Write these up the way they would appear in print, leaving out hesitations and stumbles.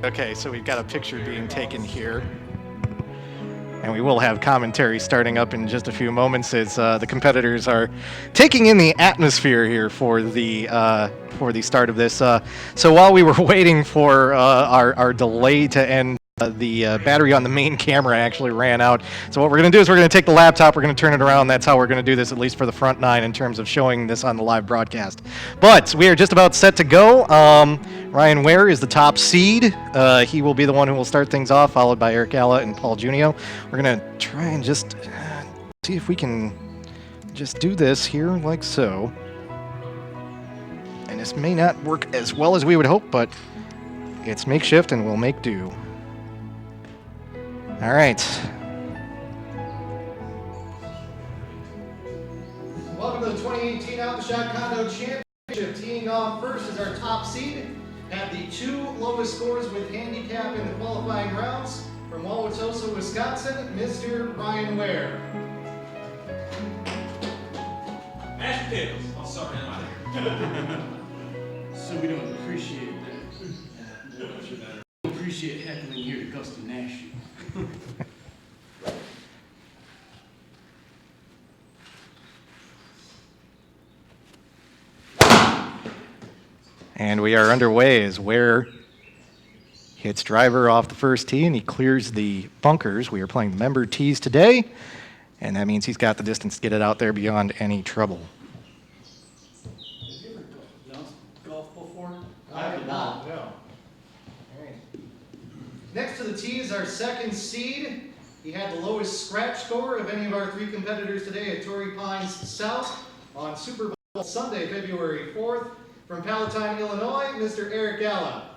Okay, so we've got a picture being taken here. And we will have commentary starting up in just a few moments as the competitors are taking in the atmosphere here for the start of this. So while we were waiting for our delay to end, the battery on the main camera actually ran out. So what we're going to do is we're going to take the laptop, we're going to turn it around. That's how we're going to do this, at least for the front nine, in terms of showing this on the live broadcast. But we are just about set to go. Ryan Wehr is the top seed. He will be the one who will start things off, followed by Eric Galla and Paul Junio. We're going to try and just see if we can just do this here like so. And this may not work as well as we would hope, but it's makeshift and we'll make do. All right. Welcome to the 2018 OptiShot Condo Championship. Teeing off first is our top seed. Had the two lowest scores with handicap in the qualifying rounds. From Wauwatosa, Wisconsin, Mr. Ryan Wehr. Mashed potatoes. Oh, sorry, I'm out of here. So we don't appreciate that. We appreciate heckling here at Augusta, Nashville. And we are underway as Wehr hits driver off the first tee and he clears the bunkers. We are playing the member tees today, and that means he's got the distance to get it out there beyond any trouble. Have you ever golf before? I have not, no. All right. Next to the tee is our second seed. He had the lowest scratch score of any of our three competitors today at Torrey Pines South on Super Bowl Sunday, February 4th. From Palatine, Illinois, Mr. Eric Galla.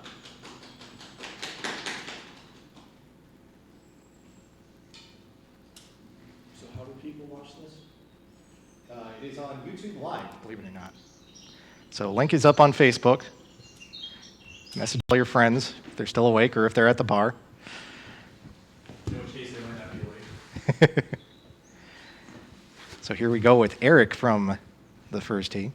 So how do people watch this? It is on YouTube Live. Believe it or not. So link is up on Facebook. Message all your friends if they're still awake or if they're at the bar. No case they might not be awake. So here we go with Eric from the first tee.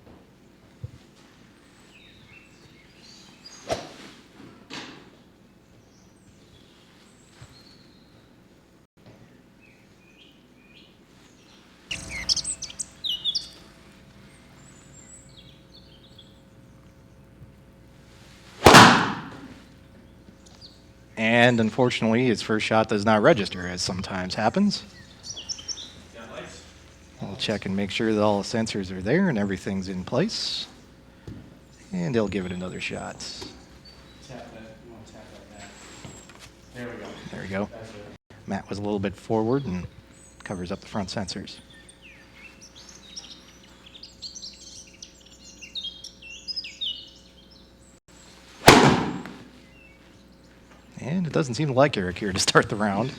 And unfortunately, his first shot does not register, as sometimes happens. Got lights? We'll check and make sure that all the sensors are there and everything's in place. And he'll give it another shot. Tap that. You want to tap like that. There we go. There we go. That's it. Matt was a little bit forward and covers up the front sensors. And it doesn't seem to like Eric here to start the round.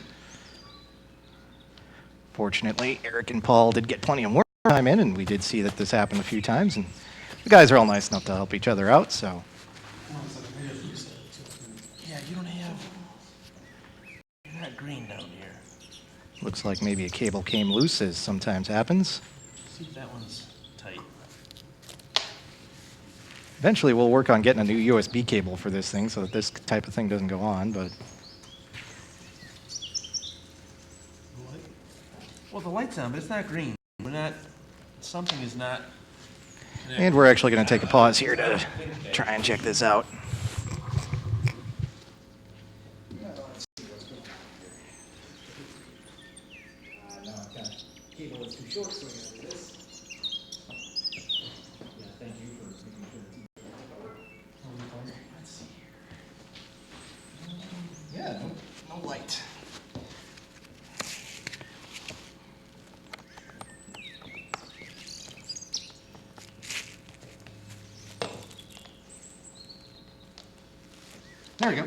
Fortunately, Eric and Paul did get plenty of work time in, and we did see that this happened a few times, and the guys are all nice enough to help each other out, so. Yeah, you don't have. You're not green down here. Looks like maybe a cable came loose, as sometimes happens. See if that one's tight. Eventually, we'll work on getting a new USB cable for this thing so that this type of thing doesn't go on, but. Well, the light's on, but it's not green. We're not. Something is not. And we're actually going to take a pause here to try and check this out. Cable is too short, so we're going to do this. Yeah, thank you for making sure the Let's see here. Yeah, No light. There we go.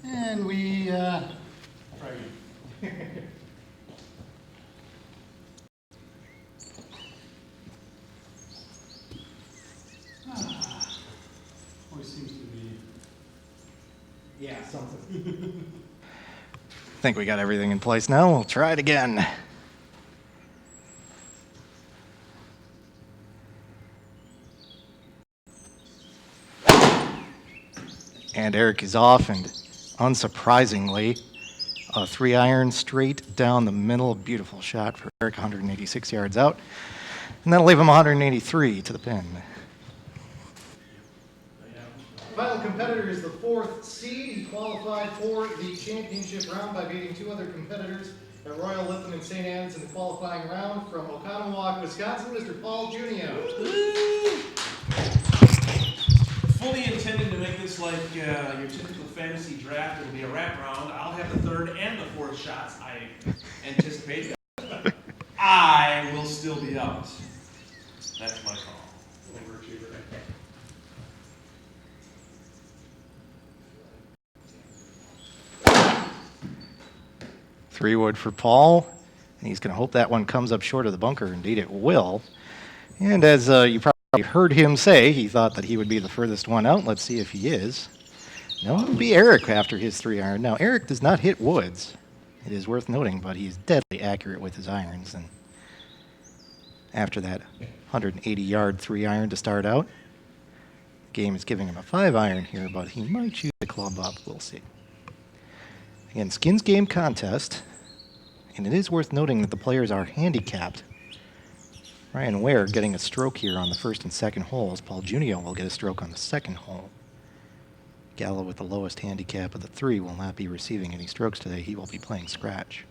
And we, Try again. Always seems to be. yeah, something. I think we got everything in place now. We'll try it again. And Eric is off, and unsurprisingly, a 3-iron straight down the middle. Beautiful shot for Eric, 186 yards out. And that'll leave him 183 to the pin. Final competitor is the 4th seed. He qualified for the championship round by beating 2 other competitors at Royal Lithium and St. Anne's in the qualifying round from Oconomowoc, Wisconsin, Mr. Paul Junio. Fully intended to make this like your typical fantasy draft. It'll be a wraparound. I'll have the 3rd and the 4th shots. I anticipate. I will still be out. That's my call. Overachiever. 3 wood for Paul, and he's going to hope that one comes up short of the bunker. Indeed, it will. And as you probably heard him say, he thought that he would be the furthest one out. Let's see if he is. No, it'll be Eric after his 3-iron. Now, Eric does not hit woods. It is worth noting, but he's deadly accurate with his irons. And after that 180-yard 3-iron to start out, the game is giving him a 5-iron here, but he might choose the club up. We'll see. Again, skins game contest, and it is worth noting that the players are handicapped. Ryan Wehr getting a stroke here on the 1st and 2nd holes. Paul Junio will get a stroke on the 2nd hole. Galla with the lowest handicap of the 3 will not be receiving any strokes today. He will be playing scratch.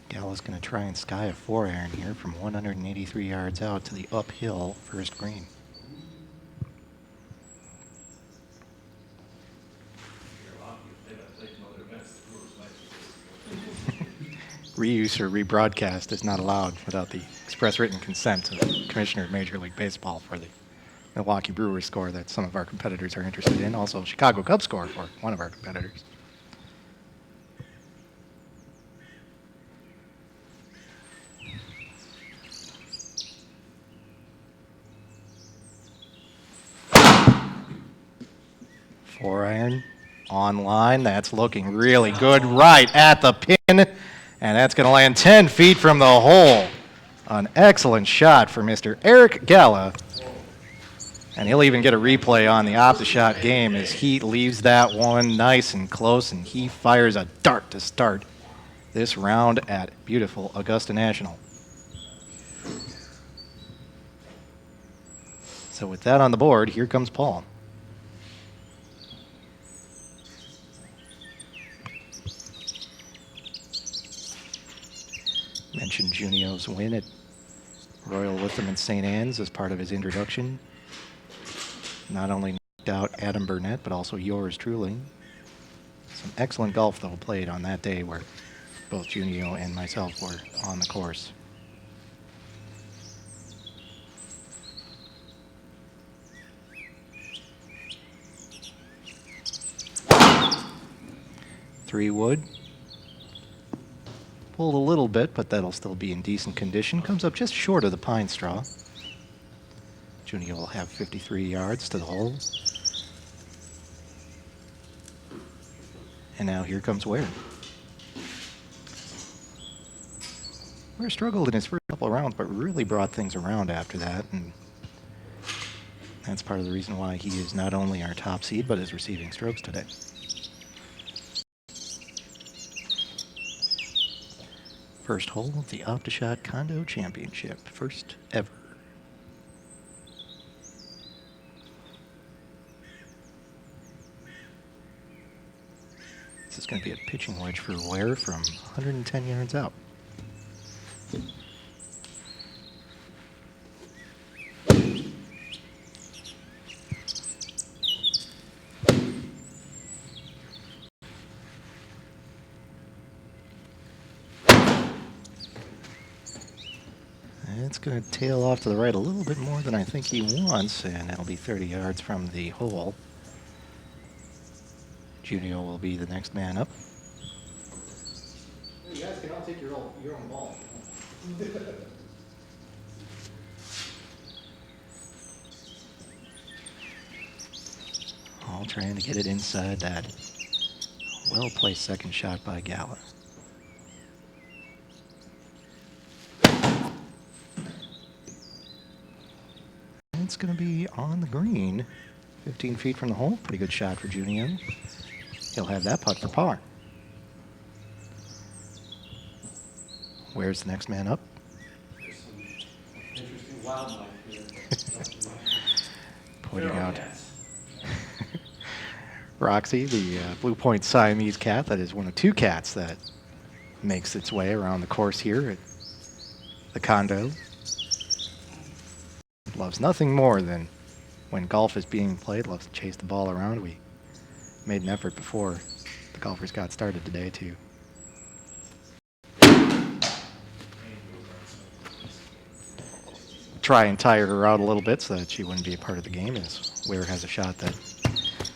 Galla's going to try and sky a 4-iron here from 183 yards out to the uphill first green. Reuse or rebroadcast is not allowed without the express written consent of the Commissioner of Major League Baseball for the Milwaukee Brewers score that some of our competitors are interested in. Also, Chicago Cubs score for one of our competitors. Four-iron on line. That's looking really good right at the pin. And that's going to land 10 feet from the hole. An excellent shot for Mr. Eric Galla. And he'll even get a replay on the OptiShot game as he leaves that one nice and close, and he fires a dart to start this round at beautiful Augusta National. So with that on the board, here comes Paul. Mentioned Junio's win at Royal Lithium and St. Anne's as part of his introduction. Not only knocked out Adam Burnett, but also yours truly. Some excellent golf, though, played on that day where both Junio and myself were on the course. Three wood. Pulled a little bit, but that'll still be in decent condition. Comes up just short of the pine straw. Junio will have 53 yards to the hole. And now here comes Wehr. Wehr struggled in his first couple of rounds, but really brought things around after that. And that's part of the reason why he is not only our top seed, but is receiving strokes today. First hole of the OptiShot Condo Championship, first ever. This is going to be a pitching wedge for Wehr from 110 yards out. It's going to tail off to the right a little bit more than I think he wants, and it'll be 30 yards from the hole. Junio will be the next man up. You guys can all take your own ball. All trying to get it inside that well-placed second shot by Galla. that's going to be on the green. 15 feet from the hole. Pretty good shot for Junio. He'll have that putt for par. Where's the next man up? There's some interesting wildlife here. Pointing Feral out cats. Roxy, the Blue Point Siamese cat. That is one of two cats that makes its way around the course here at the condo. Loves nothing more than when golf is being played, loves to chase the ball around. We made an effort before the golfers got started today to try and tire her out a little bit so that she wouldn't be a part of the game. As Wehr has a shot that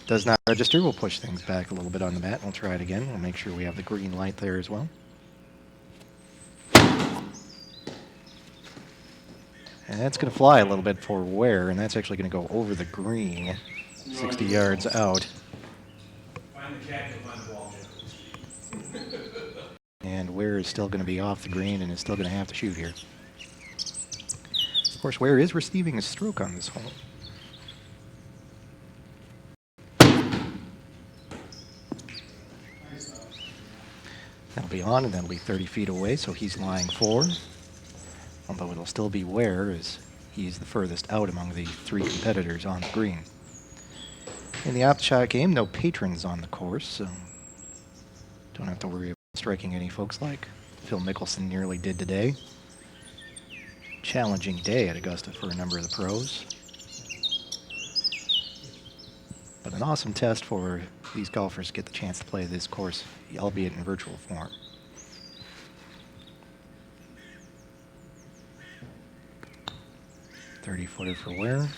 does not register, we'll push things back a little bit on the mat. We'll try it again. We'll make sure we have the green light there as well. And that's going to fly a little bit for Wehr, and that's actually going to go over the green, 60 yards out. Find the cat, you'll find the ball, Jim. And Wehr is still going to be off the green and is still going to have to shoot here. Of course, Wehr is receiving a stroke on this hole. That'll be on, and that'll be 30 feet away, so he's lying 4. Although it'll still be Wehr, as he's the furthest out among the 3 competitors on the green. In the OptiShot game, no patrons on the course, so don't have to worry about striking any folks like Phil Mickelson nearly did today. Challenging day at Augusta for a number of the pros. But an awesome test for these golfers to get the chance to play this course, albeit in virtual form. .30-footer for Wehr.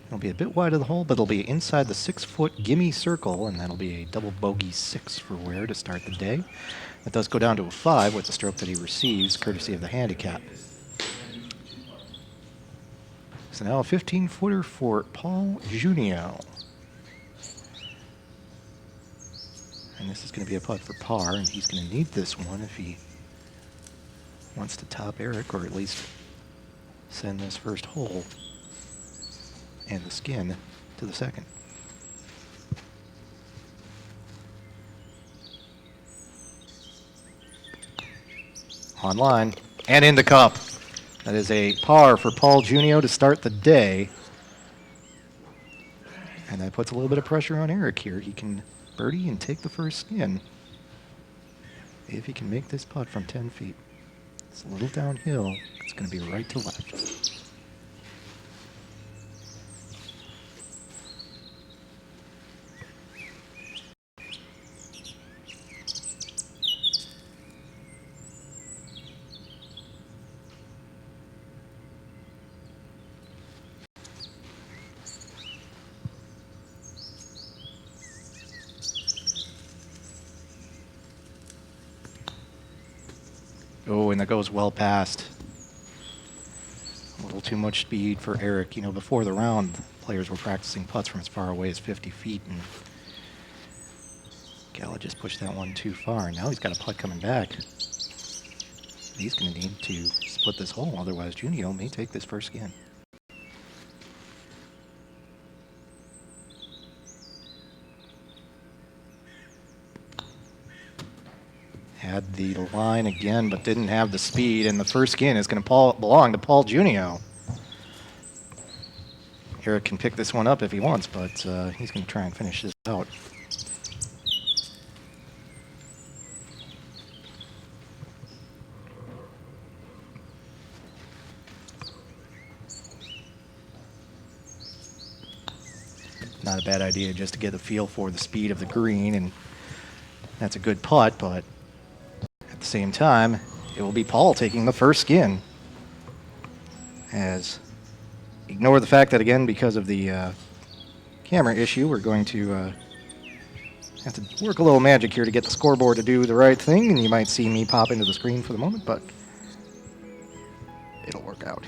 It'll be a bit wide of the hole, but it'll be inside the 6-foot gimme circle, and that'll be a double bogey 6 for Wehr to start the day. That does go down to a 5 with the stroke that he receives, courtesy of the handicap. So now a 15-footer for Paul Junio. And this is going to be a putt for par, and he's going to need this one if he wants to top Eric, or at least send this first hole and the skin to the second. Online and in the cup. That is a par for Paul Junio to start the day. And that puts a little bit of pressure on Eric here. He can birdie and take the first skin if he can make this putt from 10 feet. It's a little downhill. It's going to be right to left. Oh, and that goes well past. A little too much speed for Eric. You know, before the round, players were practicing putts from as far away as 50 feet, and Galla just pushed that one too far. Now he's got a putt coming back. He's going to need to split this hole, otherwise Junio may take this first skin. Had the line again, but didn't have the speed, and the first skin is going to belong to Paul Junio. Eric can pick this one up if he wants, but he's going to try and finish this out. Not a bad idea just to get a feel for the speed of the green, and that's a good putt, but at the same time, it will be Paul taking the first skin. As ignore the fact that, again, because of the camera issue, we're going to have to work a little magic here to get the scoreboard to do the right thing, and you might see me pop into the screen for the moment, but it'll work out.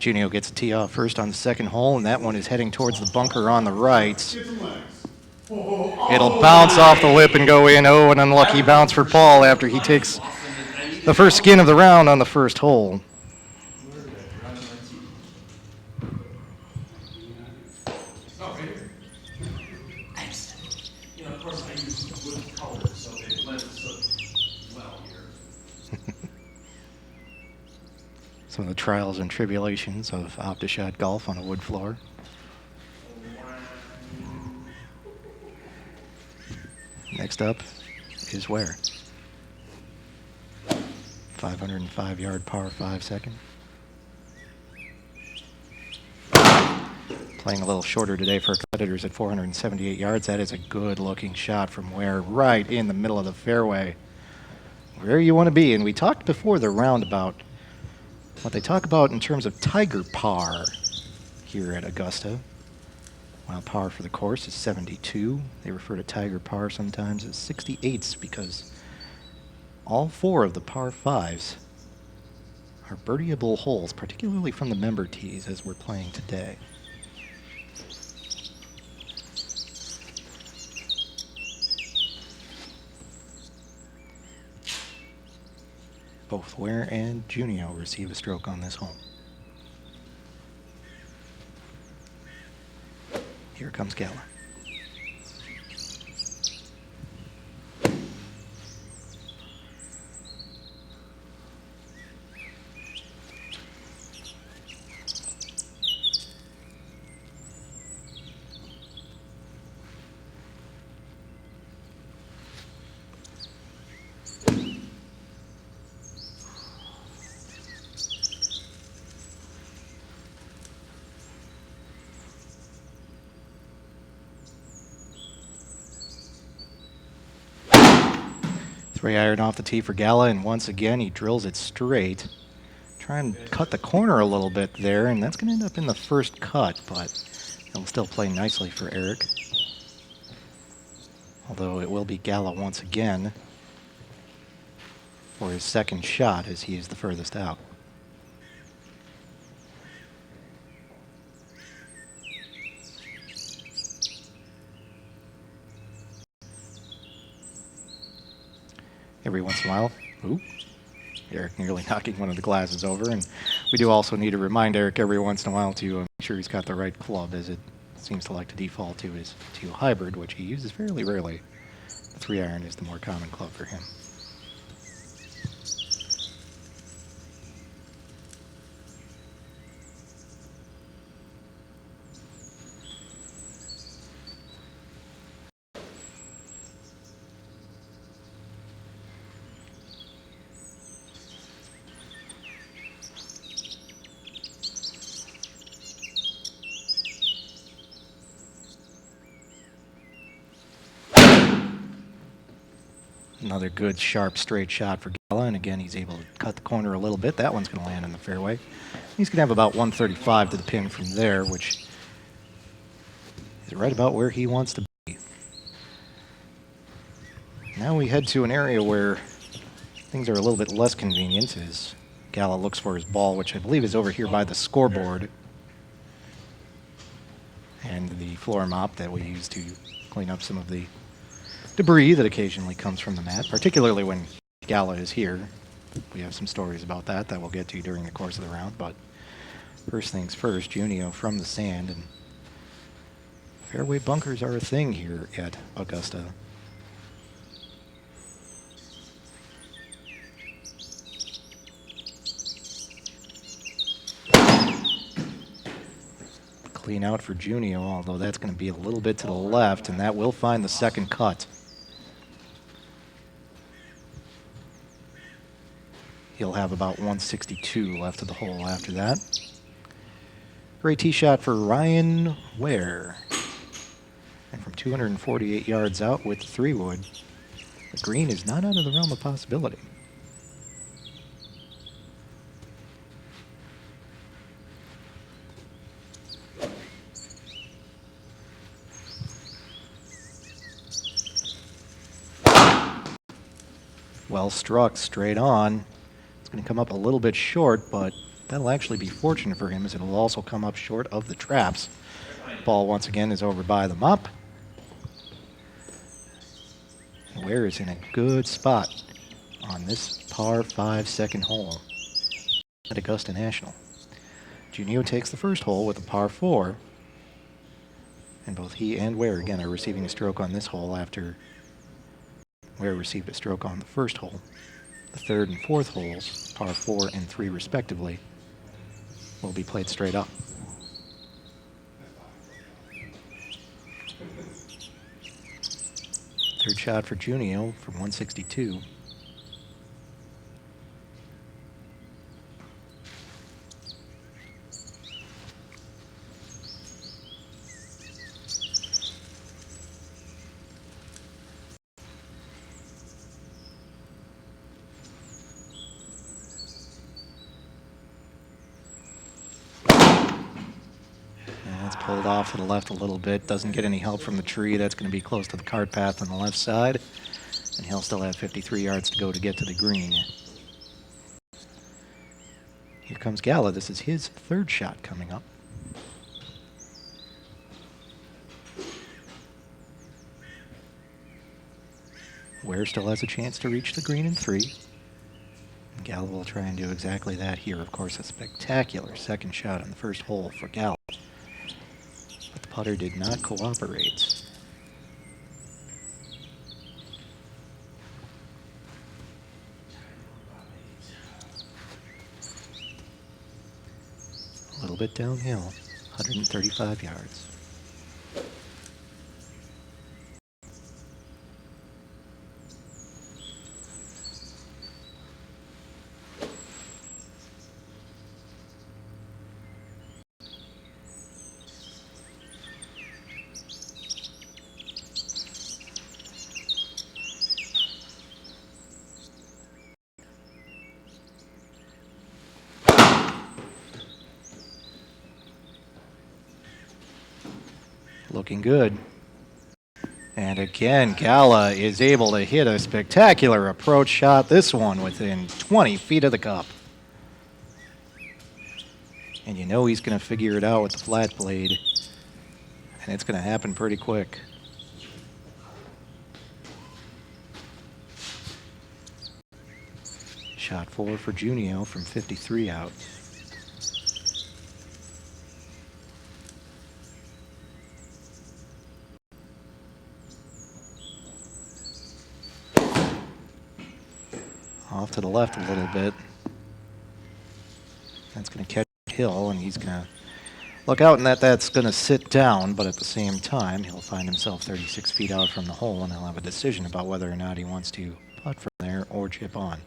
Junio gets a tee off first on the second hole, and that one is heading towards the bunker on the right. It'll bounce off the lip and go in. Oh, an unlucky bounce for Paul after he takes the first skin of the round on the first hole. Of course, I use wood colors, so they blend so well here. Some of the trials and tribulations of OptiShot golf on a wood floor. Next up is Wehr. 505-yard par 5 second. Playing a little shorter today for our competitors at 478 yards. That is a good-looking shot from Wehr, right in the middle of the fairway, where you want to be. And we talked before the round about what they talk about in terms of Tiger par here at Augusta. While par for the course is 72, they refer to Tiger par sometimes as 68s because all 4 of the par 5s are birdieable holes, particularly from the member tees as we're playing today. Both Wehr and Junio receive a stroke on this hole. Here comes Galla. Three iron off the tee for Galla, and once again he drills it straight. Try and cut the corner a little bit there, and that's going to end up in the first cut, but it'll still play nicely for Eric. Although it will be Galla once again for his second shot as he is the furthest out. Every once in a while, ooh, Eric nearly knocking one of the glasses over. And we do also need to remind Eric every once in a while to make sure he's got the right club, as it seems to like to default to his 2 hybrid, which he uses fairly rarely. The 3 iron is the more common club for him. Another good, sharp, straight shot for Galla, and again, he's able to cut the corner a little bit. That one's going to land in the fairway. He's going to have about 135 to the pin from there, which is right about where he wants to be. Now we head to an area where things are a little bit less convenient as Galla looks for his ball, which I believe is over here by the scoreboard, and the floor mop that we use to clean up some of the debris that occasionally comes from the mat, particularly when Galla is here. We have some stories about that we'll get to during the course of the round, but first things first, Junio from the sand, and fairway bunkers are a thing here at Augusta. Clean out for Junio, although that's going to be a little bit to the left, and that will find the second cut. He'll have about 162 left of the hole after that. Great tee shot for Ryan Wehr. And from 248 yards out with 3-wood, the green is not out of the realm of possibility. Well struck, straight on. It's going to come up a little bit short, but That'll actually be fortunate for him, as it'll also come up short of the traps. Ball once again is over by the mop. Wehr is in a good spot on this par 5 second hole at Augusta National. Junio takes the first hole with a par 4. And both he and Wehr, again, are receiving a stroke on this hole after Wehr received a stroke on the first hole. The third and fourth holes, par 4 and 3 respectively, will be played straight up. Third shot for Junio from 162. Pulled off to the left a little bit, doesn't get any help from the tree. That's going to be close to the cart path on the left side, and he'll still have 53 yards to go to get to the green. Here comes Galla. This is his third shot coming up. Wehr still has a chance to reach the green in 3. And Galla will try and do exactly that here. Of course, a spectacular second shot on the first hole for Galla. Putter did not cooperate. A little bit downhill, 135 yards. Looking good. And again, Galla is able to hit a spectacular approach shot. This one within 20 feet of the cup. And you know he's going to figure it out with the flat blade. And it's going to happen pretty quick. Shot 4 for Junio from 53 out. Off to the left a little bit. That's going to catch Hill, and he's going to look out, and that's going to sit down, but at the same time, he'll find himself 36 feet out from the hole, and he'll have a decision about whether or not he wants to putt from there or chip on.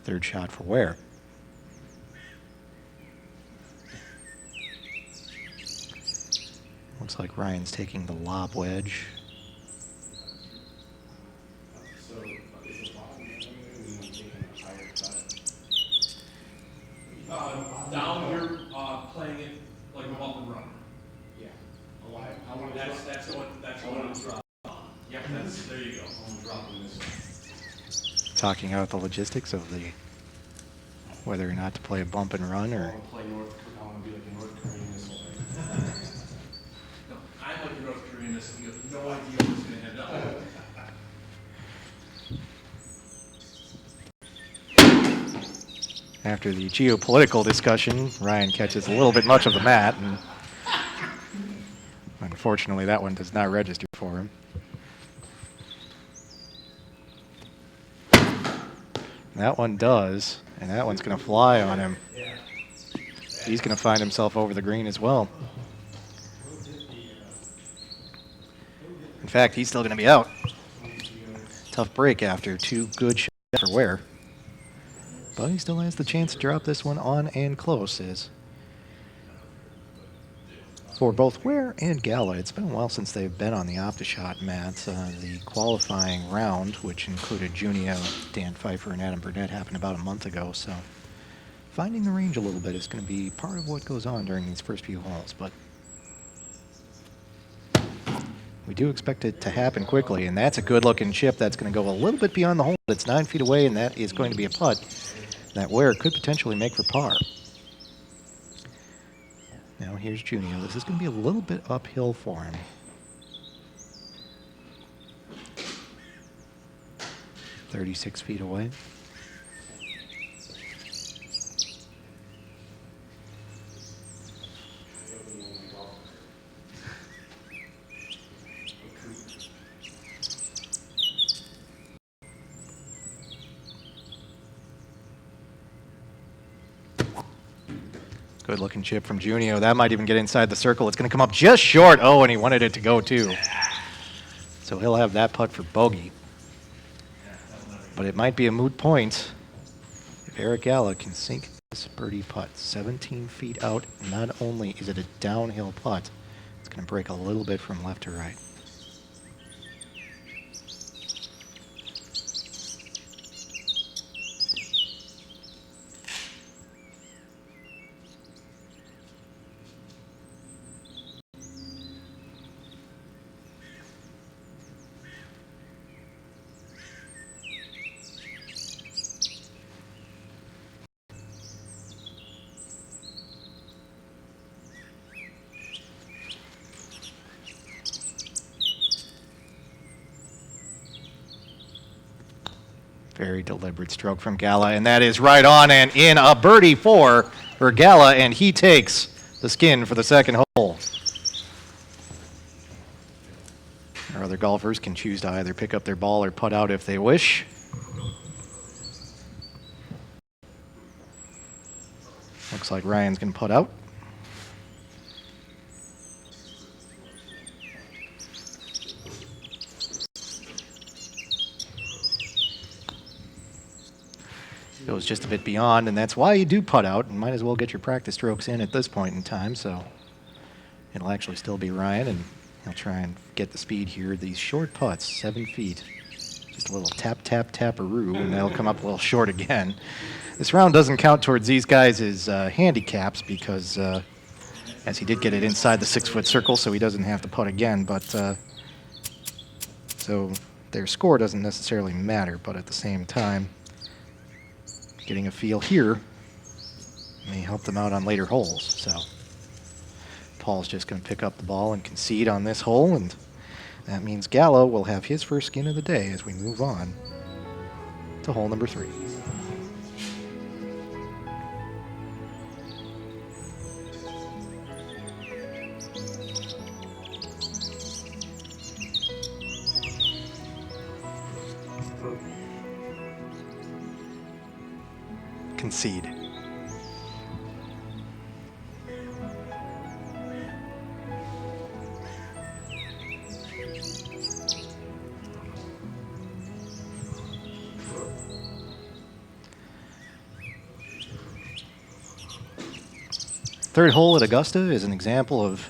Third shot for Wehr. Looks like Ryan's taking the lob wedge. Down here, playing it like a bump and run. Yeah. That's what I'm dropping. Yeah, there you go. I'm dropping this one. Talking out the logistics of the whether or not to play a bump and run, or I want to be like a North Korean missile. No, I'm like a North Korean missile. You have no idea what's going to end up. after the geopolitical discussion, Ryan catches a little bit much of the mat, and unfortunately that one does not register for him. That one does, and that one's going to fly on him. He's going to find himself over the green as well. In fact, he's still going to be out. Tough break after two good shots for Wehr. But he still has the chance to drop this one on and close. As for both Wehr and Galla, it's been a while since they've been on the OptiShot mats. The qualifying round, which included Junio, Dan Pfeifer, and Adam Burnett, happened about a month ago. So finding the range a little bit is going to be part of what goes on during these first few holes. But We do expect it to happen quickly, and that's a good-looking chip that's going to go a little bit beyond the hole. It's 9 feet away, and that is going to be a putt that Wehr could potentially make for par. Now here's Junio. This is going to be a little bit uphill for him. "36 feet away. Good looking chip from Junio. That might even get inside the circle. It's going to come up just short. Oh, and he wanted it to go too. So he'll have that putt for bogey. But it might be a moot point if Eric Galla can sink this birdie putt. 17 feet out. Not only is it a downhill putt, it's going to break a little bit from left to right. Very deliberate stroke from Galla, and that is right on and in. A birdie for Galla, and he takes the skin for the second hole. Our other golfers can choose to either pick up their ball or putt out if they wish. Looks like Ryan's going to putt out. Goes just a bit beyond, and that's why you do putt out, and might as well get your practice strokes in at this point in time. So it'll actually still be Ryan, and he'll try and get the speed here. These short putts, 7 feet, just a little tap, tap, tap-a-roo, and they'll come up a little short again. This round doesn't count towards these guys' handicaps because as he did get it inside the 6-foot circle, so he doesn't have to putt again. But so their score doesn't necessarily matter, but at the same time, getting a feel here may help them out on later holes. So Paul's just going to pick up the ball and concede on this hole, and that means Galla will have his first skin of the day as we move on to hole number 3. Concede. Third hole at Augusta is an example of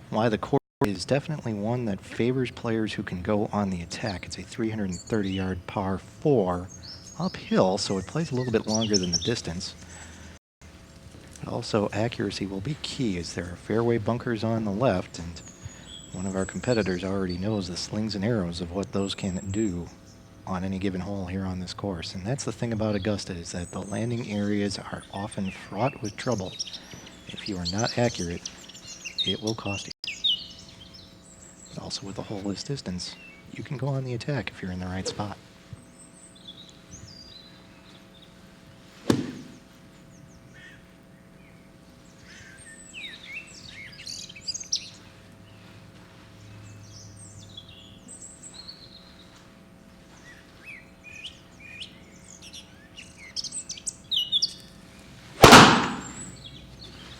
why the course is definitely one that favors players who can go on the attack. It's a 330-yard par 4 uphill, so it plays a little bit longer than the distance. But also accuracy will be key as there are fairway bunkers on the left, and one of our competitors already knows the slings and arrows of what those can do on any given hole here on this course. And that's the thing about Augusta, is that the landing areas are often fraught with trouble. If you are not accurate, it will cost you. But also with the hole this distance, you can go on the attack if you're in the right spot.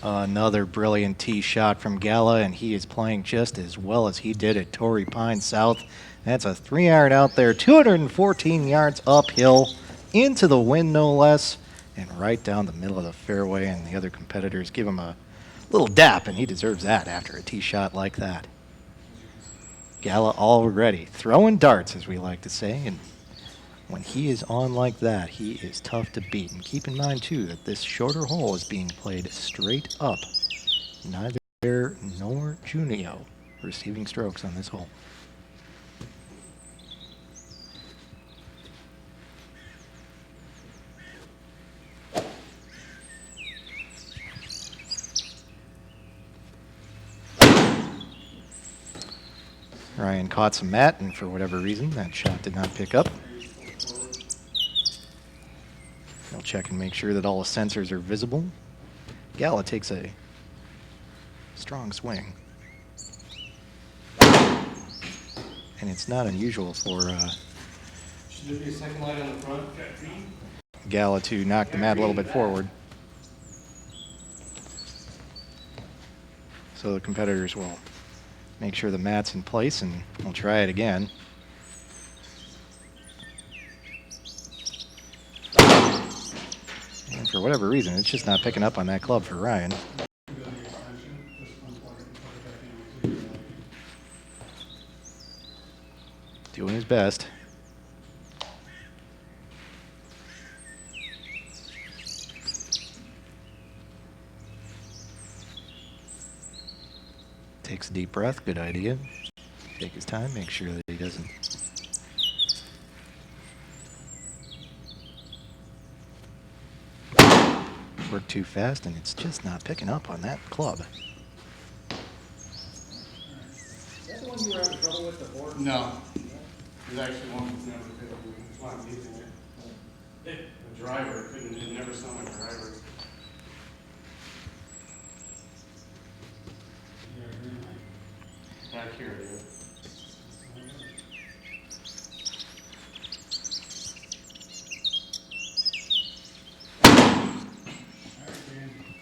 Another brilliant tee shot from Galla, and he is playing just as well as he did at Torrey Pines South. That's a 3-iron out there, 214 yards uphill, into the wind no less, and right down the middle of the fairway, and the other competitors give him a little dap, and he deserves that after a tee shot like that. Galla already throwing darts, as we like to say, and when he is on like that, he is tough to beat. And keep in mind, too, that this shorter hole is being played straight up. Neither Wehr nor Junio receiving strokes on this hole. Ryan caught some mat, and for whatever reason, that shot did not pick up. He'll check and make sure that all the sensors are visible. Galla takes a strong swing. And it's not unusual for Should there be a second light on the front? Galla to knock the mat a little bit forward. So the competitors will make sure the mat's in place, and we'll try it again. And for whatever reason, it's just not picking up on that club for Ryan. Doing his best. Takes a deep breath, good idea. Take his time, make sure that he doesn't work too fast, and it's just not picking up on that club. Is that the one you were having trouble with before? No. There's actually one that's never fit. That's why I'm using it. The driver couldn't, it never saw my driver. Back here, dude.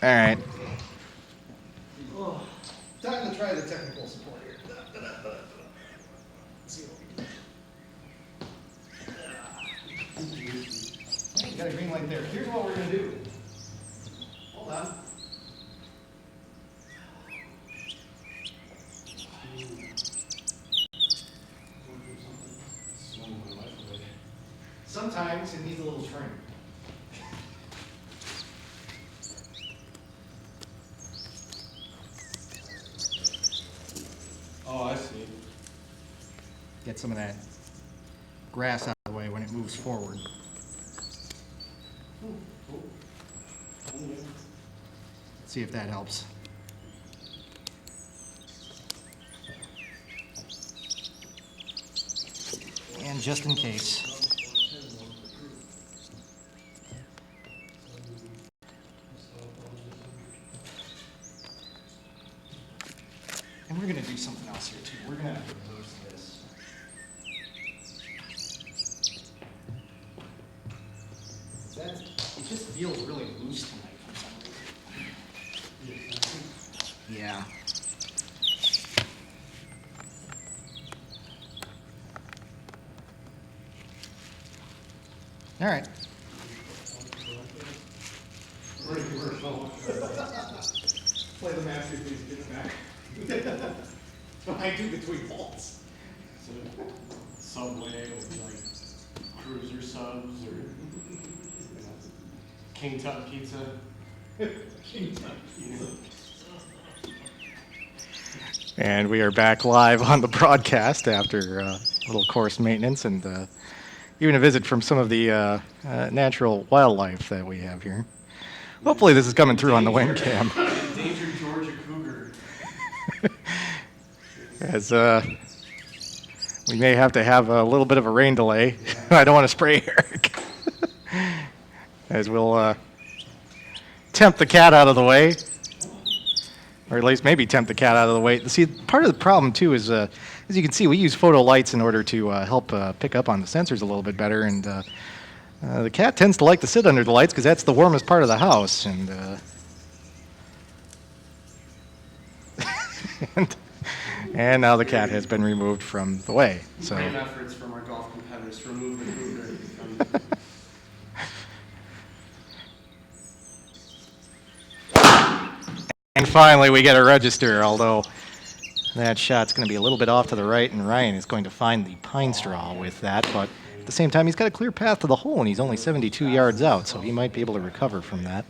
All right. Oh, time to try the technical support here. Let's see what we can do. You got a green light there. Here's what we're going to do. Hold on. Sometimes it needs a little training. Oh, I see. Get some of that grass out of the way when it moves forward. See if that helps. And just in case. And we're going to do something else here too. We're going to have to reverse this. It just feels really loose tonight for some reason. Yeah. All right. Play the masterpiece, get it back. That's what I do between balls. So, Subway with like cruiser subs or King Tut pizza. King Tut pizza. And we are back live on the broadcast after a little course maintenance and even a visit from some of the natural wildlife that we have here. Hopefully this is coming through on the wing cam. Danger Georgia Cougar. As we may have to have a little bit of a rain delay. I don't want to spray Eric. As we'll tempt the cat out of the way. Or at least maybe tempt the cat out of the way. See, part of the problem too is, as you can see, we use photo lights in order to help pick up on the sensors a little bit better. And the cat tends to like to sit under the lights because that's the warmest part of the house. And, and now the cat has been removed from the way. So. Brave efforts from our golf competitors to remove the cougar from. And finally, we get a register, although that shot's going to be a little bit off to the right, and Ryan is going to find the pine straw with that. But at the same time, he's got a clear path to the hole, and he's only 72 yards out, so he might be able to recover from that.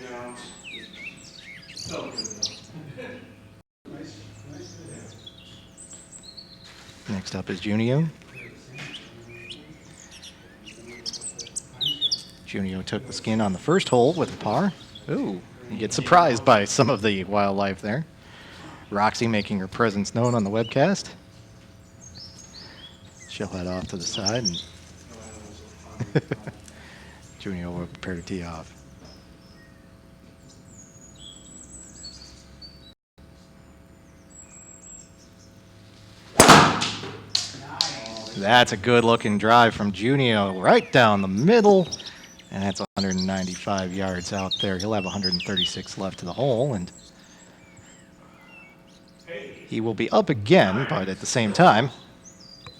Yeah. Felt good though. Next up is Junio. Junio took the skin on the first hole with a par. Ooh, you get surprised by some of the wildlife there. Roxy making her presence known on the webcast. She'll head off to the side, and Junio will prepare to tee off. That's a good-looking drive from Junio, right down the middle, and that's 195 yards out there. He'll have 136 left to the hole, and he will be up again, but at the same time,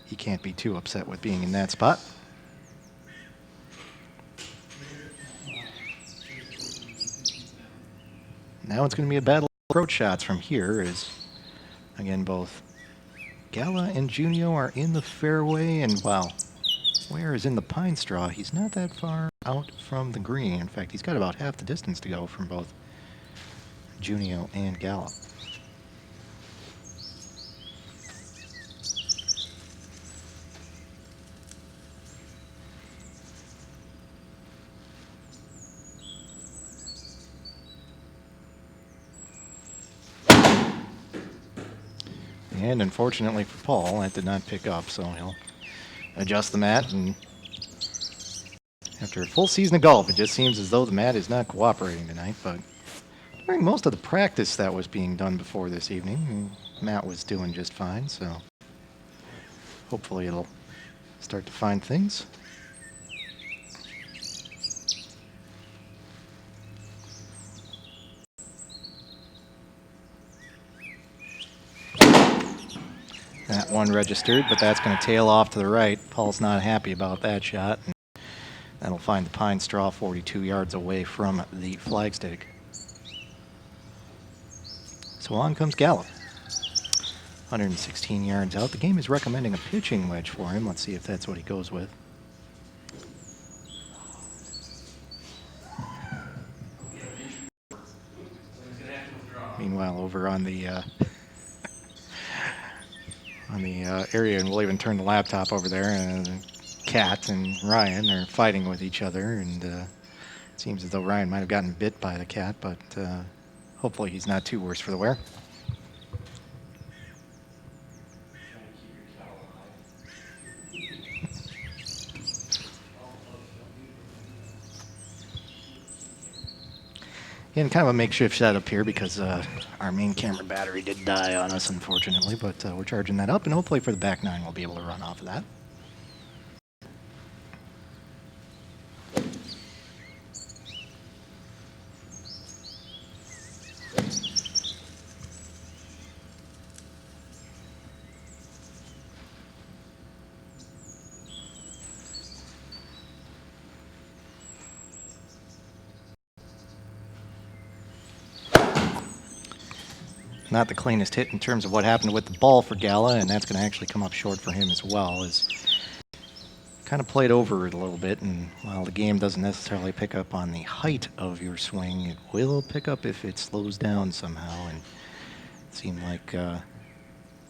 he can't be too upset with being in that spot. Now it's going to be a battle of approach shots from here, as, again, both Galla and Junio are in the fairway, and wow, Wehr is in the pine straw. He's not that far out from the green. In fact, he's got about half the distance to go from both Junio and Galla. And unfortunately for Paul, that did not pick up, so he'll adjust the mat. And after a full season of golf, it just seems as though the mat is not cooperating tonight. But during most of the practice that was being done before this evening, Matt was doing just fine, so hopefully it'll start to find things. That one registered, but that's going to tail off to the right. Paul's not happy about that shot. And that'll find the pine straw 42 yards away from the flagstick. So on comes Galla. 116 yards out. The game is recommending a pitching wedge for him. Let's see if that's what he goes with. Meanwhile, over on the area, and we'll even turn the laptop over there, and Kat and Ryan are fighting with each other, and it seems as though Ryan might have gotten bit by the cat, but hopefully he's not too worse for the wear. And kind of a makeshift setup here because our main camera battery did die on us, unfortunately, but we're charging that up, and hopefully for the back nine we'll be able to run off of that. Not the cleanest hit in terms of what happened with the ball for Galla, and that's going to actually come up short for him as well. Is kind of played over it a little bit, and while the game doesn't necessarily pick up on the height of your swing, it will pick up if it slows down somehow, and it seemed like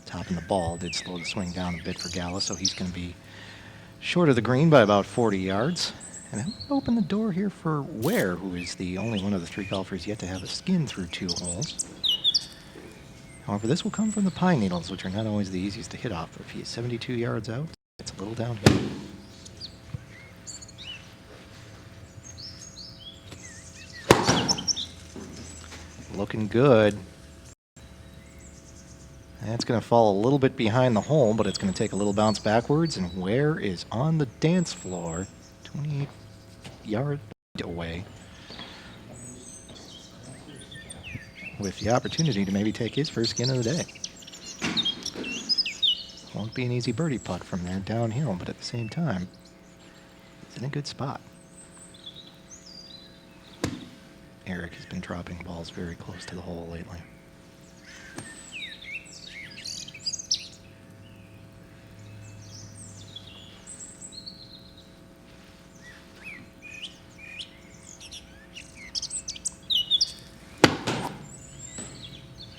topping the ball did slow the swing down a bit for Galla, so he's going to be short of the green by about 40 yards. And that will open the door here for Wehr, who is the only one of the three golfers yet to have a skin through 2 holes. However, this will come from the pine needles, which are not always the easiest to hit off. If he is 72 yards out, it's a little downhill. Looking good. That's going to fall a little bit behind the hole, but it's going to take a little bounce backwards, and Wehr is on the dance floor, 28 yards away, with the opportunity to maybe take his first skin of the day. Won't be an easy birdie putt from there downhill, but at the same time, it's in a good spot. Eric has been dropping balls very close to the hole lately.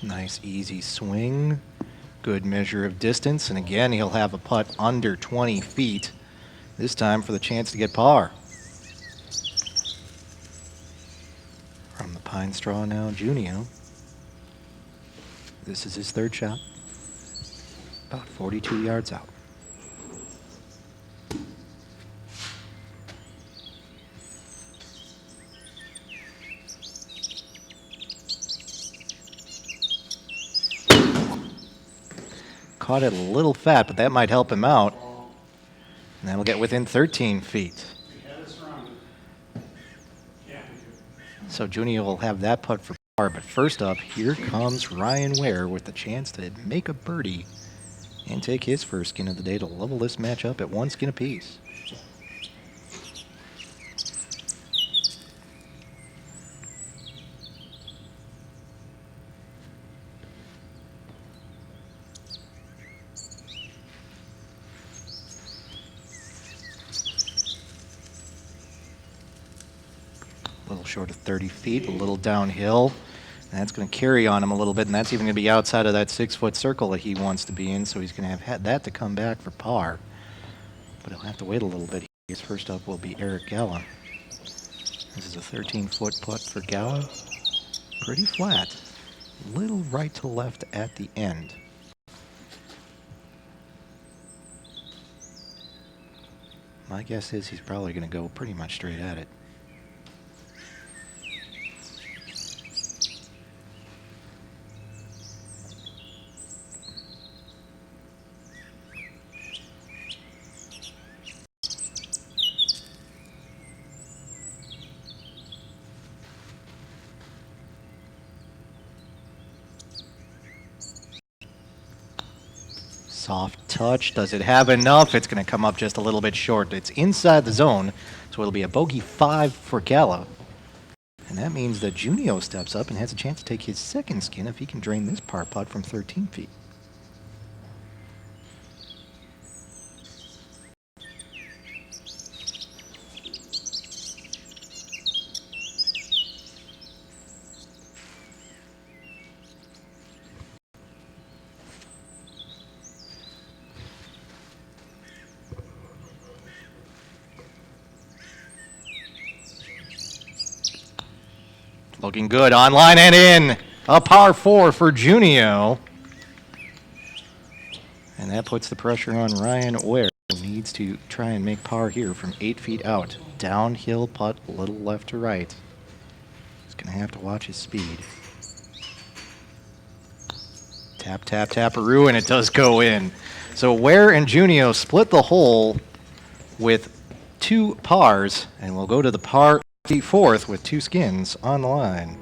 Nice easy swing. good measure of distance, and again he'll have a putt under 20 feet, this time for the chance to get par. From the pine straw now, Junio. This is his third shot, about 42 yards out. Caught it a little fat, but that might help him out. And that'll get within 13 feet. So Junio will have that putt for par, but first up, here comes Ryan Wehr with the chance to make a birdie and take his first skin of the day to level this match up at 1 skin apiece. A little short of 30 feet, a little downhill. And that's going to carry on him a little bit, and that's even going to be outside of that 6-foot circle that he wants to be in, so he's going to have had that to come back for par. But he'll have to wait a little bit. His first up will be Eric Galla. This is a 13-foot putt for Galla. Pretty flat. Little right to left at the end. My guess is he's probably going to go pretty much straight at it. Soft touch. Does it have enough? It's going to come up just a little bit short. It's inside the zone, so it'll be a bogey 5 for Galla. And that means that Junio steps up and has a chance to take his second skin if he can drain this par putt from 13 feet. Looking good, online and in. A par 4 for Junio. And that puts the pressure on Ryan Wehr, who needs to try and make par here from 8 feet out. Downhill putt, a little left to right. He's going to have to watch his speed. Tap, tap, taparoo, and it does go in. So Wehr and Junio split the hole with 2 pars, and we'll go to the par 4th with 2 skins on the line.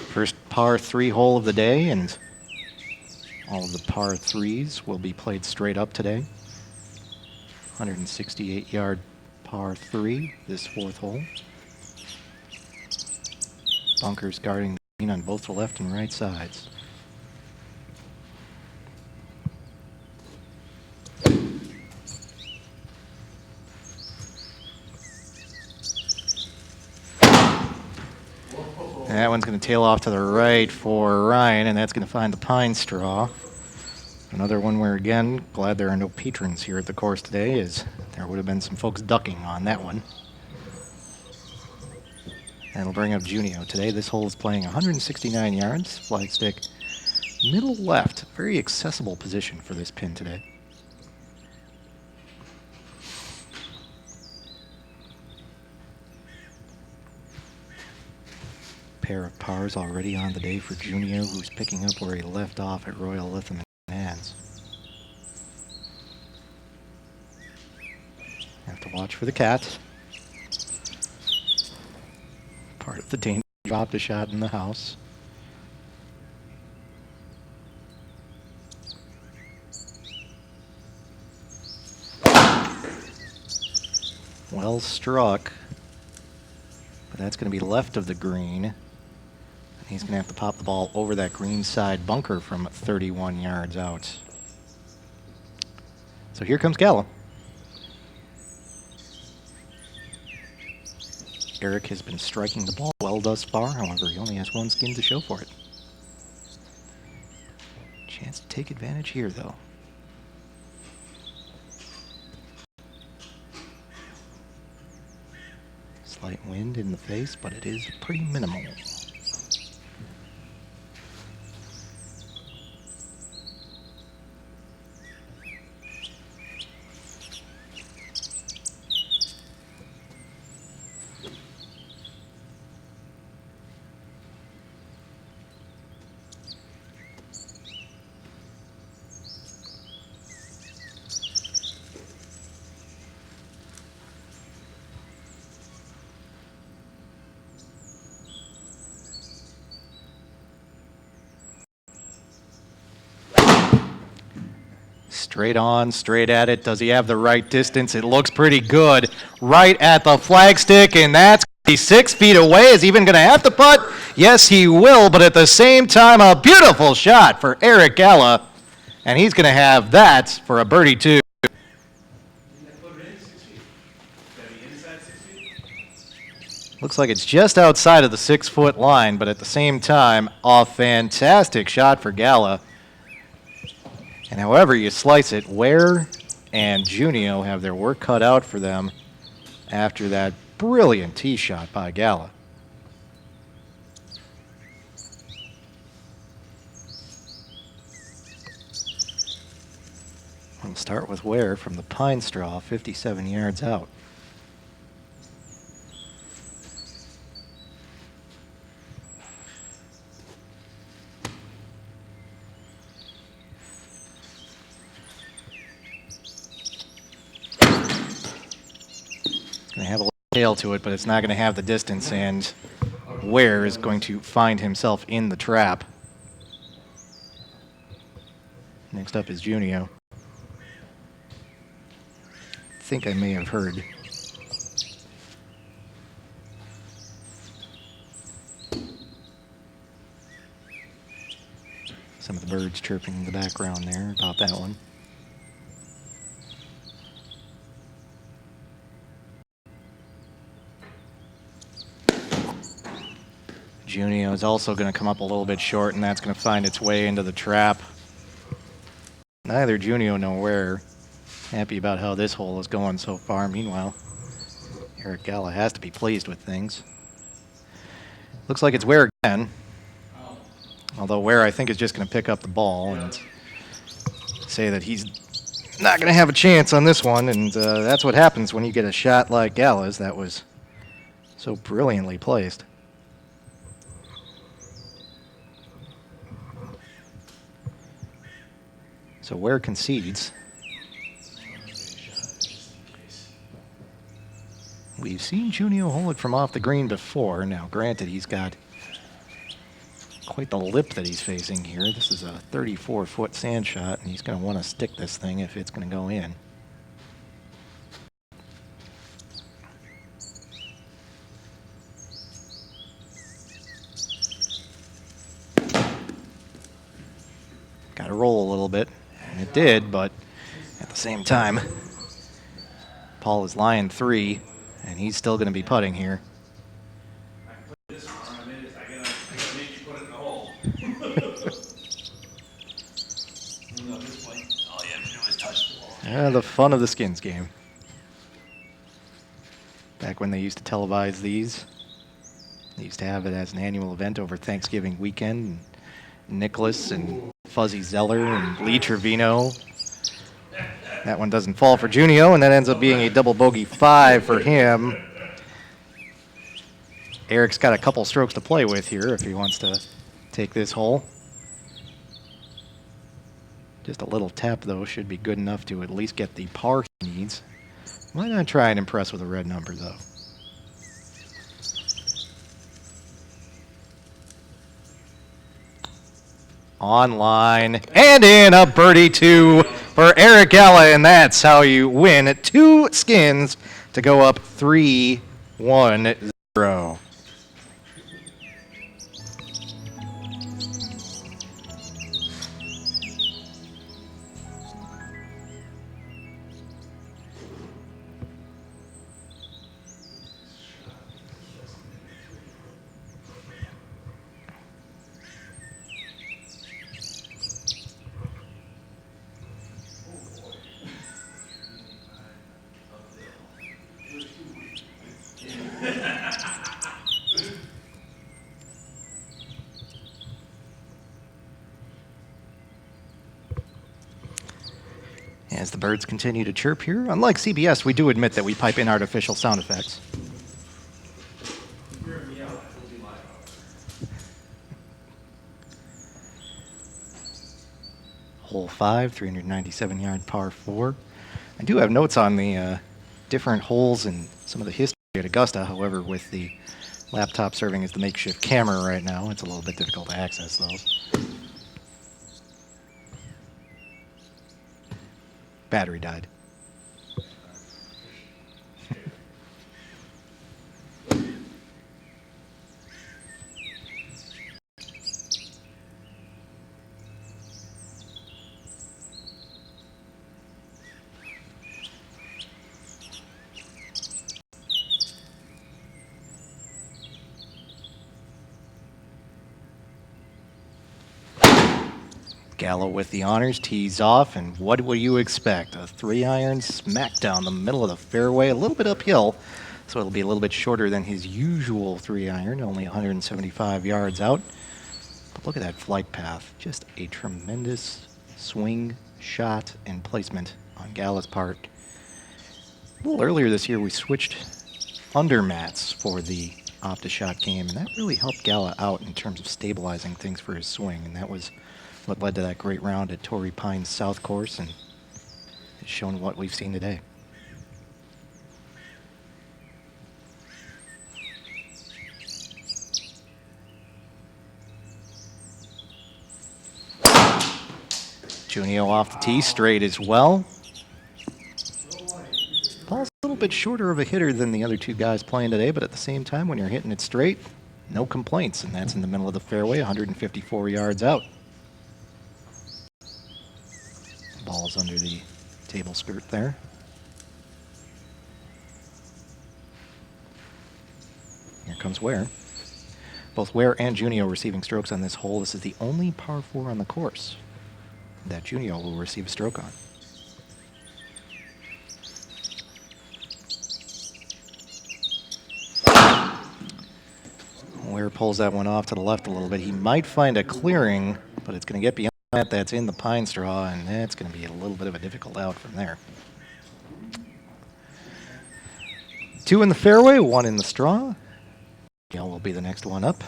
First par 3 hole of the day, and all of the par 3s will be played straight up today. 168-yard par 3, this 4th hole. Bunkers guarding the green on both the left and right sides. That one's going to tail off to the right for Ryan, and that's going to find the pine straw. Another one where, again, glad there are no patrons here at the course today, as there would have been some folks ducking on that one. And it'll bring up Junio. Today, this hole is playing 169 yards, flagstick middle left. Very accessible position for this pin today. Pair of pars already on the day for Junio, who's picking up where he left off at Royal Lytham and Hands. Have to watch for the cat. Part of the danger of OptiShot in the house. Well struck. But that's going to be left of the green. And he's going to have to pop the ball over that green side bunker from 31 yards out. So here comes Galla. Eric has been striking the ball well thus far, however, he only has one skin to show for it. Chance to take advantage here, though. Slight wind in the face, but it is pretty minimal. Straight on, straight at it. Does he have the right distance? It looks pretty good. Right at the flagstick, and that's 6 feet away. Is he even going to have to putt? Yes, he will, but at the same time, a beautiful shot for Eric Galla. And he's going to have that for a birdie, too. Looks like it's just outside of the 6-foot line, but at the same time, a fantastic shot for Galla. And however you slice it, Wehr and Junio have their work cut out for them after that brilliant tee shot by Galla. We'll start with Wehr from the pine straw, 57 yards out. Going to have a little tail to it, but it's not going to have the distance, and Wehr is going to find himself in the trap. Next up is Junio. I think I may have heard. Some of the birds chirping in the background there about that one. Junio is also going to come up a little bit short, and that's going to find its way into the trap. Neither Junio nor Wehr happy about how this hole is going so far. Meanwhile, Eric Galla has to be pleased with things. Looks like it's Wehr again. Although Wehr, I think, is just going to pick up the ball and say that he's not going to have a chance on this one, and that's what happens when you get a shot like Galla's that was so brilliantly placed. So Wehr concedes. We've seen Junio hold it from off the green before. Now, granted, he's got quite the lip that he's facing here. This is a 34-foot sand shot, and he's going to want to stick this thing if it's going to go in. Got to roll a little bit. And it did, but at the same time, Paul is lying 3, and he's still going to be putting here. The fun of the skins game. Back when they used to televise these, they used to have it as an annual event over Thanksgiving weekend. And Nicholas and Fuzzy Zeller and Lee Trevino. That one doesn't fall for Junio, and that ends up being a double bogey 5 for him. Eric's got a couple strokes to play with here if he wants to take this hole. Just a little tap, though, should be good enough to at least get the par he needs. Why not try and impress with a red number, though? Online and in, a birdie 2 for Eric Galla, and that's how you win 2 skins to go up 3-1-0. As the birds continue to chirp here, unlike CBS, we do admit that we pipe in artificial sound effects. Hear me out, I told you live out there. Hole 5, 397-yard par 4. I do have notes on the different holes and some of the history at Augusta. However, with the laptop serving as the makeshift camera right now, it's a little bit difficult to access those. Battery died. Galla with the honors, tees off, and what will you expect? A 3-iron smack down the middle of the fairway, a little bit uphill, so it'll be a little bit shorter than his usual 3-iron, only 175 yards out. But look at that flight path, just a tremendous swing, shot, and placement on Galla's part. A little earlier this year, we switched under mats for the OptiShot game, and that really helped Galla out in terms of stabilizing things for his swing, and that was what led to that great round at Torrey Pines South Course, and it's shown what we've seen today. Junio off the tee, straight as well. Paul's a little bit shorter of a hitter than the other two guys playing today, but at the same time, when you're hitting it straight, no complaints, and that's in the middle of the fairway, 154 yards out. Ball's under the table skirt there. Here comes Wehr. Both Wehr and Junio receiving strokes on this hole. This is the only par 4 on the course that Junio will receive a stroke on. Wehr pulls that one off to the left a little bit. He might find a clearing, but it's going to get beyond that. That's in the pine straw, and that's going to be a little bit of a difficult out from there. 2 in the fairway, 1 in the straw. Gale will be the next one up.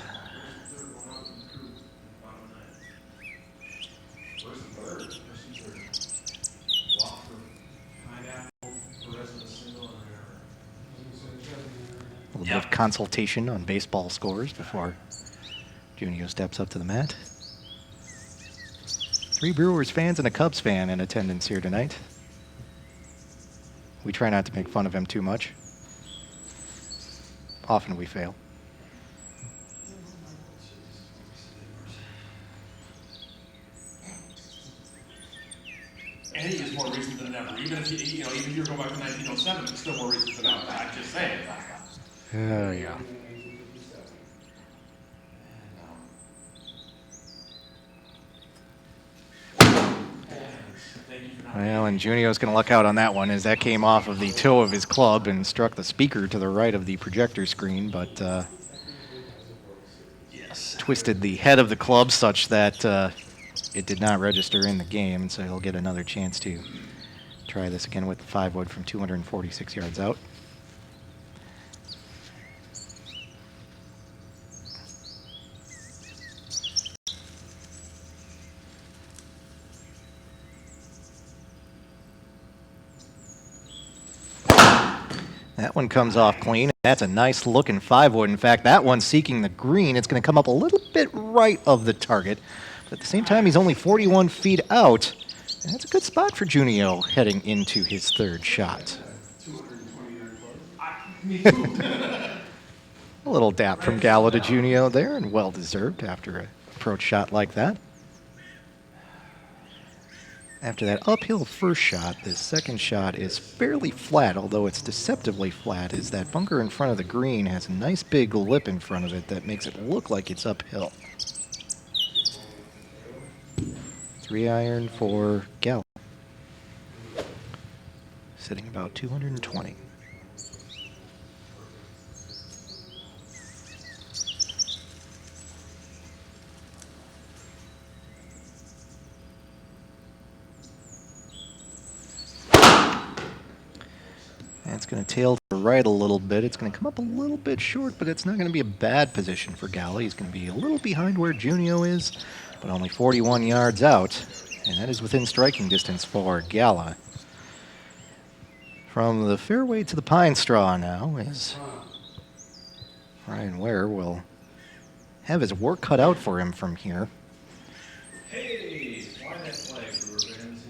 A little bit of consultation on baseball scores before Junio steps up to the mat. 3 Brewers fans and a Cubs fan in attendance here tonight. We try not to make fun of him too much. Often we fail. And he is more recent than ever. Even if even if you're going back to 1907, it's still more recent than ever. I'm just saying. Oh, yeah. Well, and Junio's going to luck out on that one as that came off of the toe of his club and struck the speaker to the right of the projector screen, but twisted the head of the club such that it did not register in the game, and so he'll get another chance to try this again with the 5-wood from 246 yards out. That one comes off clean. That's a nice looking 5-wood. In fact, that one's seeking the green. It's going to come up a little bit right of the target. But at the same time, he's only 41 feet out. And that's a good spot for Junio heading into his 3rd shot. A little dap from Galla to Junio there, and well deserved after an approach shot like that. After that uphill first shot, this second shot is fairly flat, although it's deceptively flat, as that bunker in front of the green has a nice big lip in front of it that makes it look like it's uphill. 3-iron for Galla. Sitting about 220. going to tail to the right a little bit. It's going to come up a little bit short, but it's not going to be a bad position for Galla. He's going to be a little behind where Junio is, but only 41 yards out, and that is within striking distance for Galla. From the fairway to the pine straw now is Ryan Wehr will have his work cut out for him from here. Hey, why that flag, Brewer fans?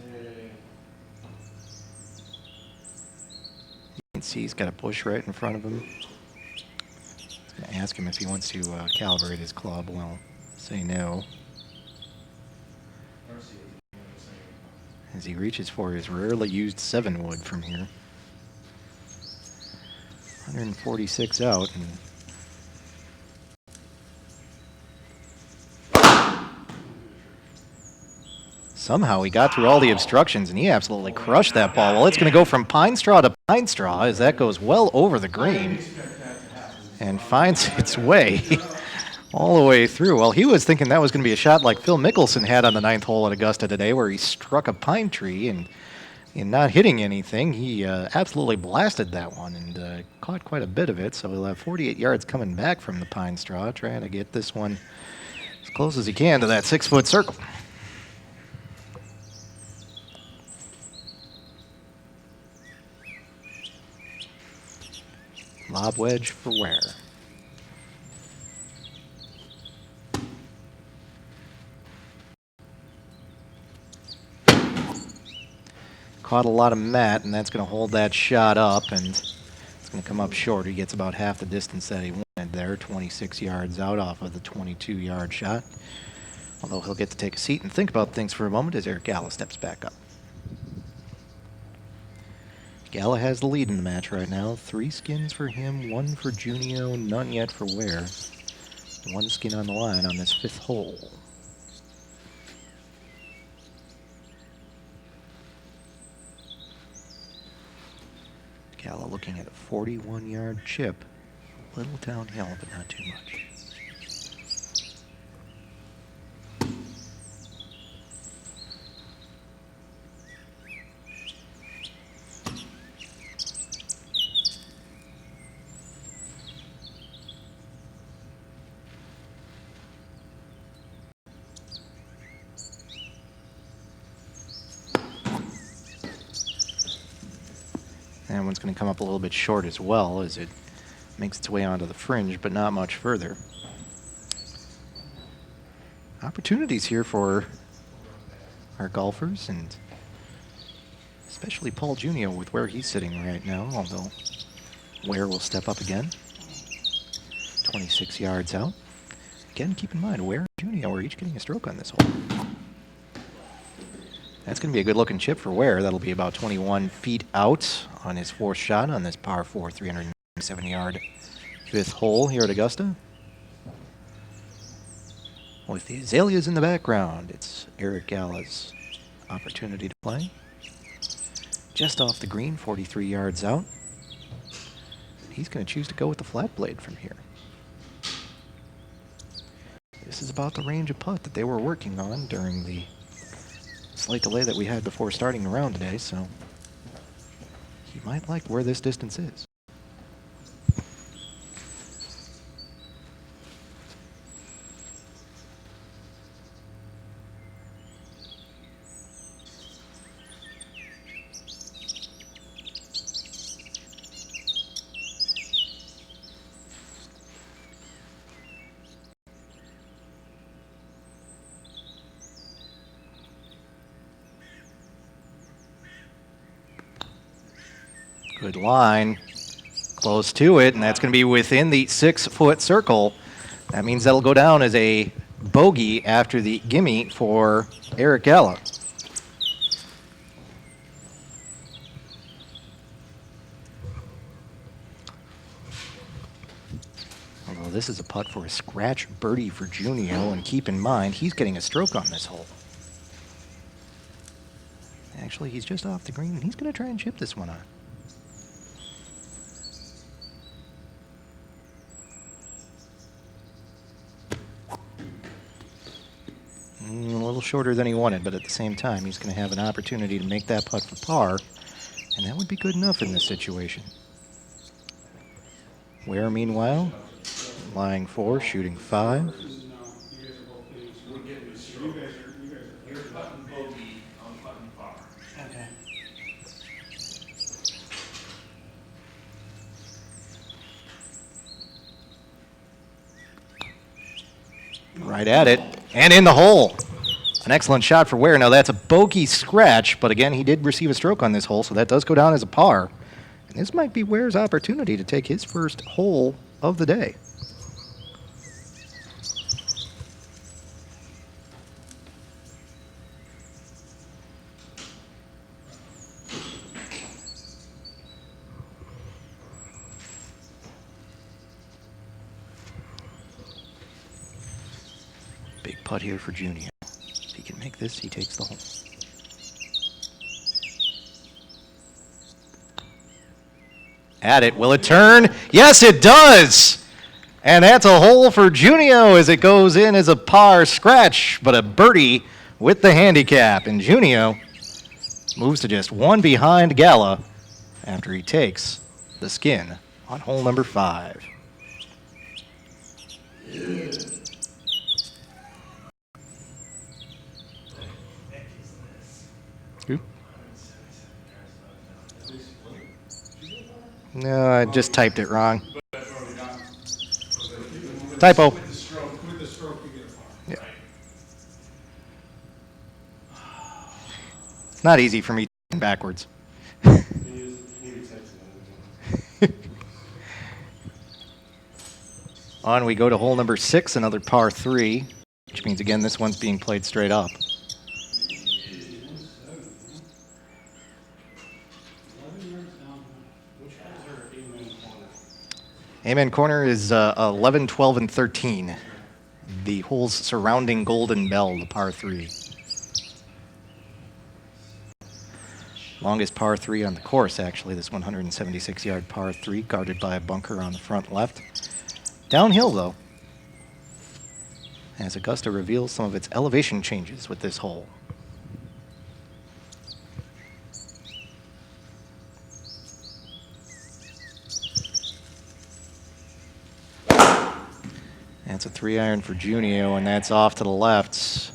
You can see he's got a bush right in front of him. He's going to ask him if he wants to calibrate his club. Well, say no. As he reaches for his rarely used 7-wood from here. 146 out. And somehow he got through all the obstructions and he absolutely crushed that ball. Well, it's going to go from pine straw to pine straw as that goes well over the green and finds its way all the way through. Well, he was thinking that was going to be a shot like Phil Mickelson had on the 9th hole at Augusta today, where he struck a pine tree and in not hitting anything, he absolutely blasted that one and caught quite a bit of it. So he'll have 48 yards coming back from the pine straw, trying to get this one as close as he can to that 6-foot circle. Lob wedge for Wehr. Caught a lot of mat, and that's going to hold that shot up, and it's going to come up short. He gets about half the distance that he wanted there, 26 yards out off of the 22-yard shot. Although he'll get to take a seat and think about things for a moment as Eric Galla steps back up. Galla has the lead in the match right now. 3 skins for him, 1 for Junio, none yet for Wehr. 1 skin on the line on this 5th hole. Galla looking at a 41-yard chip. A little downhill, but not too much. That one's going to come up a little bit short as well as it makes its way onto the fringe, but not much further. Opportunities here for our golfers, and especially Paul Junio with where he's sitting right now, although Wehr will step up again. 26 yards out. Again, keep in mind, Wehr and Junio are each getting a stroke on this hole. That's going to be a good-looking chip for Wehr. That'll be about 21 feet out on his 4th shot on this par 4, 397-yard 5th hole here at Augusta. With the azaleas in the background, it's Eric Galla's opportunity to play. Just off the green, 43 yards out. He's going to choose to go with the flat blade from here. This is about the range of putt that they were working on during the slight delay that we had before starting the round today, so he might like where this distance is. Good line, close to it, and that's going to be within the 6-foot circle. That means that'll go down as a bogey after the gimme for Eric Galla. Although this is a putt for a scratch birdie for Junio, and keep in mind, he's getting a stroke on this hole. Actually, he's just off the green, and he's going to try and chip this one on. A little shorter than he wanted, but at the same time, he's going to have an opportunity to make that putt for par, and that would be good enough in this situation. Wehr, meanwhile, lying 4, shooting 5. No, you guys are both leading. We're getting the stroke. You're putting bogey, I'm putting par. Okay. Right at it, and in the hole. An excellent shot for Wehr. Now that's a bogey scratch, but again, he did receive a stroke on this hole, so that does go down as a par. And this might be Wehr's opportunity to take his first hole of the day. Big putt here for Junio. If he can make this, he takes the hole. At it, will it turn? Yes, it does! And that's a hole for Junio as it goes in as a par scratch, but a birdie with the handicap. And Junio moves to just 1 behind Galla after he takes the skin on hole number 5. Who? No, I just typed it wrong. Typo. With the stroke, you get a par. Yeah. It's not easy for me backwards. He retypes it. On we go to hole number 6, another par 3, which means again this one's being played straight up. 11 yards down. Which holes are Amen Corner? Amen Corner is 11, 12, and 13. The holes surrounding Golden Bell, the par 3. Longest par 3 on the course, actually, this 176-yard par 3, guarded by a bunker on the front left. Downhill, though, as Augusta reveals some of its elevation changes with this hole. That's a 3-iron for Junio, and that's off to the left.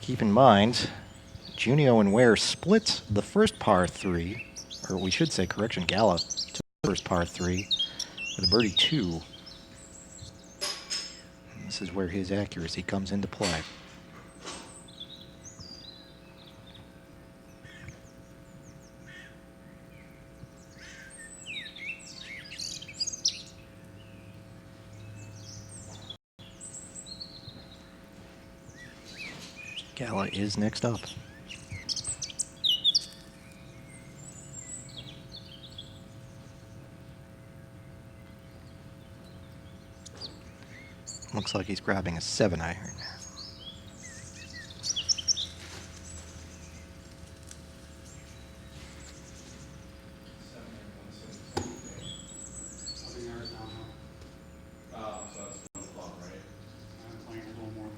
Keep in mind, Junio and Wehr split the first par 3, or we should say, correction, Galla took the first par 3 with a birdie 2. And this is where his accuracy comes into play. Galla is next up. Looks like he's grabbing a 7-iron. Oh, so that's 1 club, right? I'm playing a little more.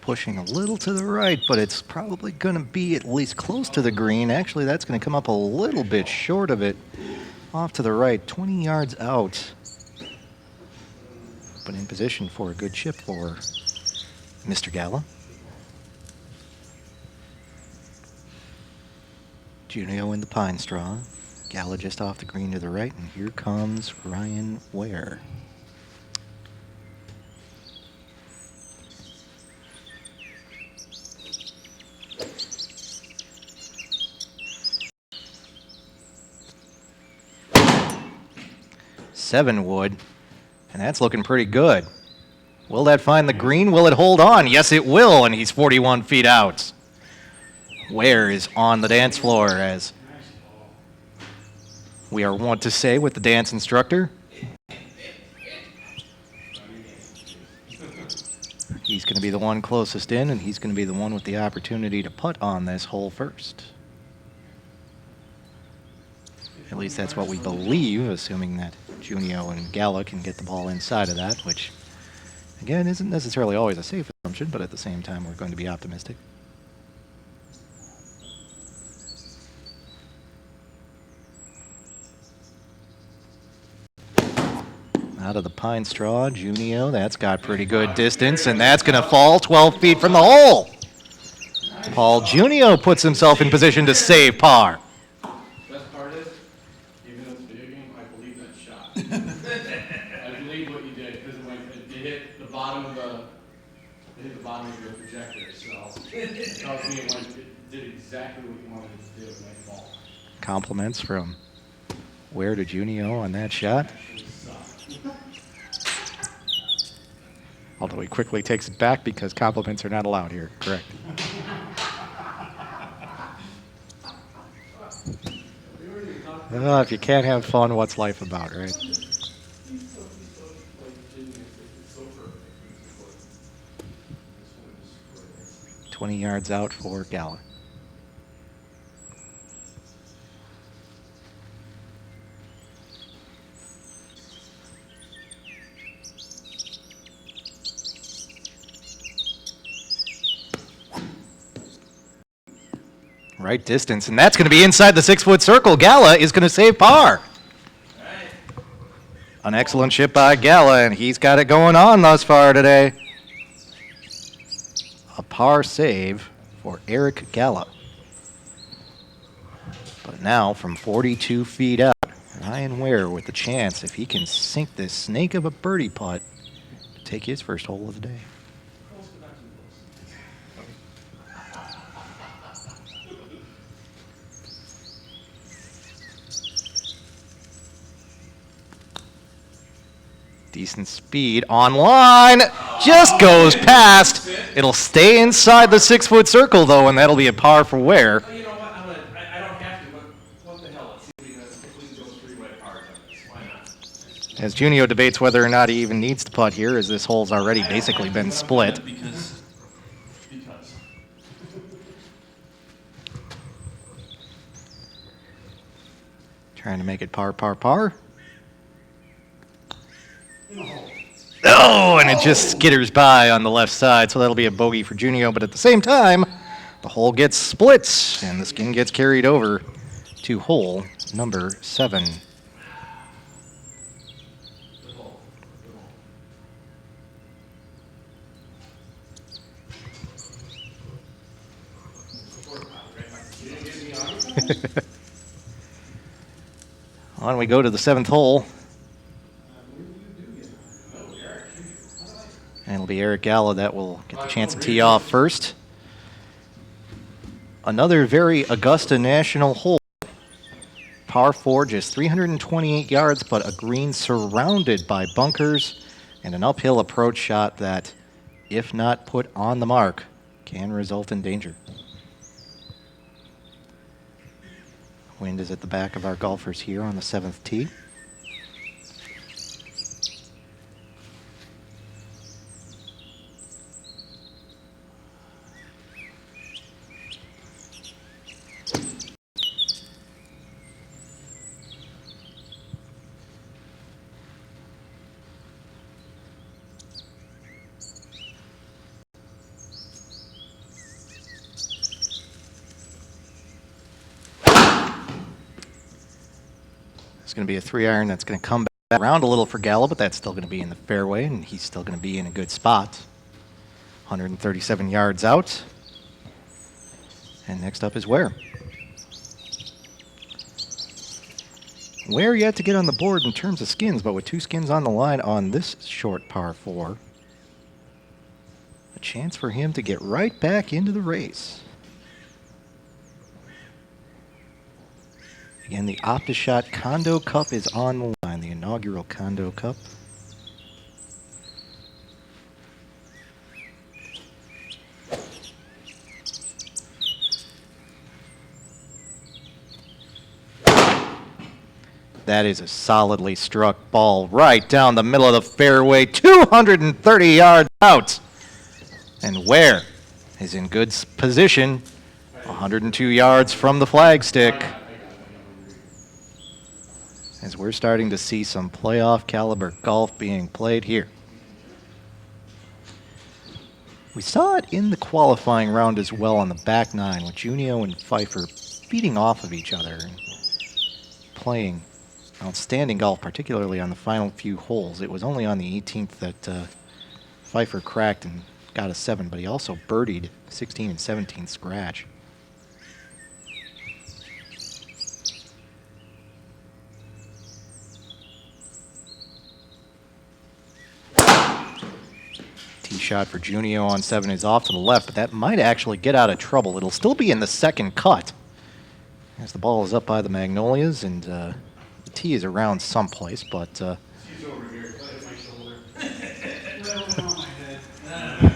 Pushing a little to the right, but it's probably going to be at least close to the green. Actually, that's going to come up a little bit short of it. Off to the right, 20 yards out. But in position for a good chip for Mr. Galla. Junio in the pine straw. Galla just off the green to the right, and here comes Ryan Wehr. Seven wood, and that's looking pretty good. Will that find the green? Will it hold on? Yes, it will, and he's 41 feet out. Wehr is on the dance floor, as we are wont to say with the dance instructor. He's going to be the one closest in, and he's going to be the one with the opportunity to putt on this hole first. At least that's what we believe, assuming that Junio and Galla can get the ball inside of that, which, again, isn't necessarily always a safe assumption, but at the same time, we're going to be optimistic. Out of the pine straw, Junio, that's got pretty good distance, and that's going to fall 12 feet from the hole. Paul Junio puts himself in position to save par. Best part is, even though it's a video game, I believe that shot. I believe what you did, because it hit the bottom of your projector, so it tells me it did exactly what you wanted it to do, make the ball. Compliments from Wehr to Junio on that shot. Although he quickly takes it back because compliments are not allowed here. Correct. If you can't have fun, what's life about, right? 20 yards out for Galla. Right distance, and that's going to be inside the 6-foot circle. Galla is going to save par. An excellent chip by Galla, and he's got it going on thus far today. A par save for Eric Galla. But now from 42 feet out, Ryan Wehr with the chance, if he can sink this snake of a birdie putt, to take his first hole of the day. Decent speed on line, just goes past. It'll stay inside the 6-foot circle though, and that'll be a par for Wehr. Oh, you know what? I don't have to, but what the hell? Let's see if we can go 3-way pars on this. Why not? As Junio debates whether or not he even needs to putt here, as this hole's already basically been split. Because. Trying to make it par, par, par. Oh, and it just skitters by on the left side, so that'll be a bogey for Junio. But at the same time, the hole gets split, and the skin gets carried over to hole number 7. On we go to the 7th hole. And it'll be Eric Galla that will get the chance to tee off first. Another very Augusta National hole. Par 4, just 328 yards, but a green surrounded by bunkers and an uphill approach shot that, if not put on the mark, can result in danger. Wind is at the back of our golfers here on the 7th tee. It's going to be a 3-iron that's going to come back around a little for Galla, but that's still going to be in the fairway, and he's still going to be in a good spot. 137 yards out. And next up is Wehr. Wehr yet to get on the board in terms of skins, but with 2 skins on the line on this short par 4, a chance for him to get right back into the race. Again, the OptiShot Condo Cup is on the line, the inaugural Condo Cup. That is a solidly struck ball right down the middle of the fairway, 230 yards out. And Wehr is in good position, 102 yards from the flagstick. As we're starting to see some playoff caliber golf being played here. We saw it in the qualifying round as well on the back nine with Junio and Pfeifer feeding off of each other and playing outstanding golf, particularly on the final few holes. It was only on the 18th that Pfeifer cracked and got a 7, but he also birdied 16 and 17 scratch. Tee shot for Junio on 7 is off to the left, but that might actually get out of trouble. It'll still be in the second cut as the ball is up by the Magnolias, and the tee is around someplace, but She's over here. That hit my shoulder. Right over my head.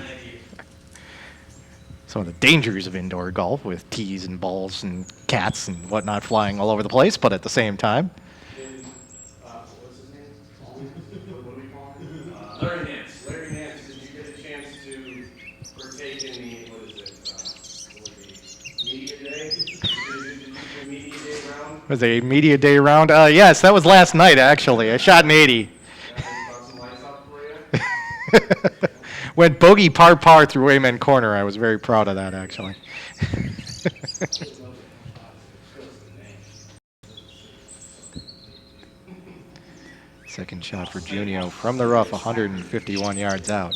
some of the dangers of indoor golf with tees and balls and cats and whatnot flying all over the place, but at the same time. What's his name? What do we call him? Larry Nance. Larry Nance, did you get a chance to partake in the, media day? Did you do the media day round? Was a media day round? Yes, that was last night, actually. I shot an 80. Got some lights up for you? Went bogey par through Amen Corner. I was very proud of that, actually. Second shot for Junio from the rough, 151 yards out.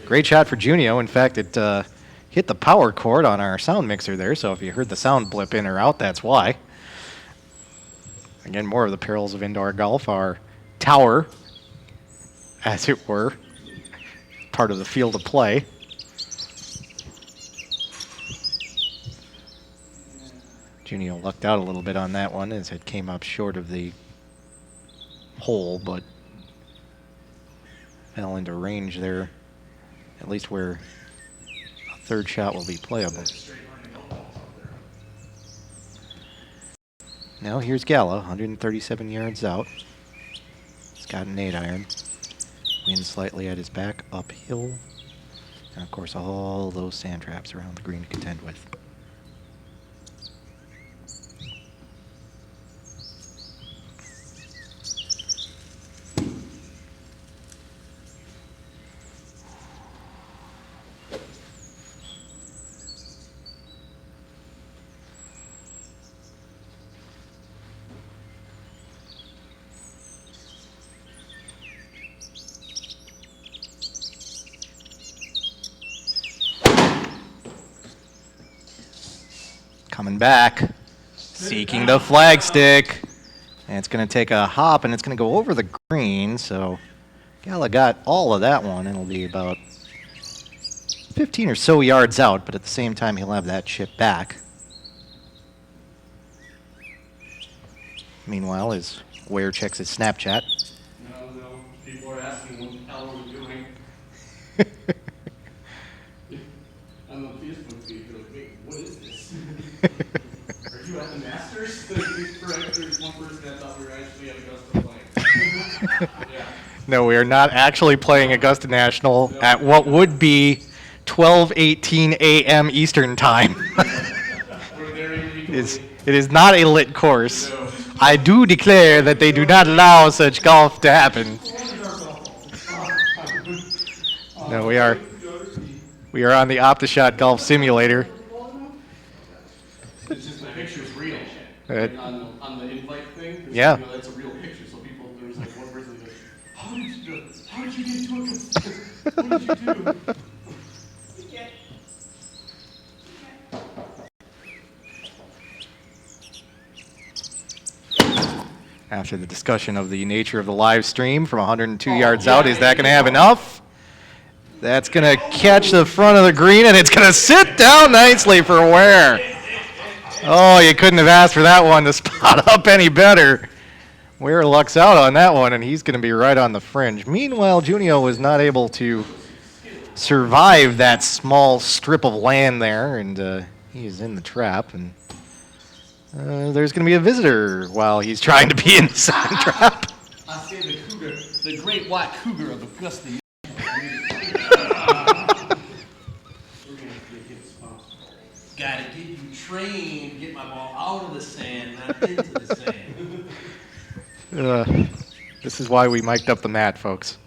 Great shot for Junio. In fact, it hit the power cord on our sound mixer there, so if you heard the sound blip in or out, that's why. Again, more of the perils of indoor golf. Our tower, as it were, part of the field of play. Junio lucked out a little bit on that one as it came up short of the hole, but fell into range there, at least where a third shot will be playable. Now here's Galla, 137 yards out. He's got an 8-iron. Wind slightly at his back, uphill. And of course all those sand traps around the green to contend with. Coming back, seeking the flagstick. And it's going to take a hop, and it's going to go over the green. So Galla got all of that one. It'll be about 15 or so yards out, but at the same time, he'll have that chip back. Meanwhile, as Wehr checks his Snapchat. No, people are asking what the hell are we doing. On the Facebook feed, they're like, wait, what is this? Are you at the Masters? Correct, there's one person that thought we were actually at Augusta playing. Yeah. No, we are not actually playing Augusta National at what would be 12:18 a.m. Eastern Time. We're there illegally. It is not a lit course. No. I do declare that they do not allow such golf to happen. No, we are on the OptiShot Golf Simulator. It's just the picture's real. On the invite thing, Yeah. That's a real picture. So people, there's like one person that goes, how did you get into a what did you do? After the discussion of the nature of the live stream from 102 yards out, is that going to have enough? That's going to catch the front of the green, and it's going to sit down nicely for Wehr. Oh, you couldn't have asked for that one to spot up any better. Wehr lucks out on that one, and he's going to be right on the fringe. Meanwhile, Junio was not able to survive that small strip of land there, and he is in the trap. And there's going to be a visitor while he's trying to be in the second trap. I say the cougar, the great white cougar of Augusta. Gotta get you trained to get my ball out of the sand, not into the sand. This is why we mic'd up the mat, folks.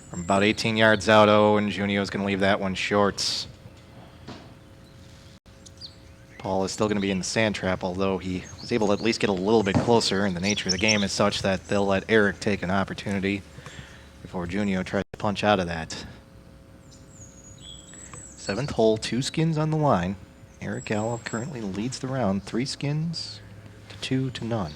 From about 18 yards out, and Junio's going to leave that one short. Paul is still going to be in the sand trap, although he was able to at least get a little bit closer, and the nature of the game is such that they'll let Eric take an opportunity before Junio tries to punch out of that. 7th hole, 2 skins on the line. Eric Galla currently leads the round, 3 skins to 2 to none.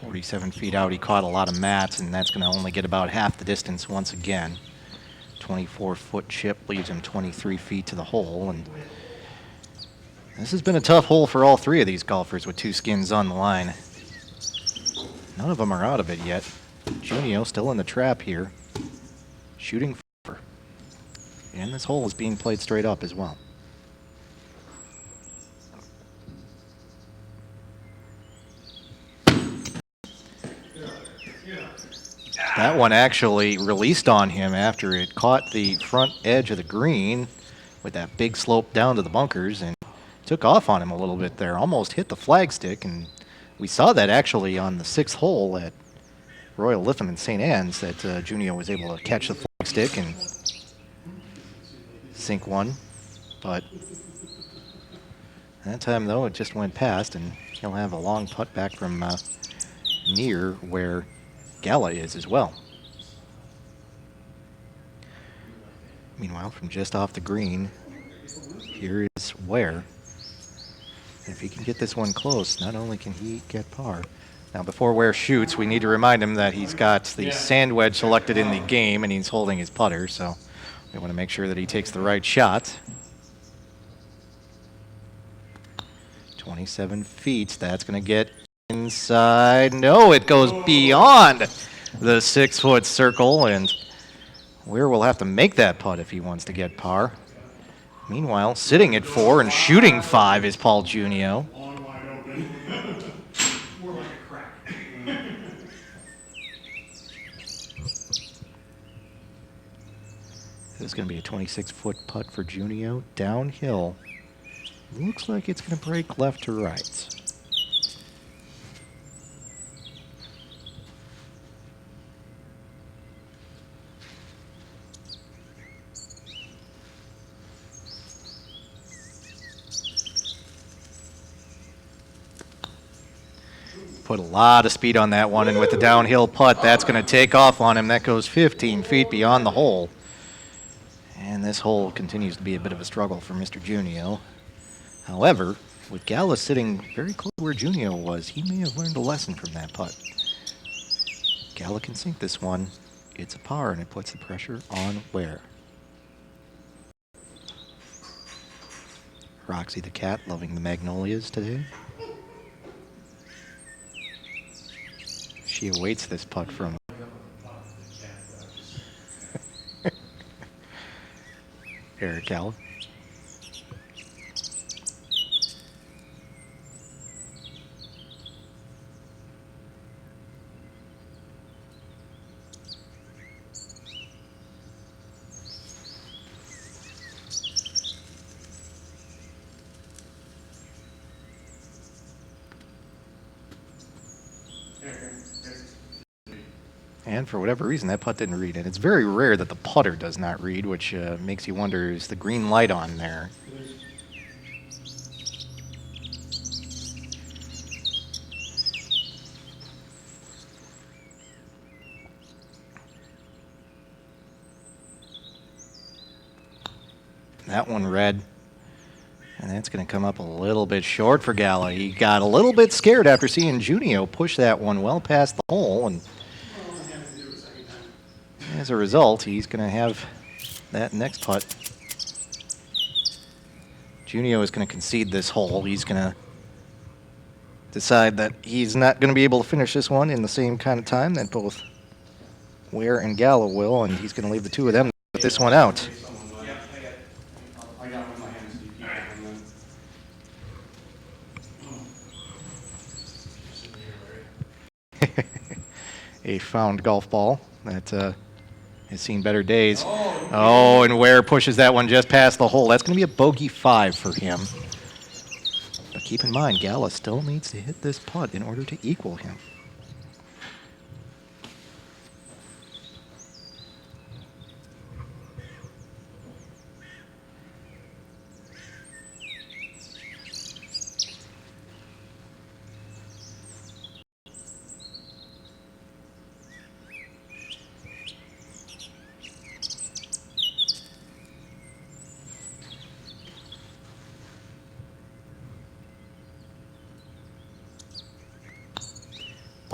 .47 feet out, he caught a lot of mats, and that's going to only get about half the distance once again. 24-foot chip leaves him 23 feet to the hole, and this has been a tough hole for all 3 of these golfers with 2 skins on the line. None of them are out of it yet. Junio still in the trap here, shooting for. And this hole is being played straight up as well. That one actually released on him after it caught the front edge of the green with that big slope down to the bunkers and took off on him a little bit there. Almost hit the flagstick, and we saw that actually on the 6th hole at Royal Lytham in St. Anne's that Junio was able to catch the flagstick and sink one. But that time, though, it just went past, and he'll have a long putt back from near where Galla is as well. Meanwhile, from just off the green, here is Wehr. If he can get this one close, not only can he get par. Now, before Wehr shoots, we need to remind him that he's got the sand wedge selected in the game, and he's holding his putter, so we want to make sure that he takes the right shot. 27 feet, that's going to get inside. No, it goes beyond the 6-foot circle, and Wehr will have to make that putt if he wants to get par. Meanwhile, sitting at 4 and shooting 5 is Paul Junio. This is going to be a 26-foot putt for Junio downhill. Looks like it's going to break left to right. Put a lot of speed on that one, and with the downhill putt, that's going to take off on him. That goes 15 feet beyond the hole. And this hole continues to be a bit of a struggle for Mr. Junio. However, with Galla sitting very close to where Junio was, he may have learned a lesson from that putt. Galla can sink this one. It's a par, and it puts the pressure on Wehr. Roxy the cat loving the magnolias today. She awaits this putt from Eric Galla. And for whatever reason, that putt didn't read. And it's very rare that the putter does not read, which makes you wonder, is the green light on there? That one read. And that's going to come up a little bit short for Galla. He got a little bit scared after seeing Junio push that one well past the hole. And as a result, he's going to have that next putt. Junio is going to concede this hole. He's going to decide that he's not going to be able to finish this one in the same kind of time that both Wehr and Galla will, and he's going to leave the two of them to put this one out. I got one in my hands, so you keep it, and then. A found golf ball that has seen better days. Oh, and Wehr pushes that one just past the hole. That's going to be a bogey 5 for him. But keep in mind, Galla still needs to hit this putt in order to equal him.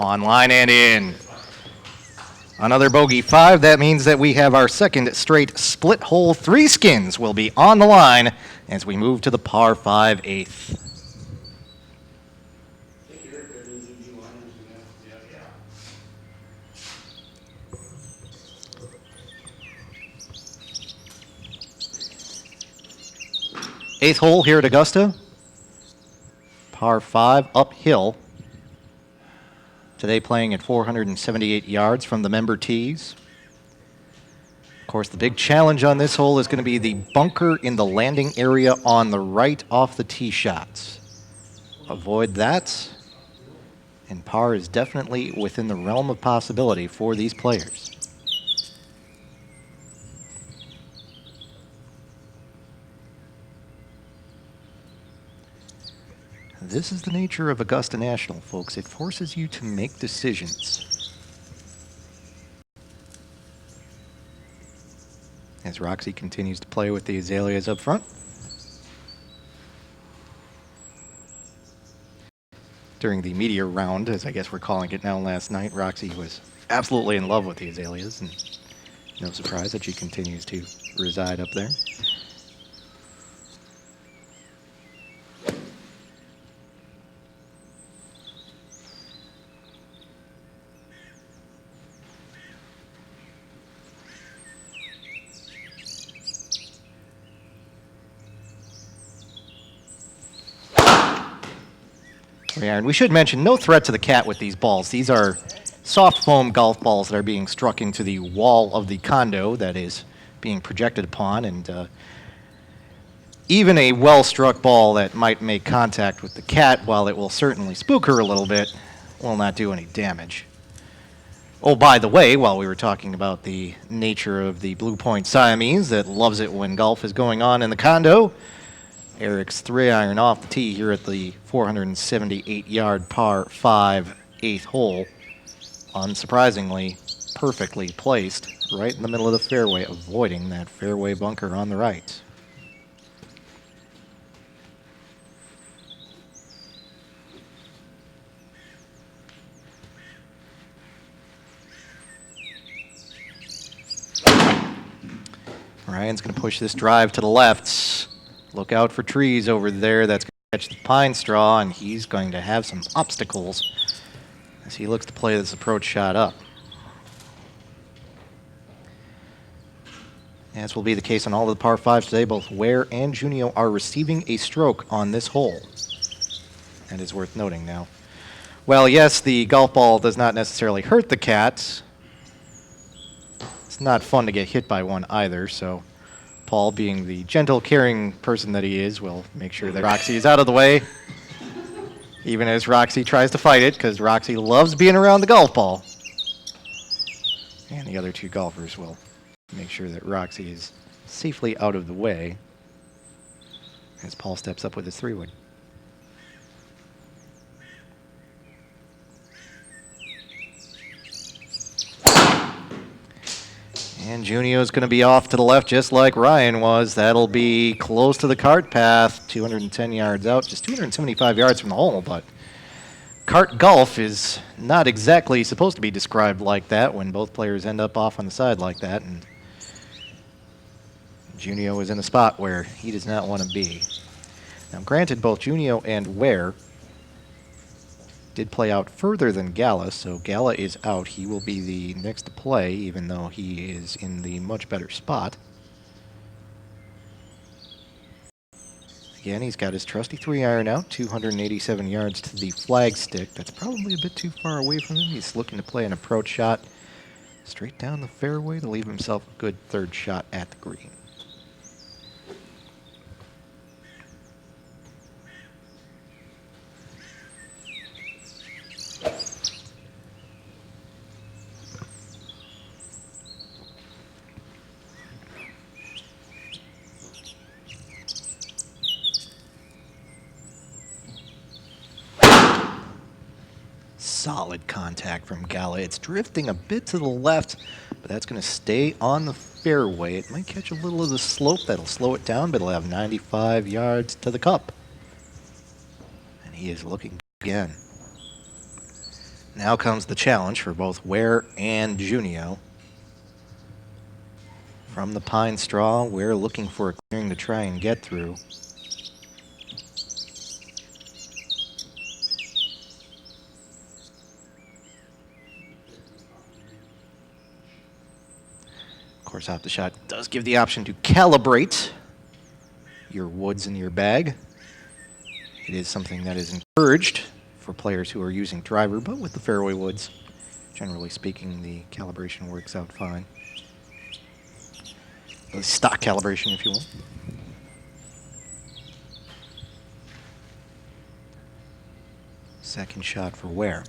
Online and in. Another bogey 5. That means that we have our second straight split hole 3 skins will be on the line as we move to the par 5 8th. Eighth hole here at Augusta. Par 5 uphill. Today playing at 478 yards from the member tees. Of course, the big challenge on this hole is going to be the bunker in the landing area on the right off the tee shots. Avoid that, and par is definitely within the realm of possibility for these players. This is the nature of Augusta National, folks. It forces you to make decisions. As Roxy continues to play with the azaleas up front. During the media round, as I guess we're calling it now, last night, Roxy was absolutely in love with the azaleas, and no surprise that she continues to reside up there. And we should mention, no threat to the cat with these balls. These are soft foam golf balls that are being struck into the wall of the condo that is being projected upon, and even a well-struck ball that might make contact with the cat, while it will certainly spook her a little bit, will not do any damage. Oh, by the way, while we were talking about the nature of the Blue Point Siamese that loves it when golf is going on in the condo, Eric's 3-iron off the tee here at the 478-yard par 5 8th hole. Unsurprisingly, perfectly placed right in the middle of the fairway, avoiding that fairway bunker on the right. Ryan's going to push this drive to the left. Look out for trees over there. That's going to catch the pine straw, and he's going to have some obstacles as he looks to play this approach shot up. As will be the case on all of the par 5s today, both Wehr and Junio are receiving a stroke on this hole. That is worth noting now. Well, yes, the golf ball does not necessarily hurt the cat. It's not fun to get hit by one either, so Paul, being the gentle, caring person that he is, will make sure that Roxy is out of the way, even as Roxy tries to fight it, because Roxy loves being around the golf ball. And the other two golfers will make sure that Roxy is safely out of the way as Paul steps up with his 3-wood. And Junio is going to be off to the left just like Ryan was. That'll be close to the cart path, 210 yards out, just 275 yards from the hole, but cart golf is not exactly supposed to be described like that when both players end up off on the side like that, and Junio is in a spot where he does not want to be. Now, granted, both Junio and Wehr did play out further than Galla, so Galla is out. He will be the next to play, even though he is in the much better spot. Again, he's got his trusty 3-iron out, 287 yards to the flagstick. That's probably a bit too far away from him. He's looking to play an approach shot straight down the fairway to leave himself a good third shot at the green. Solid contact from Galla. It's drifting a bit to the left, but that's going to stay on the fairway. It might catch a little of the slope. That'll slow it down, but it'll have 95 yards to the cup. And he is looking again. Now comes the challenge for both Wehr and Junio. From the pine straw, Wehr looking for a clearing to try and get through. Of course, OptiShot does give the option to calibrate your woods in your bag. It is something that is encouraged for players who are using driver, but with the fairway woods, generally speaking, the calibration works out fine. The stock calibration, if you will. Second shot for Wehr.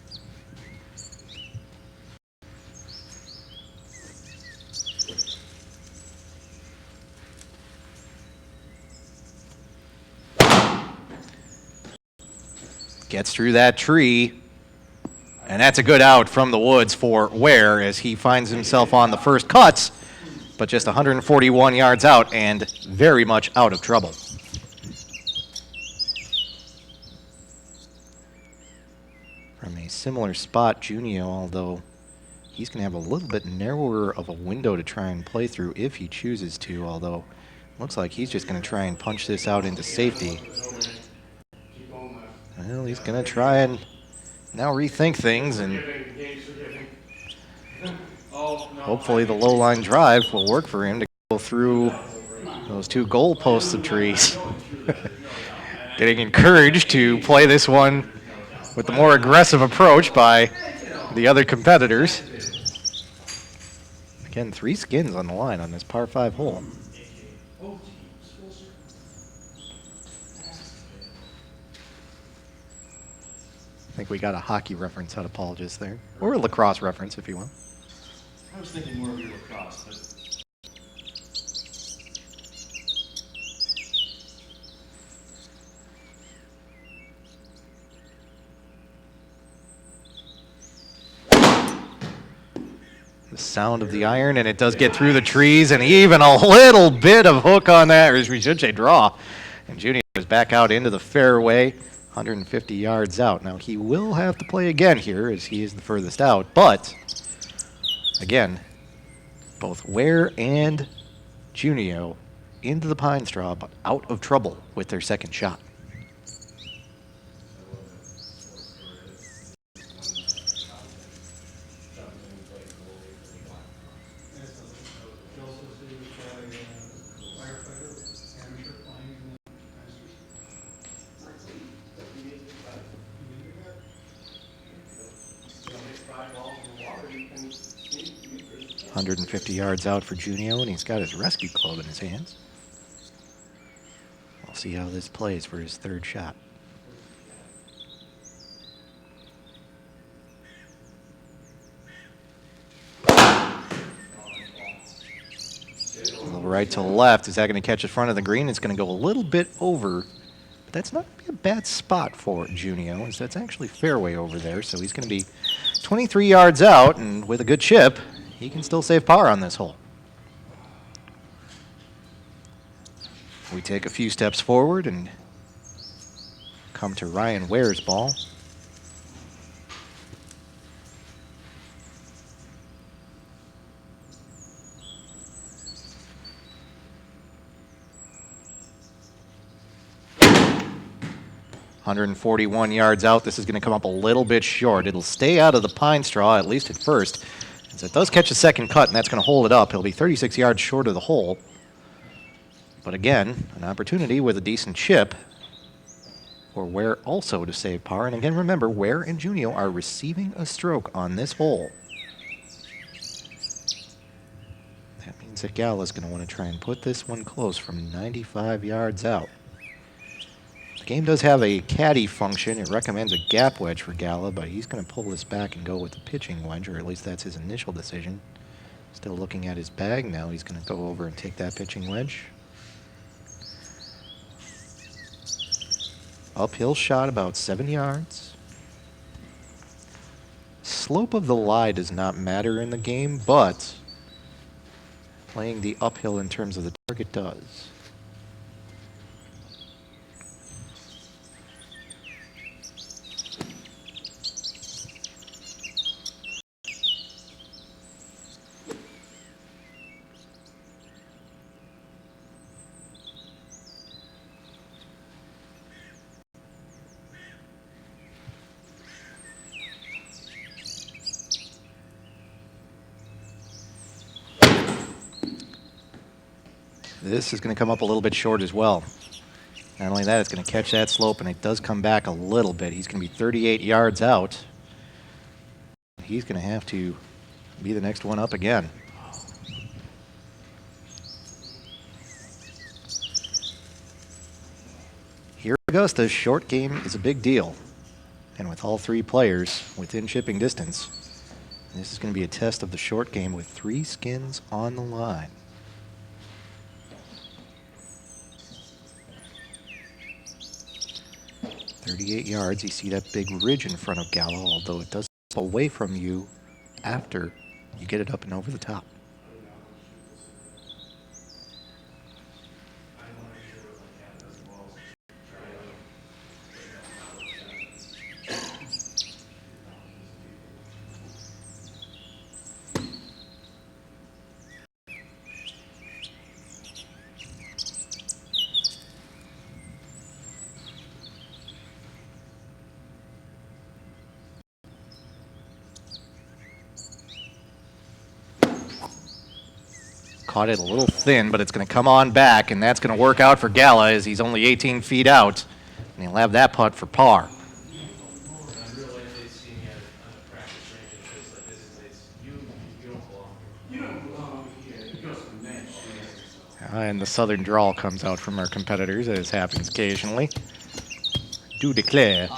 Gets through that tree, and that's a good out from the woods for Wehr as he finds himself on the first cuts, but just 141 yards out and very much out of trouble. From a similar spot, Junio, although he's going to have a little bit narrower of a window to try and play through if he chooses to, although looks like he's just going to try and punch this out into safety. Well, he's going to try and now rethink things, and hopefully the low line drive will work for him to go through those two goal posts of trees. Getting encouraged to play this one with the more aggressive approach by the other competitors. Again, 3 skins on the line on this par 5 hole. I think we got a hockey reference out of Paul just there. Or a lacrosse reference, if you want. I was thinking more of your lacrosse, but the sound of the iron, and it does get through the trees, and even a little bit of hook on that, or we should say draw. And Junio is back out into the fairway, 150 yards out. Now, he will have to play again here as he is the furthest out, but again, both Wehr and Junio into the pine straw, but out of trouble with their second shot. .150 yards out for Junio, and he's got his rescue club in his hands. We'll see how this plays for his third shot. right to left. Is that going to catch the front of the green? It's going to go a little bit over. But that's not a bad spot for Junio, as that's actually fairway over there. So he's going to be 23 yards out, and with a good chip, he can still save par on this hole. We take a few steps forward and come to Ryan Wehr's ball. ...141 yards out. This is going to come up a little bit short. It'll stay out of the pine straw, at least at first. As it does catch a second cut, and that's going to hold it up. He'll be 36 yards short of the hole. But again, an opportunity with a decent chip for Wehr also to save par. And again, remember, Wehr and Junio are receiving a stroke on this hole. That means that Galla's going to want to try and put this one close from 95 yards out. The game does have a caddy function. It recommends a gap wedge for Galla, but he's going to pull this back and go with the pitching wedge, or at least that's his initial decision. Still looking at his bag now. He's going to go over and take that pitching wedge. Uphill shot about 7 yards. Slope of the lie does not matter in the game, but playing the uphill in terms of the target does. This is going to come up a little bit short as well. Not only that, it's going to catch that slope, and it does come back a little bit. He's going to be 38 yards out. He's going to have to be the next one up again. Here at Augusta, short game is a big deal. And with all three players within chipping distance, this is going to be a test of the short game with 3 skins on the line. .38 yards. You see that big ridge in front of Galla, although it does step away from you after you get it up and over the top. Caught it a little thin, but it's going to come on back, and that's going to work out for Galla as he's only 18 feet out, and he'll have that putt for par. And the southern drawl comes out from our competitors, as happens occasionally. Do declare.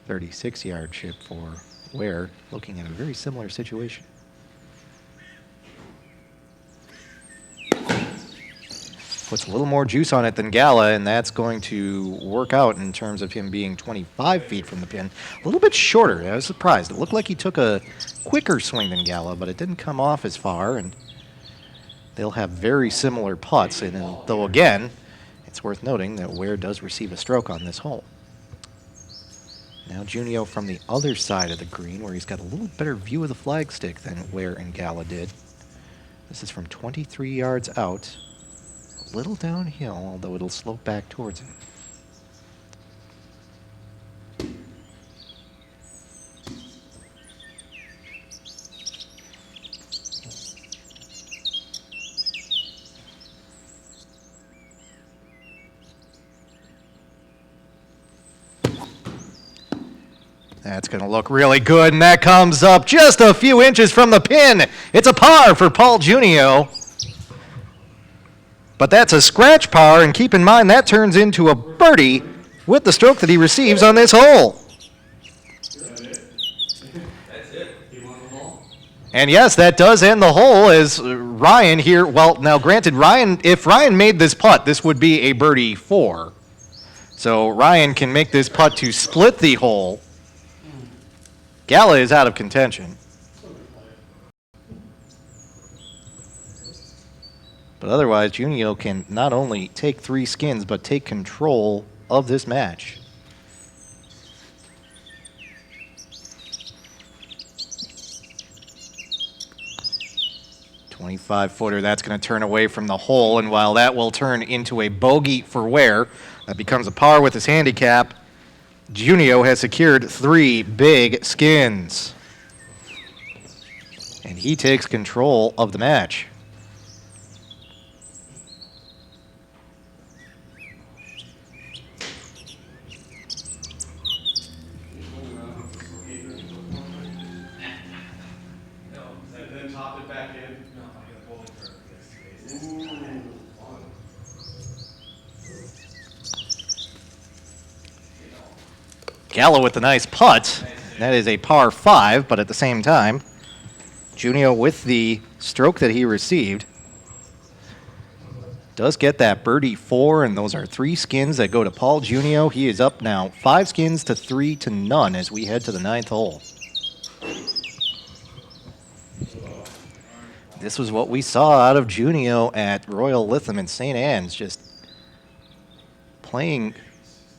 36-yard chip for Wehr, looking at a very similar situation. Puts a little more juice on it than Galla, and that's going to work out in terms of him being 25 feet from the pin. A little bit shorter. I was surprised. It looked like he took a quicker swing than Galla, but it didn't come off as far, and they'll have very similar putts. And though, again, it's worth noting that Wehr does receive a stroke on this hole. Now Junio from the other side of the green, where he's got a little better view of the flagstick than Wehr and Galla did. This is from 23 yards out. A little downhill, although it'll slope back towards him. That's going to look really good, and that comes up just a few inches from the pin. It's a par for Paul Junio. But that's a scratch par, and keep in mind that turns into a birdie with the stroke that he receives on this hole. That's it. He won the hole. And yes, that does end the hole as Ryan here. Well, now granted, if Ryan made this putt, this would be a birdie 4. So Ryan can make this putt to split the hole. Galla is out of contention. But otherwise, Junio can not only take 3 skins, but take control of this match. .25-footer, that's going to turn away from the hole, and while that will turn into a bogey for Wehr, that becomes a par with his handicap. Junio has secured 3 big skins. And he takes control of the match. Galla with the nice putt. That is a par 5, but at the same time, Junio with the stroke that he received does get that birdie 4, and those are 3 skins that go to Paul Junio. He is up now 5 skins to 3 to none as we head to the 9th hole. This was what we saw out of Junio at Royal Lytham in St. Anne's, just playing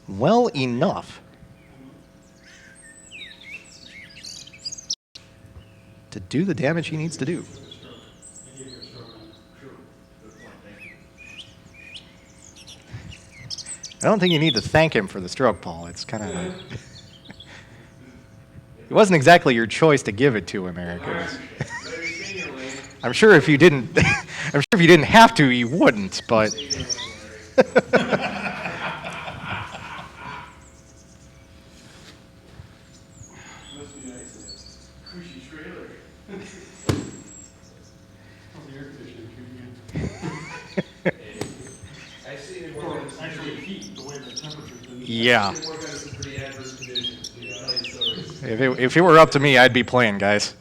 well enough to do the damage he needs to do. I don't think you need to thank him for the stroke, Paul. It's kind of it wasn't exactly your choice to give it to him, Eric. I'm sure if you didn't have to, you wouldn't, but yeah. If it were up to me, I'd be playing, guys.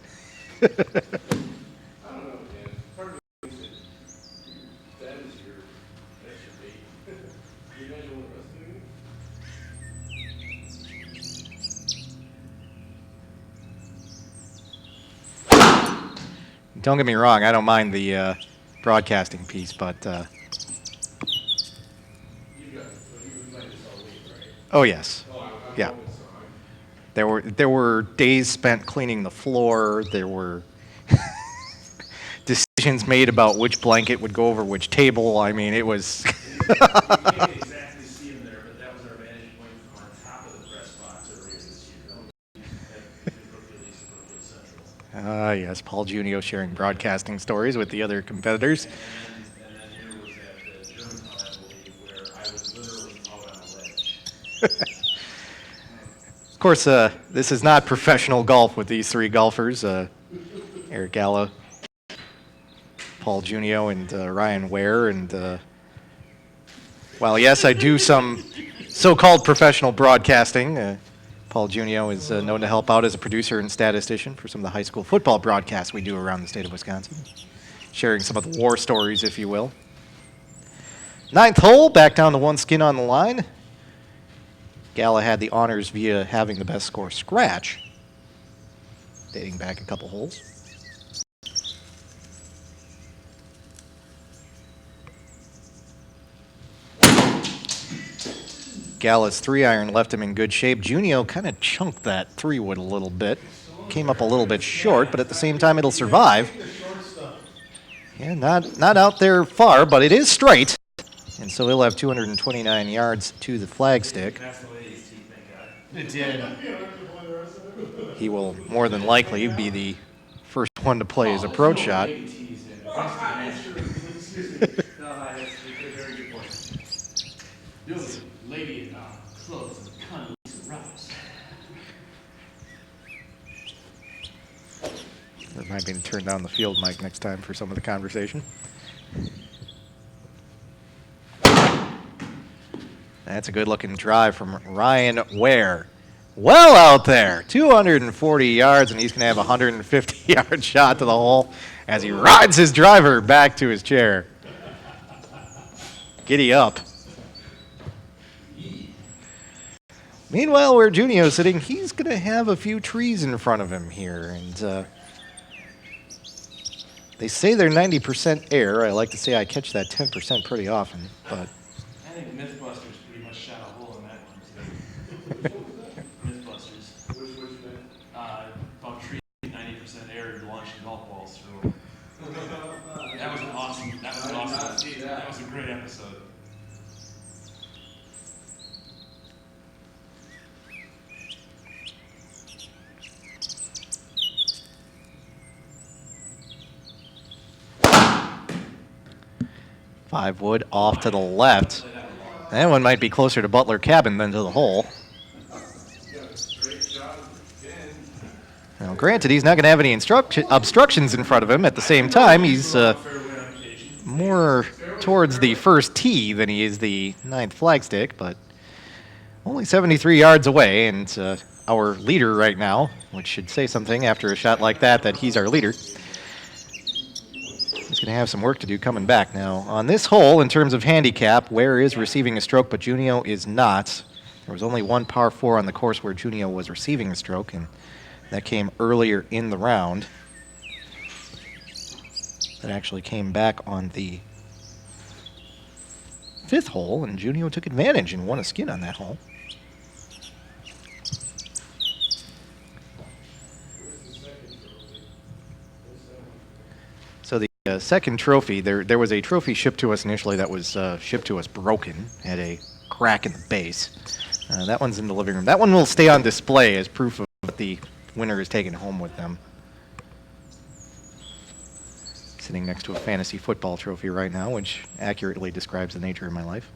Don't get me wrong, I don't mind the broadcasting piece, but oh yes, yeah. There were days spent cleaning the floor. There were decisions made about which blanket would go over which table. I mean, it was. You can't exactly see him there, but that was our vantage point from on top of the press box earlier this year. Yes, Paul Junio sharing broadcasting stories with the other competitors. And then here was at Germantown, I believe, where I was literally out on a ledge. Of course, this is not professional golf with these 3 golfers, Eric Galla, Paul Junio, and Ryan Wehr. And while, yes, I do some so-called professional broadcasting, Paul Junio is known to help out as a producer and statistician for some of the high school football broadcasts we do around the state of Wisconsin, sharing some of the war stories, if you will. 9th hole, back down to 1 skin on the line. Galla had the honors via having the best score scratch, dating back a couple holes. Galla's 3-iron left him in good shape. Junio kind of chunked that 3-wood a little bit. Came up a little bit short, but at the same time it'll survive. Yeah, not out there far, but it is straight. And so he'll have 229 yards to the flagstick. It did. He will more than likely be the first one to play his approach shot. No, that's a very good point. The lady in clothes and Condoleezza Rice. Remind me to turn down the field mic next time for some of the conversation. That's a good-looking drive from Ryan Wehr. well out there. 240 yards, and he's going to have a 150-yard shot to the hole as he rides his driver back to his chair. Giddy up. Meanwhile, where Junio's sitting, he's going to have a few trees in front of him here. And they say they're 90% air. I like to say I catch that 10% pretty often, but... I think Mythbusters pretty much shot a hole in that one today. Mythbusters. Which bit? About trees 90% air launching golf balls through. That was awesome. That was awesome. That was a great episode. Five wood off to the left. That one might be closer to Butler Cabin than to the hole. Now, granted, he's not going to have any obstructions in front of him. At the same time, he's more towards the first tee than he is the ninth flagstick, but only 73 yards away, and our leader right now, which should say something after a shot like that he's our leader. He's going to have some work to do coming back now. On this hole, in terms of handicap, Wehr is receiving a stroke, but Junio is not. There was only one par 4 on the course where Junio was receiving a stroke, and that came earlier in the round. That actually came back on the 5th hole, and Junio took advantage and won a skin on that hole. So the second trophy, there was a trophy shipped to us initially that was shipped to us broken, had a crack in the base. That one's in the living room. That one will stay on display as proof of what the winner is taking home with them. Sitting next to a fantasy football trophy right now, which accurately describes the nature of my life.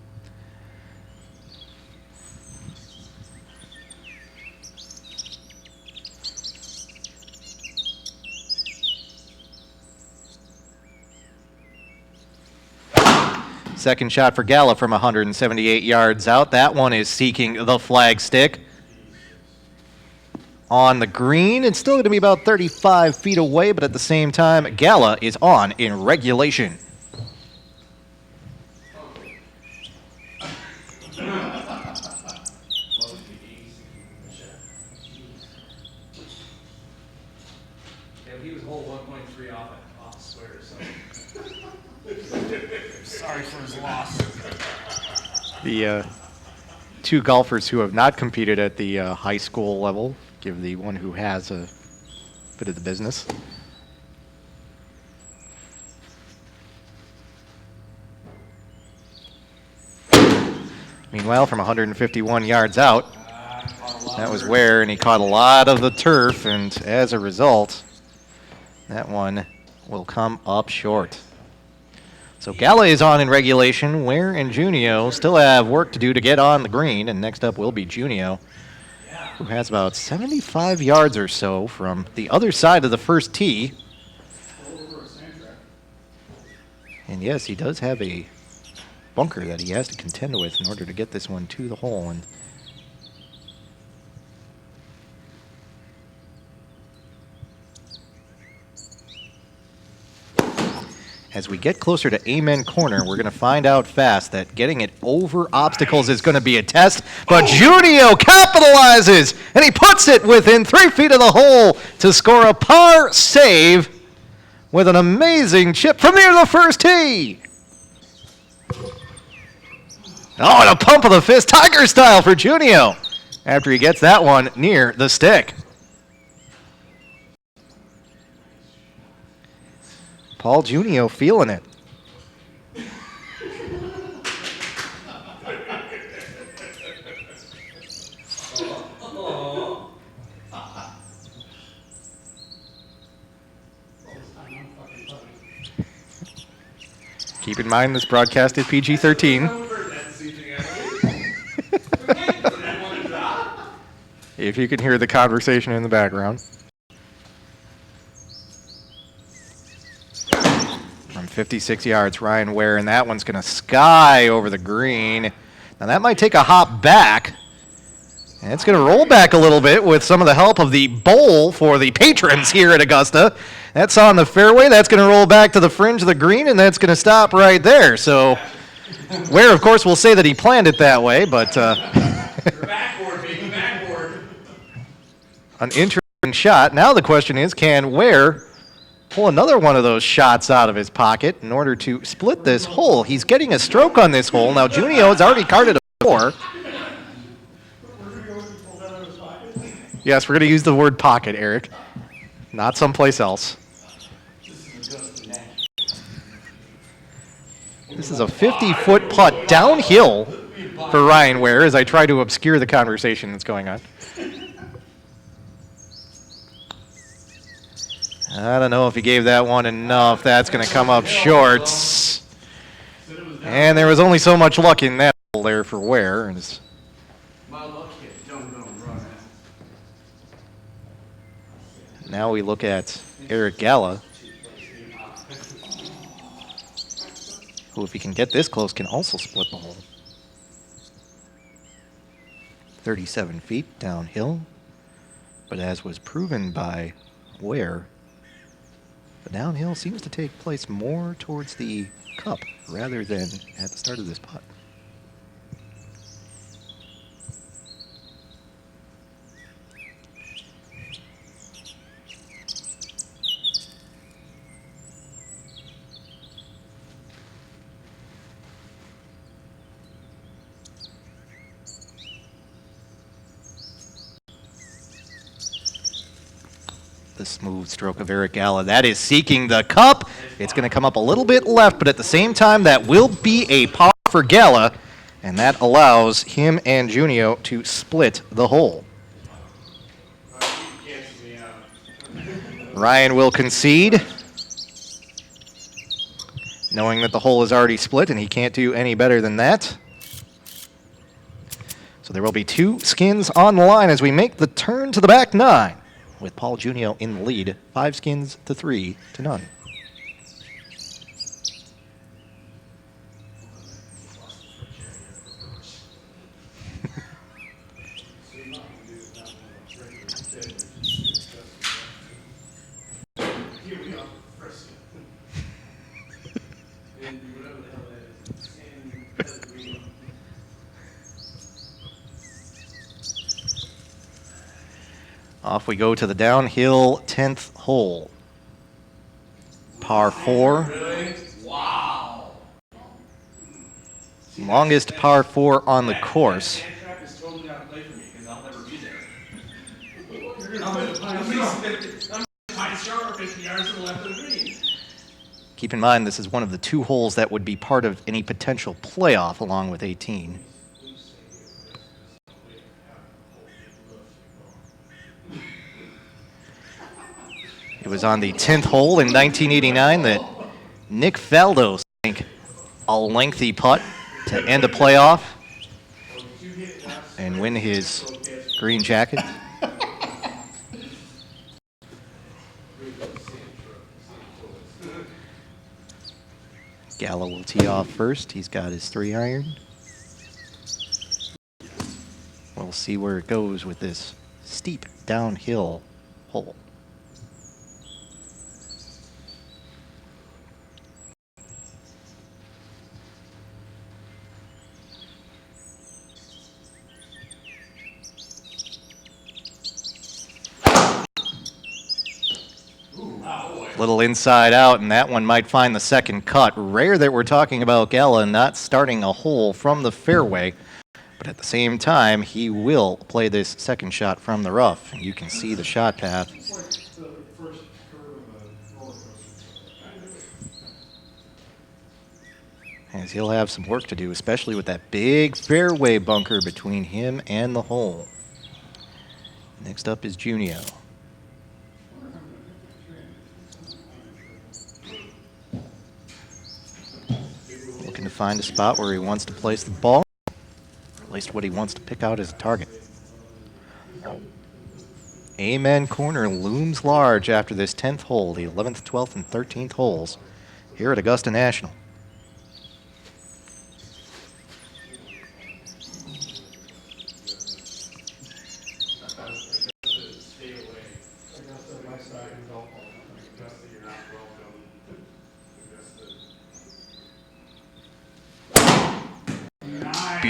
Second shot for Galla from 178 yards out. That one is seeking the flagstick. On the green, it's still going to be about 35 feet away, but at the same time, Galla is on in regulation. He was hole 1.3 off the square, so. Sorry for his loss. The two golfers who have not competed at the high school level give the one who has a bit of the business. Meanwhile, from 151 yards out, that was Wehr, and he caught a lot of the turf, and as a result, that one will come up short. So Galla is on in regulation. Wehr and Junio still have work to do to get on the green, and next up will be Junio, who has about 75 yards or so from the other side of the first tee. And yes, he does have a bunker that he has to contend with in order to get this one to the hole. And as we get closer to Amen Corner, we're going to find out fast that getting it over obstacles is going to be a test. But Junio capitalizes, and he puts it within 3 feet of the hole to score a par save with an amazing chip from near the first tee. Oh, and a pump of the fist, Tiger style for Junio, after he gets that one near the stick. Paul Junio feeling it. Keep in mind this broadcast is PG-13. If you can hear the conversation in the background. From 56 yards, Ryan Wehr, and that one's going to sky over the green. Now that might take a hop back. And it's going to roll back a little bit with some of the help of the bowl for the patrons here at Augusta. That's on the fairway. That's going to roll back to the fringe of the green, and that's going to stop right there. So Wehr, of course, will say that he planned it that way, but Backboard, baby, backboard. an interesting shot. Now the question is, can Wehr pull another one of those shots out of his pocket in order to split this hole? He's getting a stroke on this hole. Now Junio has already carded a 4. Yes, we're going to use the word pocket, Eric, not someplace else. This is a 50-foot putt downhill for Ryan Wehr as I try to obscure the conversation that's going on. I don't know if he gave that one enough. That's going to come up short. And there was only so much luck in that hole there for Wehr. And it's now we look at Eric Galla, who, if he can get this close, can also split the hole. 37 feet downhill, but as was proven by Wehr, the downhill seems to take place more towards the cup rather than at the start of this putt. The smooth stroke of Eric Galla. That is seeking the cup. It's going to come up a little bit left, but at the same time, that will be a par for Galla, and that allows him and Junio to split the hole. Ryan will concede, knowing that the hole is already split, and he can't do any better than that. So there will be 2 skins on the line as we make the turn to the back 9. With Paul Junio in the lead, 5 skins to 3 to none. Off we go to the downhill 10th hole. Par 4. Really? Wow. Longest par 4 on the course. That trap is totally not a play for me because I'll never be there. I'm Pine Sharp 50 yards to the left of the green. Keep in mind, this is one of the 2 holes that would be part of any potential playoff along with 18. It was on the 10th hole in 1989 that Nick Faldo sank a lengthy putt to end a playoff and win his green jacket. Galla will tee off first. He's got his 3-iron. We'll see where it goes with this steep downhill hole. Little inside out, and that one might find the second cut. Rare that we're talking about Galla not starting a hole from the fairway, but at the same time, he will play this second shot from the rough. And you can see the shot path. As he'll have some work to do, especially with that big fairway bunker between him and the hole. Next up is Junio. Looking to find a spot where he wants to place the ball, or at least what he wants to pick out as a target. Amen Corner looms large after this 10th hole, the 11th, 12th, and 13th holes here at Augusta National.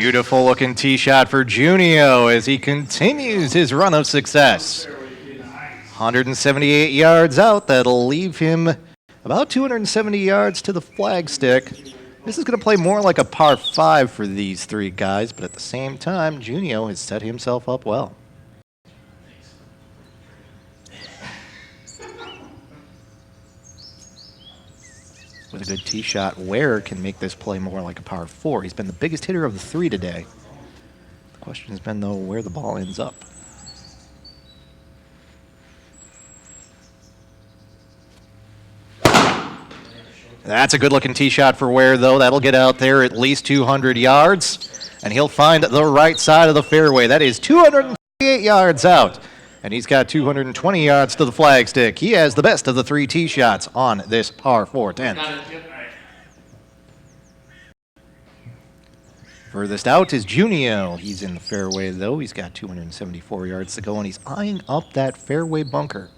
Beautiful looking tee shot for Junio as he continues his run of success. 178 yards out, that'll leave him about 270 yards to the flagstick. This is going to play more like a par 5 for these three guys, but at the same time, Junio has set himself up well. With a good tee shot, Wehr can make this play more like a par 4. He's been the biggest hitter of the three today. The question has been, though, where the ball ends up. That's a good-looking tee shot for Wehr, though. That'll get out there at least 200 yards, and he'll find the right side of the fairway. That is 238 yards out, and he's got 220 yards to the flagstick. He has the best of the three tee shots on this par 4 10th. Furthest out is Junio. He's in the fairway, though. He's got 274 yards to go, and he's eyeing up that fairway bunker.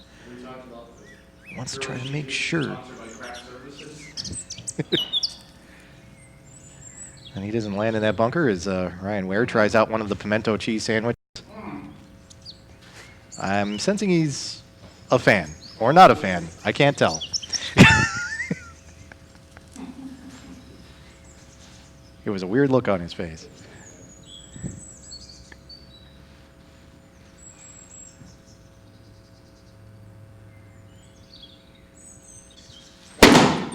He wants to try to make sure. And he doesn't land in that bunker as Ryan Wehr tries out one of the pimento cheese sandwiches. I'm sensing he's a fan, or not a fan. I can't tell. It was a weird look on his face.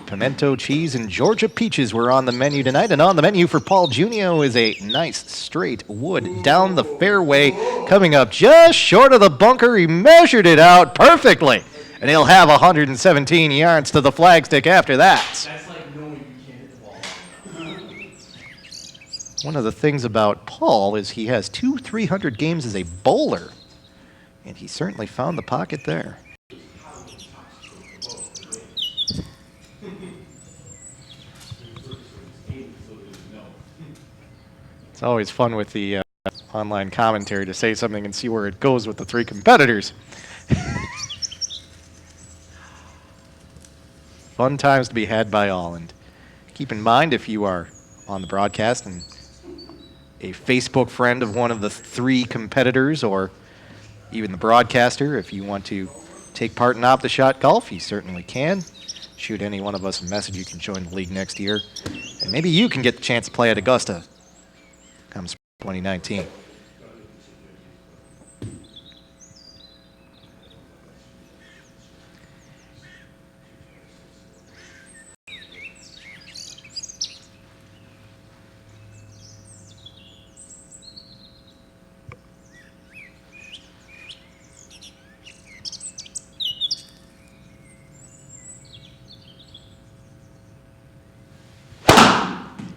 Pimento cheese and Georgia peaches were on the menu tonight, and on the menu for Paul Junio is a nice straight wood down the fairway, coming up just short of the bunker. He measured it out perfectly, and he'll have 117 yards to the flagstick after that. That's like knowing you can't hit the ball. One of the things about Paul is he has 300 games as a bowler, and he certainly found the pocket there. It's always fun with the online commentary to say something and see where it goes with the three competitors. Fun times to be had by all. And keep in mind, if you are on the broadcast and a Facebook friend of one of the three competitors, or even the broadcaster, if you want to take part in OptiShot Golf, you certainly can. Shoot any one of us a message. You can join the league next year. And maybe you can get the chance to play at Augusta come spring 2019.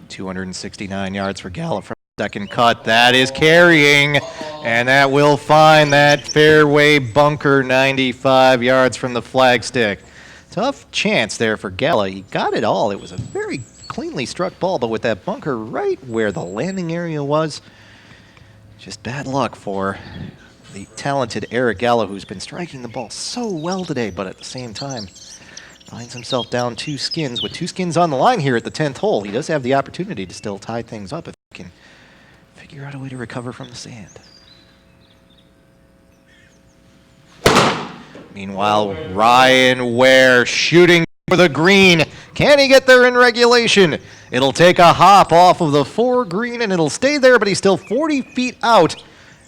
.269 yards for Galla from second cut. That is carrying, and that will find that fairway bunker 95 yards from the flagstick. Tough chance there for Galla. He got it all. It was a very cleanly struck ball, but with that bunker right where the landing area was, just bad luck for the talented Eric Galla, who's been striking the ball so well today, but at the same time finds himself down 2 skins. With 2 skins on the line here at the 10th hole, he does have the opportunity to still tie things up if he can figure out a way to recover from the sand. Meanwhile, Ryan Wehr shooting for the green. Can he get there in regulation? It'll take a hop off of the 4 green, and it'll stay there, but he's still 40 feet out.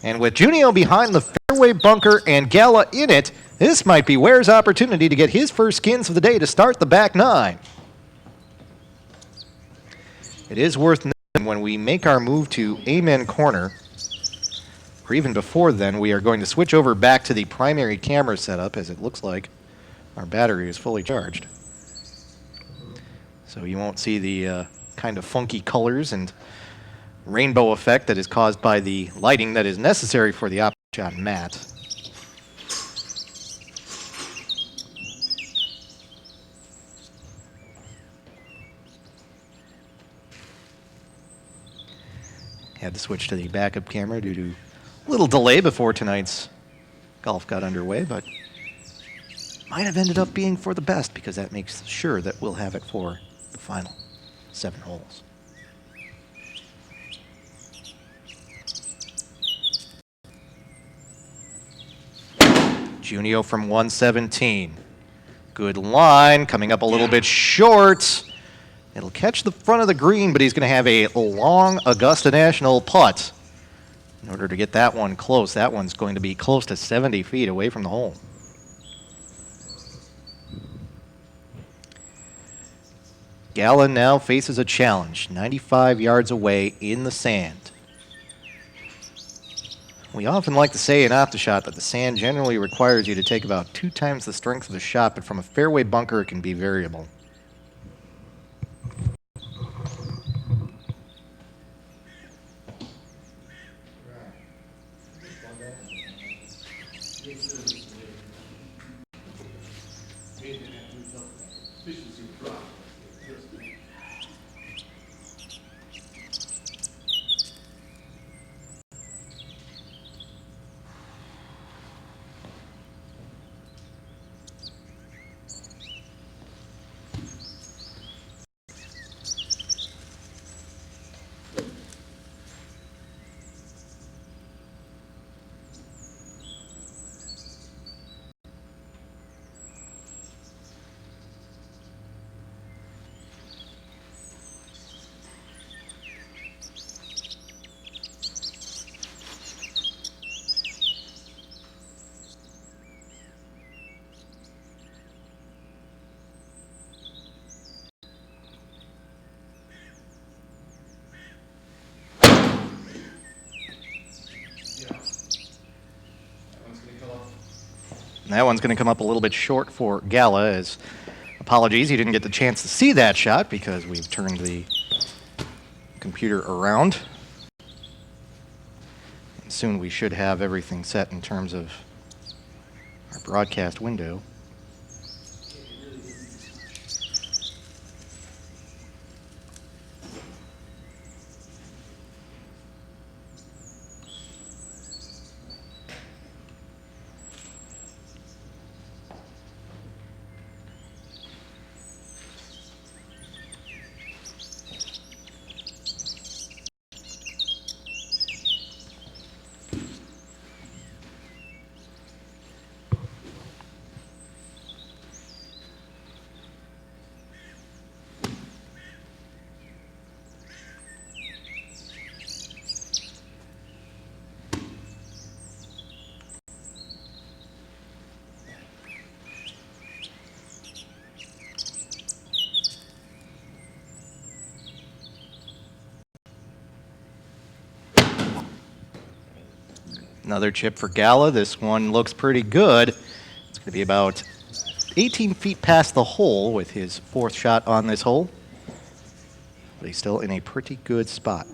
And with Junio behind the fairway bunker and Galla in it, this might be Wehr's opportunity to get his first skins of the day to start the back 9. It is worth noting when we make our move to Amen Corner, or even before then, we are going to switch over back to the primary camera setup, as it looks like our battery is fully charged. So you won't see the kind of funky colors and rainbow effect that is caused by the lighting that is necessary for the OptiShot mat. Had to switch to the backup camera due to a little delay before tonight's golf got underway, but might have ended up being for the best because that makes sure that we'll have it for the final 7 holes. Junio from 117. Good line, coming up a little bit short. It'll catch the front of the green, but he's going to have a long Augusta National putt in order to get that one close. That one's going to be close to 70 feet away from the hole. Galla now faces a challenge, 95 yards away in the sand. We often like to say in OptiShot that the sand generally requires you to take about 2 times the strength of the shot, but from a fairway bunker it can be variable. That one's going to come up a little bit short for Galla, as apologies, he didn't get the chance to see that shot because we've turned the computer around. And soon we should have everything set in terms of our broadcast window. Another chip for Galla. This one looks pretty good. It's going to be about 18 feet past the hole with his 4th shot on this hole. But he's still in a pretty good spot.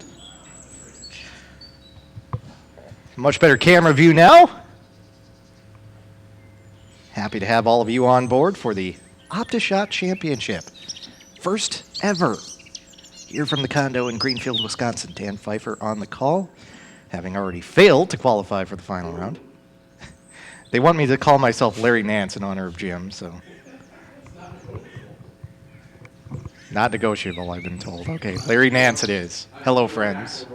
Much better camera view now. Happy to have all of you on board for the OptiShot Championship. First ever. Here from the condo in Greenfield, Wisconsin. Dan Pfeifer on the call, having already failed to qualify for the final round. They want me to call myself Larry Nance in honor of Jim, so. Not negotiable, I've been told. Okay, Larry Nance it is. Hello, friends.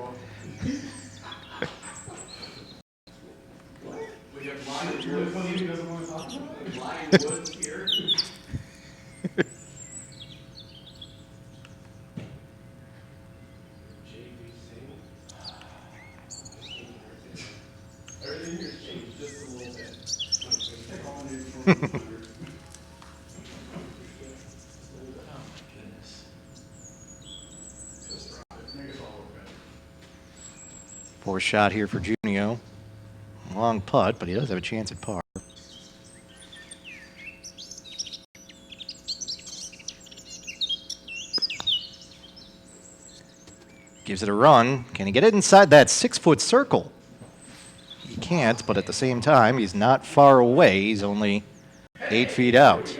Everything here's changed just a little bit. Fourth shot here for Junio. Long putt, but he does have a chance at par. Gives it a run. Can he get it inside that 6-foot circle? He can't, but at the same time, he's not far away. He's only 8 feet out.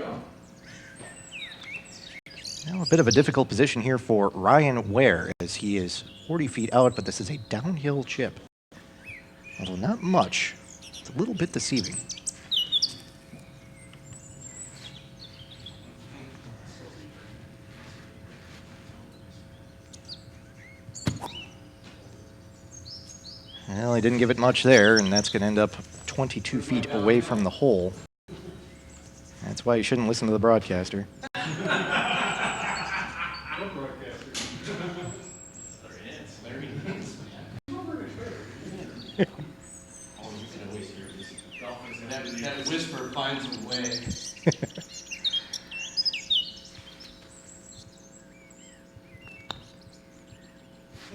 Now a bit of a difficult position here for Ryan Wehr, as he is 40 feet out, but this is a downhill chip. Although not much. It's a little bit deceiving. Well, he didn't give it much there, and that's going to end up 22 feet away from the hole. That's why you shouldn't listen to the broadcaster. That whisper finds a way.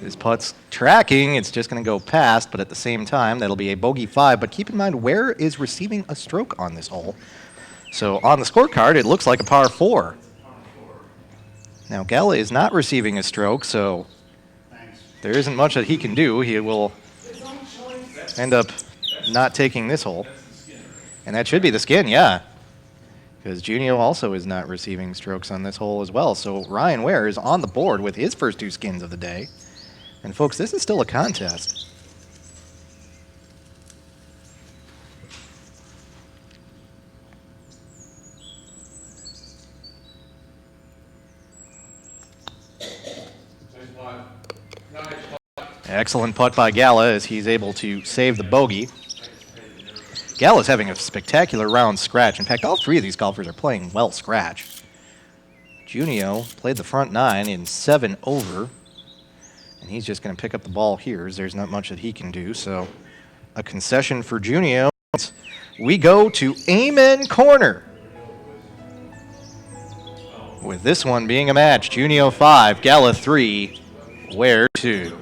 This putt's tracking. It's just going to go past, but at the same time, that'll be a bogey 5. But keep in mind, Wehr is receiving a stroke on this hole. So on the scorecard, it looks like a par 4. Now, Galla is not receiving a stroke, so there isn't much that he can do. He will end up not taking this hole. And that should be the skin, yeah. Because Junio also is not receiving strokes on this hole as well. So Ryan Wehr is on the board with his first 2 skins of the day. And folks, this is still a contest. Excellent putt by Galla as he's able to save the bogey. Galla's having a spectacular round scratch. In fact, all 3 of these golfers are playing well scratch. Junio played the front 9 in 7 over. And he's just going to pick up the ball here as there's not much that he can do. So a concession for Junio. We go to Amen Corner. With this one being a match, Junio 5, Galla 3, Wehr 2.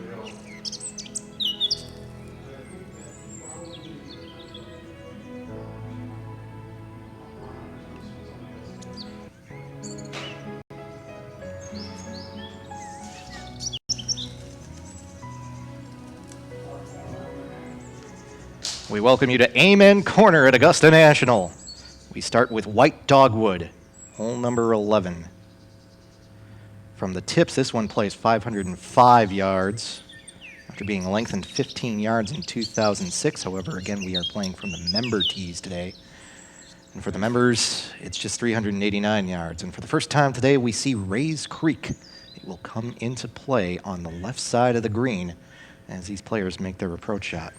We welcome you to Amen Corner at Augusta National. We start with White Dogwood, hole number 11. From the tips, this one plays 505 yards after being lengthened 15 yards in 2006. However, again, we are playing from the member tees today. And for the members, it's just 389 yards. And for the first time today, we see Rays Creek. It will come into play on the left side of the green as these players make their approach shot.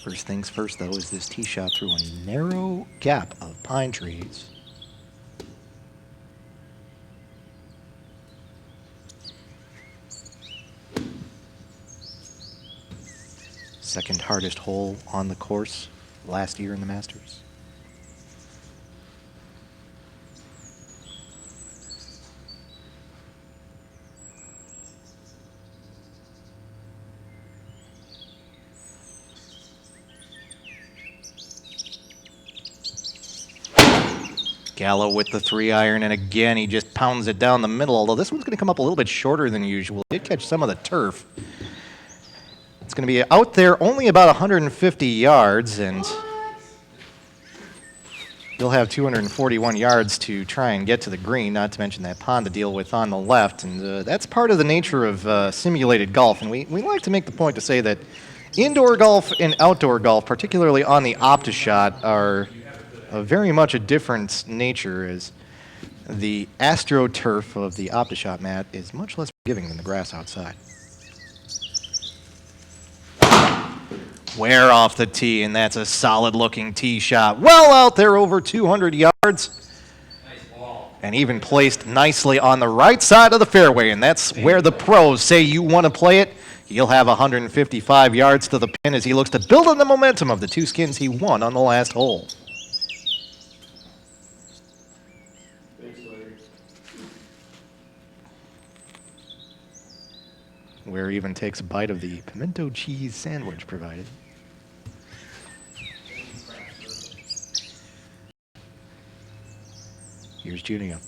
First things first, though, is this tee shot through a narrow gap of pine trees. Second hardest hole on the course last year in the Masters. Galla with the 3-iron, and again, he just pounds it down the middle, although this one's going to come up a little bit shorter than usual. It did catch some of the turf. It's going to be out there only about 150 yards, and you'll have 241 yards to try and get to the green, not to mention that pond to deal with on the left. And that's part of the nature of simulated golf. And we like to make the point to say that indoor golf and outdoor golf, particularly on the OptiShot, are very much a different nature, as the AstroTurf of the OptiShot mat is much less forgiving than the grass outside. Wehr off the tee, and that's a solid-looking tee shot. Well out there, over 200 yards. Nice ball. And even placed nicely on the right side of the fairway, and that's where the pros say you want to play it. He'll have 155 yards to the pin as he looks to build on the momentum of the 2 skins he won on the last hole. Wehr even takes a bite of the pimento cheese sandwich provided. Here's Junio.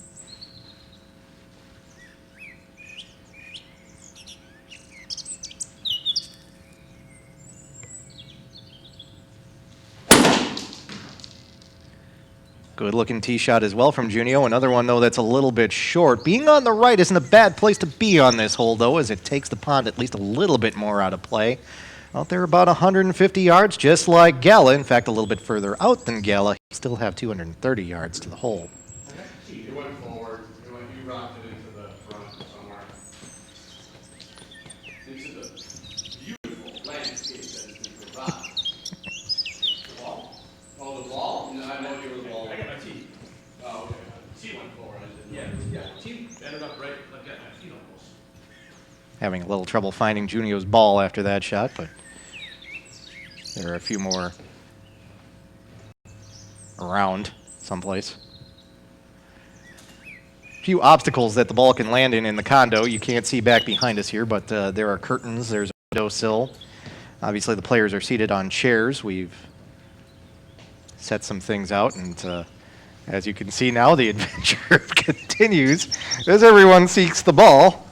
Good looking tee shot as well from Junio. Another one, though, that's a little bit short. Being on the right isn't a bad place to be on this hole, though, as it takes the pond at least a little bit more out of play. Out there about 150 yards, just like Galla. In fact, a little bit further out than Galla. He still have 230 yards to the hole. You went forward. You rocked it into the front somewhere. Into the beautiful landscape that is the garage. The ball? Oh, the ball? No, I know you were the ball. I got my tee. Oh, okay. T went forward. I didn't know. Yeah. Tee ended up right. I've got my feet almost. Having a little trouble finding Junio's ball after that shot, but there are a few more around someplace. A few obstacles that the ball can land in the condo. You can't see back behind us here, but there are curtains. There's a windowsill. Obviously, the players are seated on chairs. We've set some things out, and as you can see now, the adventure continues as everyone seeks the ball.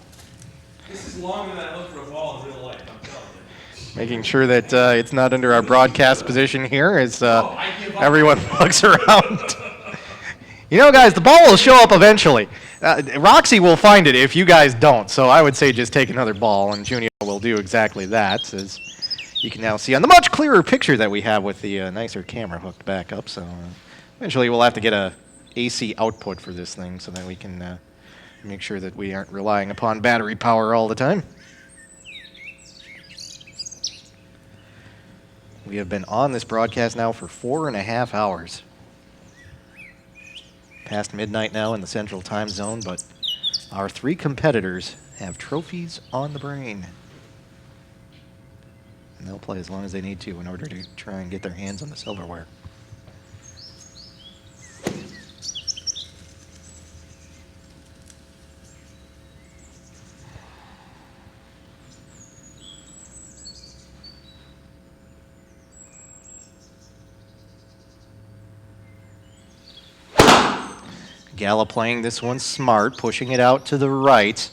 This is longer than I look for a ball in real life, I'm telling you. Making sure that it's not under our broadcast position here as I give up. everyone looks around. You know, guys, the ball will show up eventually. Roxy will find it if you guys don't, so I would say just take another ball, and Junio will do exactly that, as you can now see on the much clearer picture that we have with the nicer camera hooked back up. So eventually we'll have to get a AC output for this thing so that we can make sure that we aren't relying upon battery power all the time. We have been on this broadcast now for 4.5 hours. Past midnight now in the Central Time Zone, but our 3 competitors have trophies on the brain. And they'll play as long as they need to in order to try and get their hands on the silverware. Galla playing this one smart, pushing it out to the right.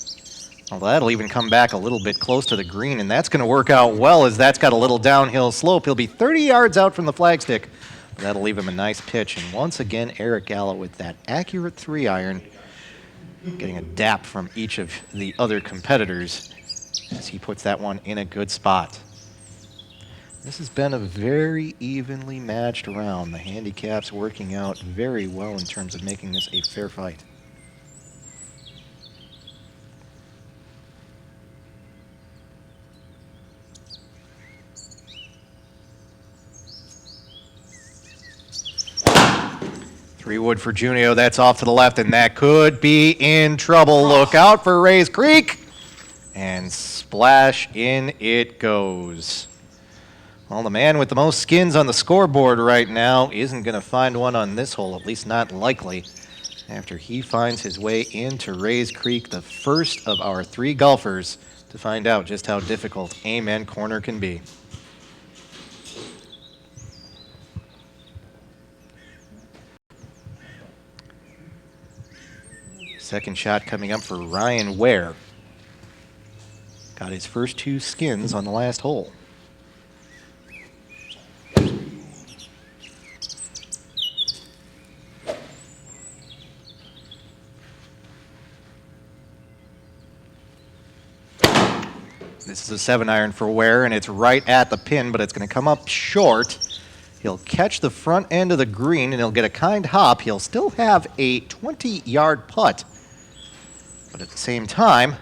Well, that'll even come back a little bit close to the green, and that's going to work out well as that's got a little downhill slope. He'll be 30 yards out from the flagstick. That'll leave him a nice pitch. And once again, Eric Galla with that accurate 3-iron, getting a dap from each of the other competitors as he puts that one in a good spot. This has been a very evenly matched round. The handicaps working out very well in terms of making this a fair fight. Three wood for Junio. That's off to the left, and that could be in trouble. Look out for Rays Creek. And splash in it goes. Well, the man with the most skins on the scoreboard right now isn't going to find one on this hole, at least not likely, after he finds his way into Rays Creek, the first of our 3 golfers to find out just how difficult Amen Corner can be. Second shot coming up for Ryan Wehr. Got his first 2 skins on the last hole. This is a 7-iron for Wehr, and it's right at the pin, but it's going to come up short. He'll catch the front end of the green, and he'll get a kind hop. He'll still have a 20-yard putt. But at the same time,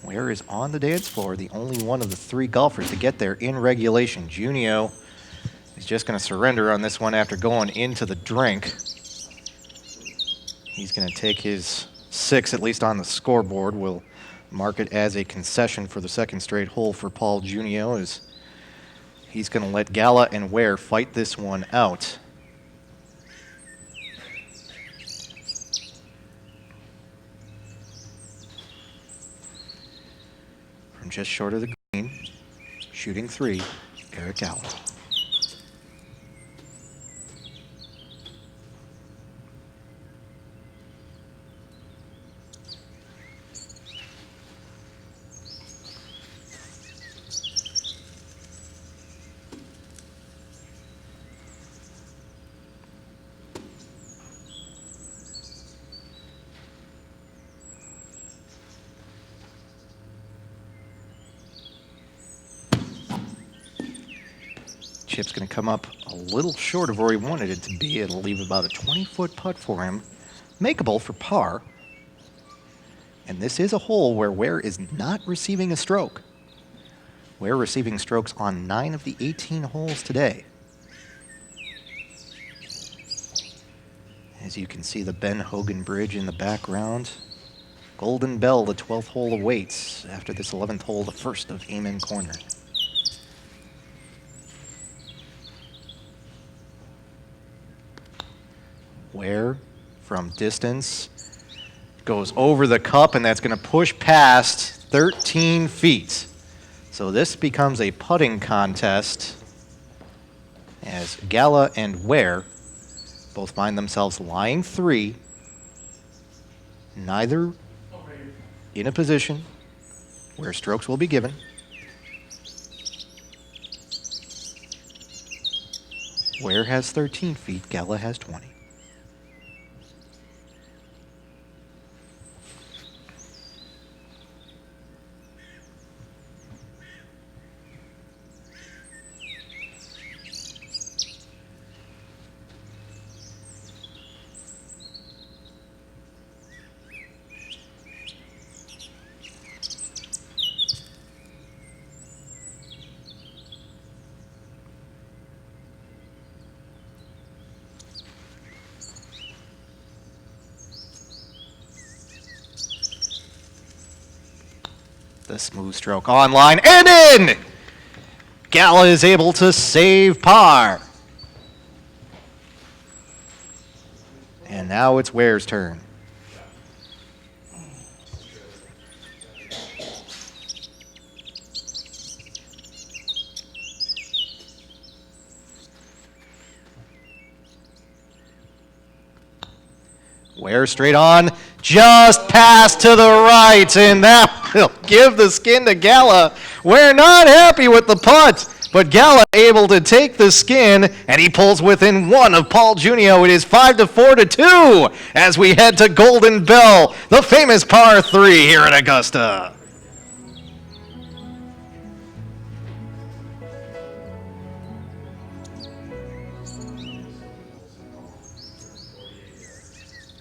Wehr is on the dance floor, the only one of the 3 golfers to get there in regulation. Junio is just going to surrender on this one after going into the drink. He's going to take his 6, at least on the scoreboard. We'll mark it as a concession for the second straight hole for Paul Junio, as he's going to let Galla and Wehr fight this one out. From just short of the green, shooting 3, Eric Galla. Chip's going to come up a little short of where he wanted it to be. It'll leave about a 20-foot putt for him. makeable for par. And this is a hole where Wehr is not receiving a stroke. Wehr receiving strokes on 9 of the 18 holes today. As you can see the Ben Hogan Bridge in the background. Golden Bell, the 12th hole awaits. After this 11th hole, the first of Amen Corner. Wehr, from distance, goes over the cup, and that's going to push past 13 feet. So this becomes a putting contest as Galla and Wehr both find themselves lying 3, neither in a position where strokes will be given. Wehr has 13 feet, Galla has 20. The smooth stroke on line and in! Galla is able to save par. And now it's Wehr's turn. Wehr straight on, just pass to the right, and that will give the skin to Galla. We're not happy with the putt, but Galla able to take the skin, and he pulls within 1 of Paul Junio. It is 5-4 to 2 as we head to Golden Bell, the famous par 3 here at Augusta.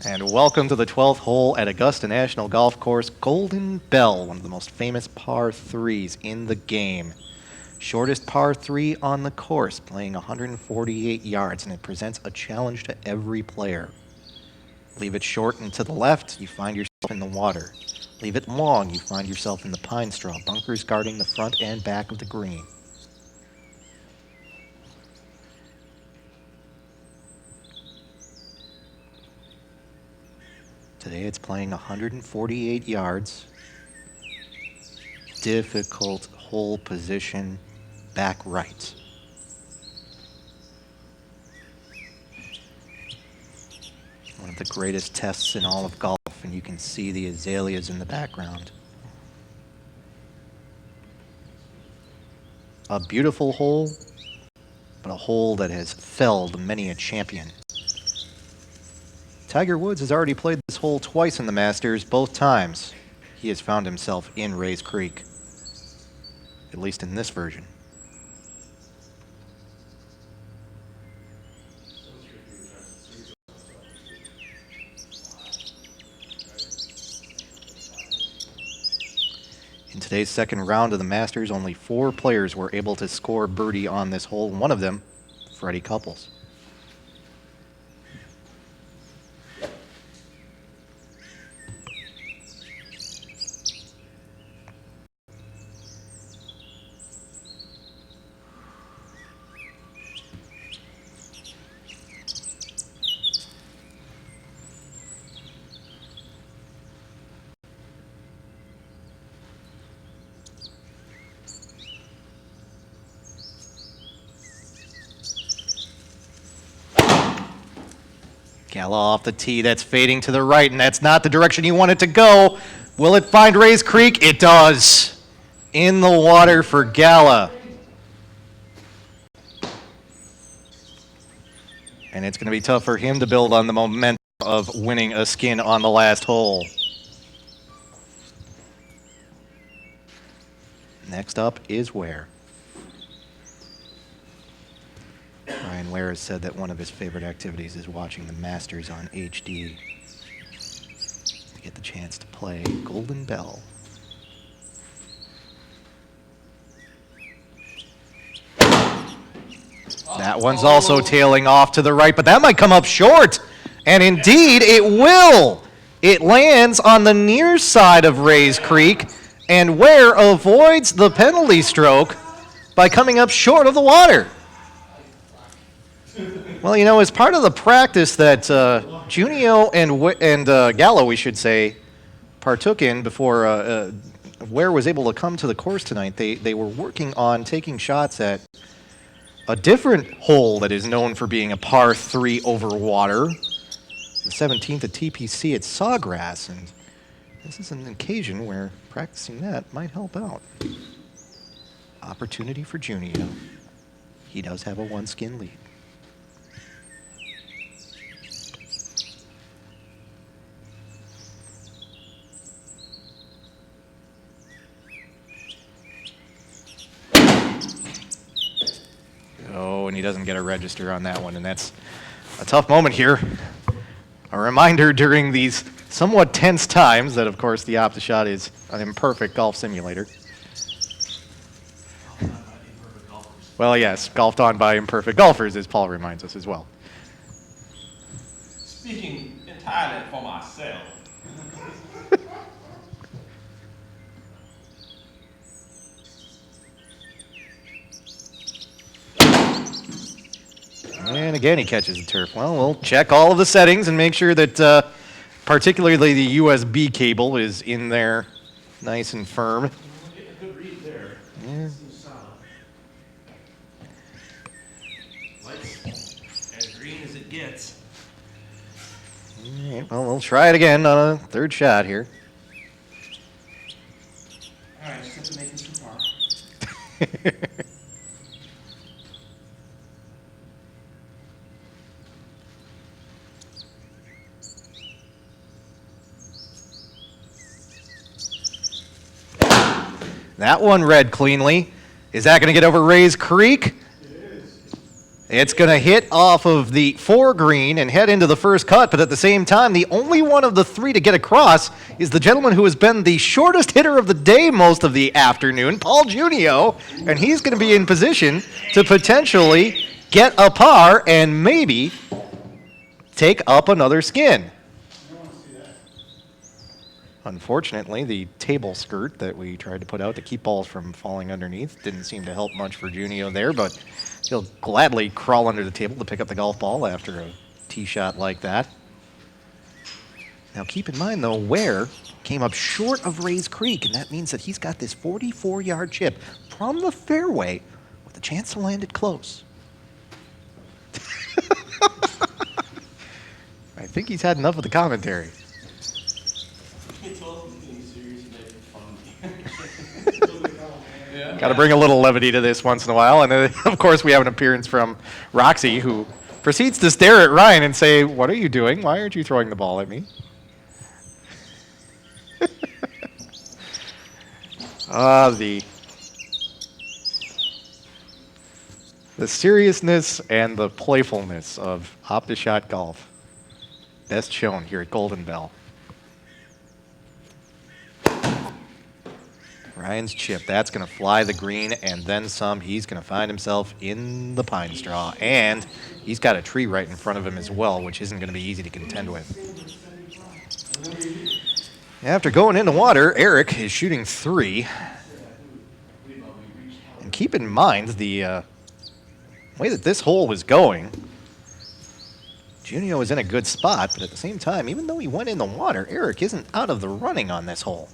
And welcome to the 12th hole at Augusta National Golf Course, Golden Bell, one of the most famous par 3s in the game. Shortest par 3 on the course, playing 148 yards, and it presents a challenge to every player. Leave it short and to the left, you find yourself in the water. Leave it long, you find yourself in the pine straw, bunkers guarding the front and back of the green. Today it's playing 148 yards. Difficult hole position, back right. One of the greatest tests in all of golf, and you can see the azaleas in the background. A beautiful hole, but a hole that has felled many a champion. Tiger Woods has already played this hole twice in the Masters. Both times he has found himself in Rays Creek, at least in this version. In today's second round of the Masters, only 4 players were able to score birdie on this hole, one of them, Freddie Couples. Galla off the tee, that's fading to the right, and that's not the direction you want it to go. Will it find Rays Creek? It does. In the water for Galla. And it's going to be tough for him to build on the momentum of winning a skin on the last hole. Next up is Wehr. Ryan Wehr has said that one of his favorite activities is watching the Masters on HD. the chance to play Golden Bell. That one's also tailing off to the right, but that might come up short. And indeed, it will. It lands on the near side of Rays Creek, and Wehr avoids the penalty stroke by coming up short of the water. Well, you know, as part of the practice that Junio and Galla, we should say, partook in before Wehr was able to come to the course tonight, they were working on taking shots at a different hole that is known for being a par 3 over water, the 17th at TPC at Sawgrass, and this is an occasion where practicing that might help out. Opportunity for Junio. He does have a 1-skin lead. Oh, and he doesn't get a register on that one, and that's a tough moment here. A reminder during these somewhat tense times that, of course, the OptiShot is an imperfect golf simulator. Well, yes, golfed on by imperfect golfers, as Paul reminds us as well. Speaking entirely for myself. And again, he catches the turf. Well, we'll check all of the settings and make sure that particularly the USB cable is in there nice and firm. Get a good read there. Yeah. Seems solid. Lights as green as it gets. All right, well, we'll try it again on a third shot here. All right, just have to make it too far. That one read cleanly. Is that going to get over Rays Creek? It is. It's going to hit off of the 4 green and head into the first cut, but at the same time, the only one of the 3 to get across is the gentleman who has been the shortest hitter of the day most of the afternoon, Paul Junio, and he's going to be in position to potentially get a par and maybe take up another skin. Unfortunately, the table skirt that we tried to put out to keep balls from falling underneath didn't seem to help much for Junio there, but he'll gladly crawl under the table to pick up the golf ball after a tee shot like that. Now keep in mind, though, Wehr came up short of Rays Creek, and that means that he's got this 44-yard chip from the fairway with a chance to land it close. I think he's had enough of the commentary. He told us he's being serious and making fun of me. Yeah. Got to bring a little levity to this once in a while. And of course, we have an appearance from Roxy, who proceeds to stare at Ryan and say, "What are you doing? Why aren't you throwing the ball at me?" The seriousness and the playfulness of OptiShot golf. Best shown here at Golden Bell. Ryan's chip, that's going to fly the green and then some. He's going to find himself in the pine straw. And he's got a tree right in front of him as well, which isn't going to be easy to contend with. After going into water, Eric is shooting 3. And keep in mind the way that this hole was going. Junio was in a good spot, but at the same time, even though he went in the water, Eric isn't out of the running on this hole.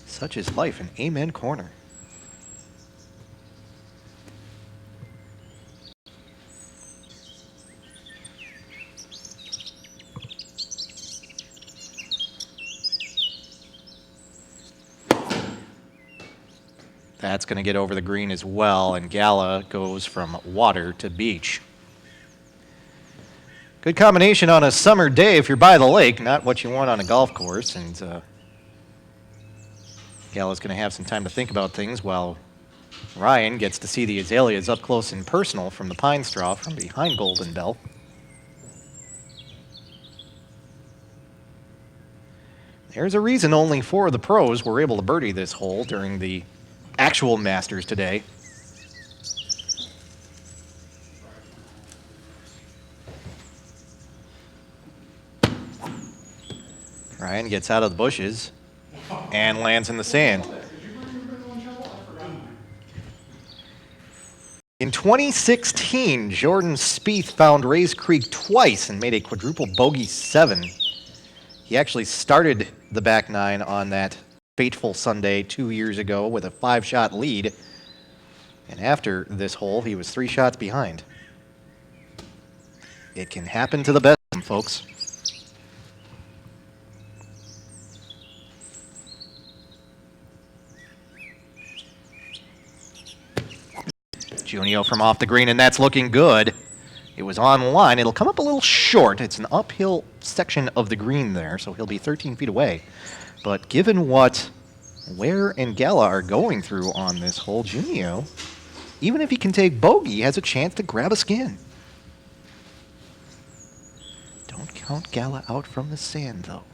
Such is life in Amen Corner. That's going to get over the green as well, and Galla goes from water to beach. Good combination on a summer day if you're by the lake, not what you want on a golf course, and Galla's going to have some time to think about things while Ryan gets to see the azaleas up close and personal from the pine straw from behind Golden Bell. There's a reason only 4 of the pros were able to birdie this hole during the actual Masters today. Ryan gets out of the bushes and lands in the sand. In 2016, Jordan Spieth found Rays Creek twice and made a quadruple bogey 7. He actually started the back 9 on that fateful Sunday 2 years ago with a 5-shot lead. And after this hole, he was 3 shots behind. It can happen to the best of them, folks. Junio from off the green, and that's looking good. It was on line. It'll come up a little short. It's an uphill section of the green there, so he'll be 13 feet away. But given what Wehr and Galla are going through on this hole, Junio, even if he can take bogey, has a chance to grab a skin. Don't count Galla out from the sand, though.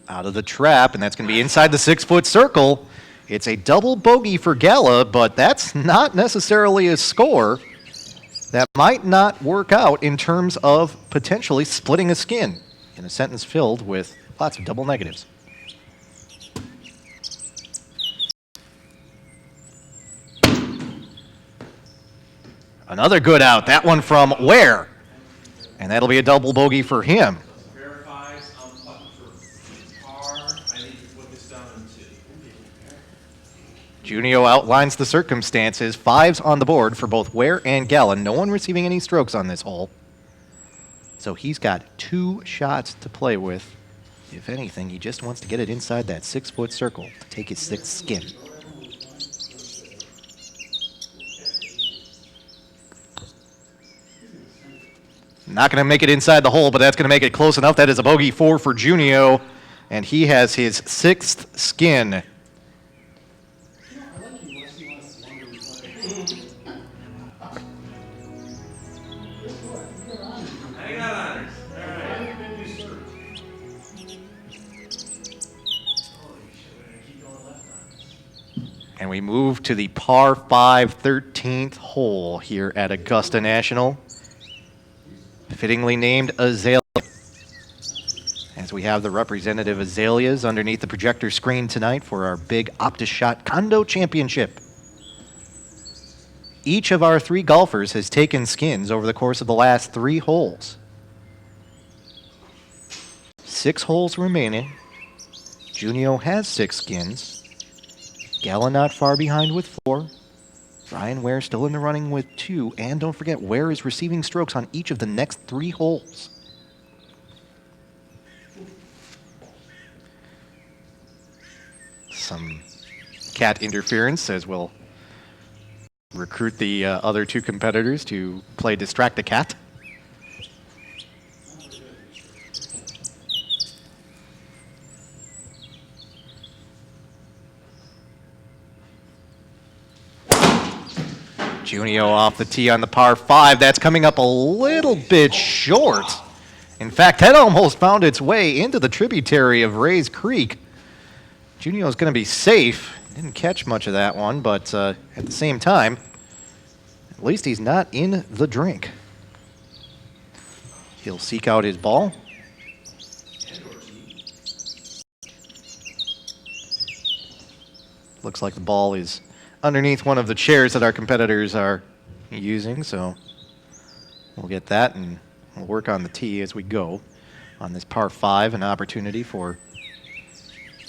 Out of the trap, and that's going to be inside the 6-foot circle. It's a double bogey for Galla, but that's not necessarily a score. That might not work out in terms of potentially splitting a skin in a sentence filled with lots of double negatives. Another good out, that one from Wehr, and that'll be a double bogey for him. Junio outlines the circumstances. 5s on the board for both Wehr and Galla. No one receiving any strokes on this hole. So he's got 2 shots to play with. If anything, he just wants to get it inside that 6-foot circle to take his 6th skin. Not going to make it inside the hole, but that's going to make it close enough. That is a bogey 4 for Junio, and he has his 6th skin. And we move to the par 5 13th hole here at Augusta National. Fittingly named Azalea. As we have the representative azaleas underneath the projector screen tonight for our big OptiShot Condo Championship. Each of our 3 golfers has taken skins over the course of the last 3 holes. 6 holes remaining. Junio has 6 skins. Galla not far behind with 4. Ryan Wehr still in the running with 2. And don't forget, Wehr is receiving strokes on each of the next 3 holes. Some cat interference as we'll recruit the other 2 competitors to play Distract the Cat. Junio off the tee on the par 5. That's coming up a little bit short. In fact, that almost found its way into the tributary of Rays Creek. Junio's going to be safe. Didn't catch much of that one, but at the same time, at least he's not in the drink. He'll seek out his ball. Looks like the ball is underneath one of the chairs that our competitors are using, so we'll get that and we'll work on the tee as we go on this par 5, an opportunity for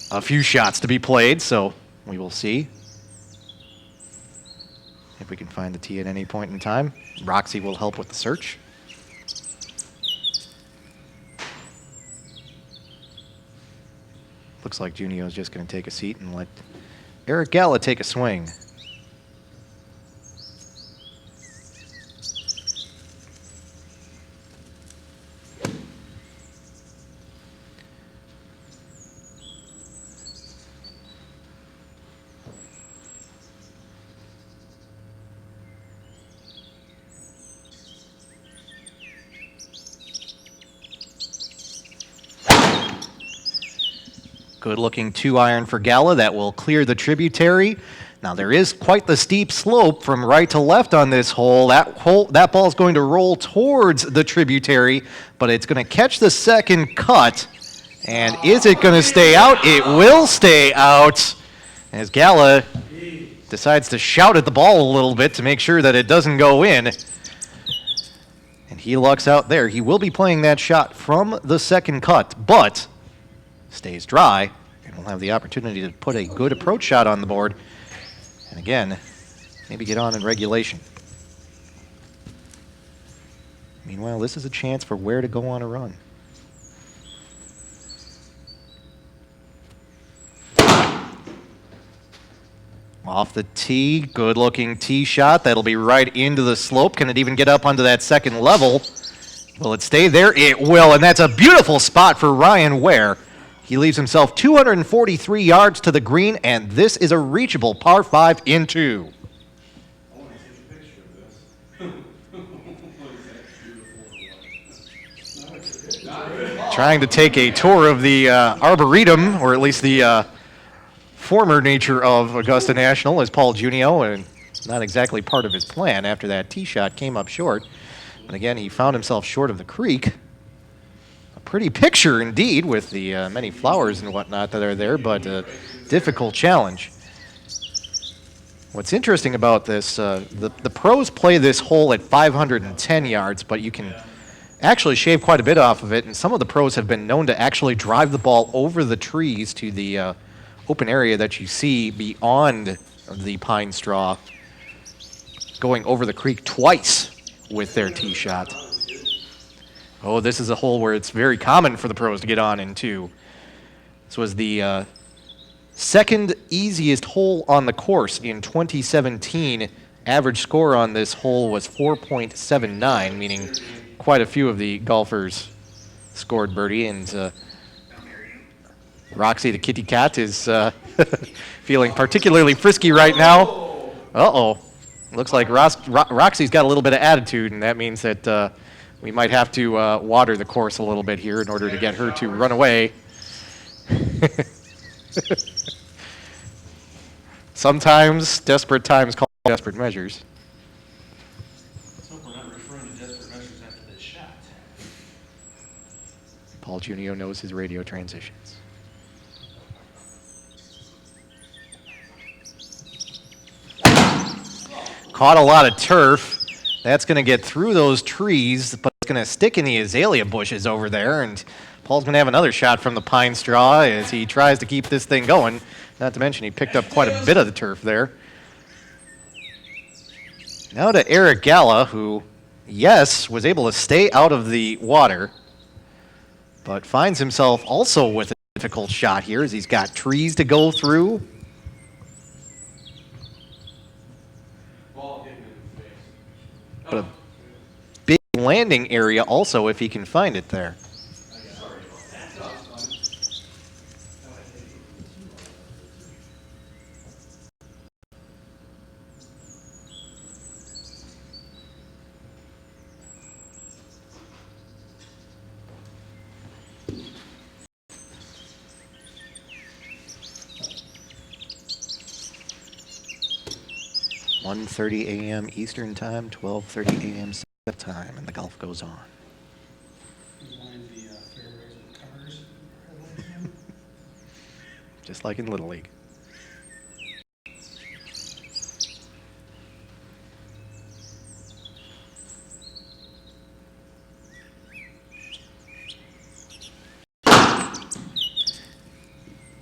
a few shots to be played, so we will see if we can find the tee at any point in time. Roxy will help with the search. Looks like Junio is just going to take a seat and let Eric Galla take a swing. Good looking 2-iron for Galla that will clear the tributary. Now there is quite the steep slope from right to left on this hole. That ball is going to roll towards the tributary, but it's going to catch the second cut. And is it going to stay out? It will stay out as Galla decides to shout at the ball a little bit to make sure that it doesn't go in. And he lucks out there. He will be playing that shot from the second cut, but stays dry and will have the opportunity to put a good approach shot on the board. And again, maybe get on in regulation. Meanwhile, this is a chance for Wehr to go on a run. Off the tee, good looking tee shot. That'll be right into the slope. Can it even get up onto that second level? Will it stay there? It will, and that's a beautiful spot for Ryan Wehr. He leaves himself 243 yards to the green, and this is a reachable par 5 in 2. I want to take a picture of this. Trying to take a tour of the Arboretum, or at least the former nature of Augusta National, as Paul Junio, and not exactly part of his plan after that tee shot came up short. But again, he found himself short of the creek. A pretty picture indeed with the many flowers and whatnot that are there, but a difficult challenge. What's interesting about this, the pros play this hole at 510 yards, but you can actually shave quite a bit off of it, and some of the pros have been known to actually drive the ball over the trees to the open area that you see beyond the pine straw, going over the creek twice with their tee shot. Oh, this is a hole where it's very common for the pros to get on in too. This was the second easiest hole on the course in 2017. Average score on this hole was 4.79, meaning quite a few of the golfers scored birdie, and Roxy the kitty cat is feeling particularly frisky right now. Uh-oh. Looks like Roxy's got a little bit of attitude, and that means that we might have to water the course a little bit here in order to get her to run away. Sometimes desperate times call desperate measures. Let's hope we're not referring to desperate measures after this shot. Paul Junio knows his radio transitions. Caught a lot of turf. That's going to get through those trees, but it's going to stick in the azalea bushes over there, and Paul's going to have another shot from the pine straw as he tries to keep this thing going. Not to mention he picked up quite a bit of the turf there. Now to Eric Galla, who, yes, was able to stay out of the water, but finds himself also with a difficult shot here as he's got trees to go through. But a big landing area also if he can find it there. .30 a.m. Eastern Time, 12:30 a.m. Central Time, and the golf goes on. Just like in Little League.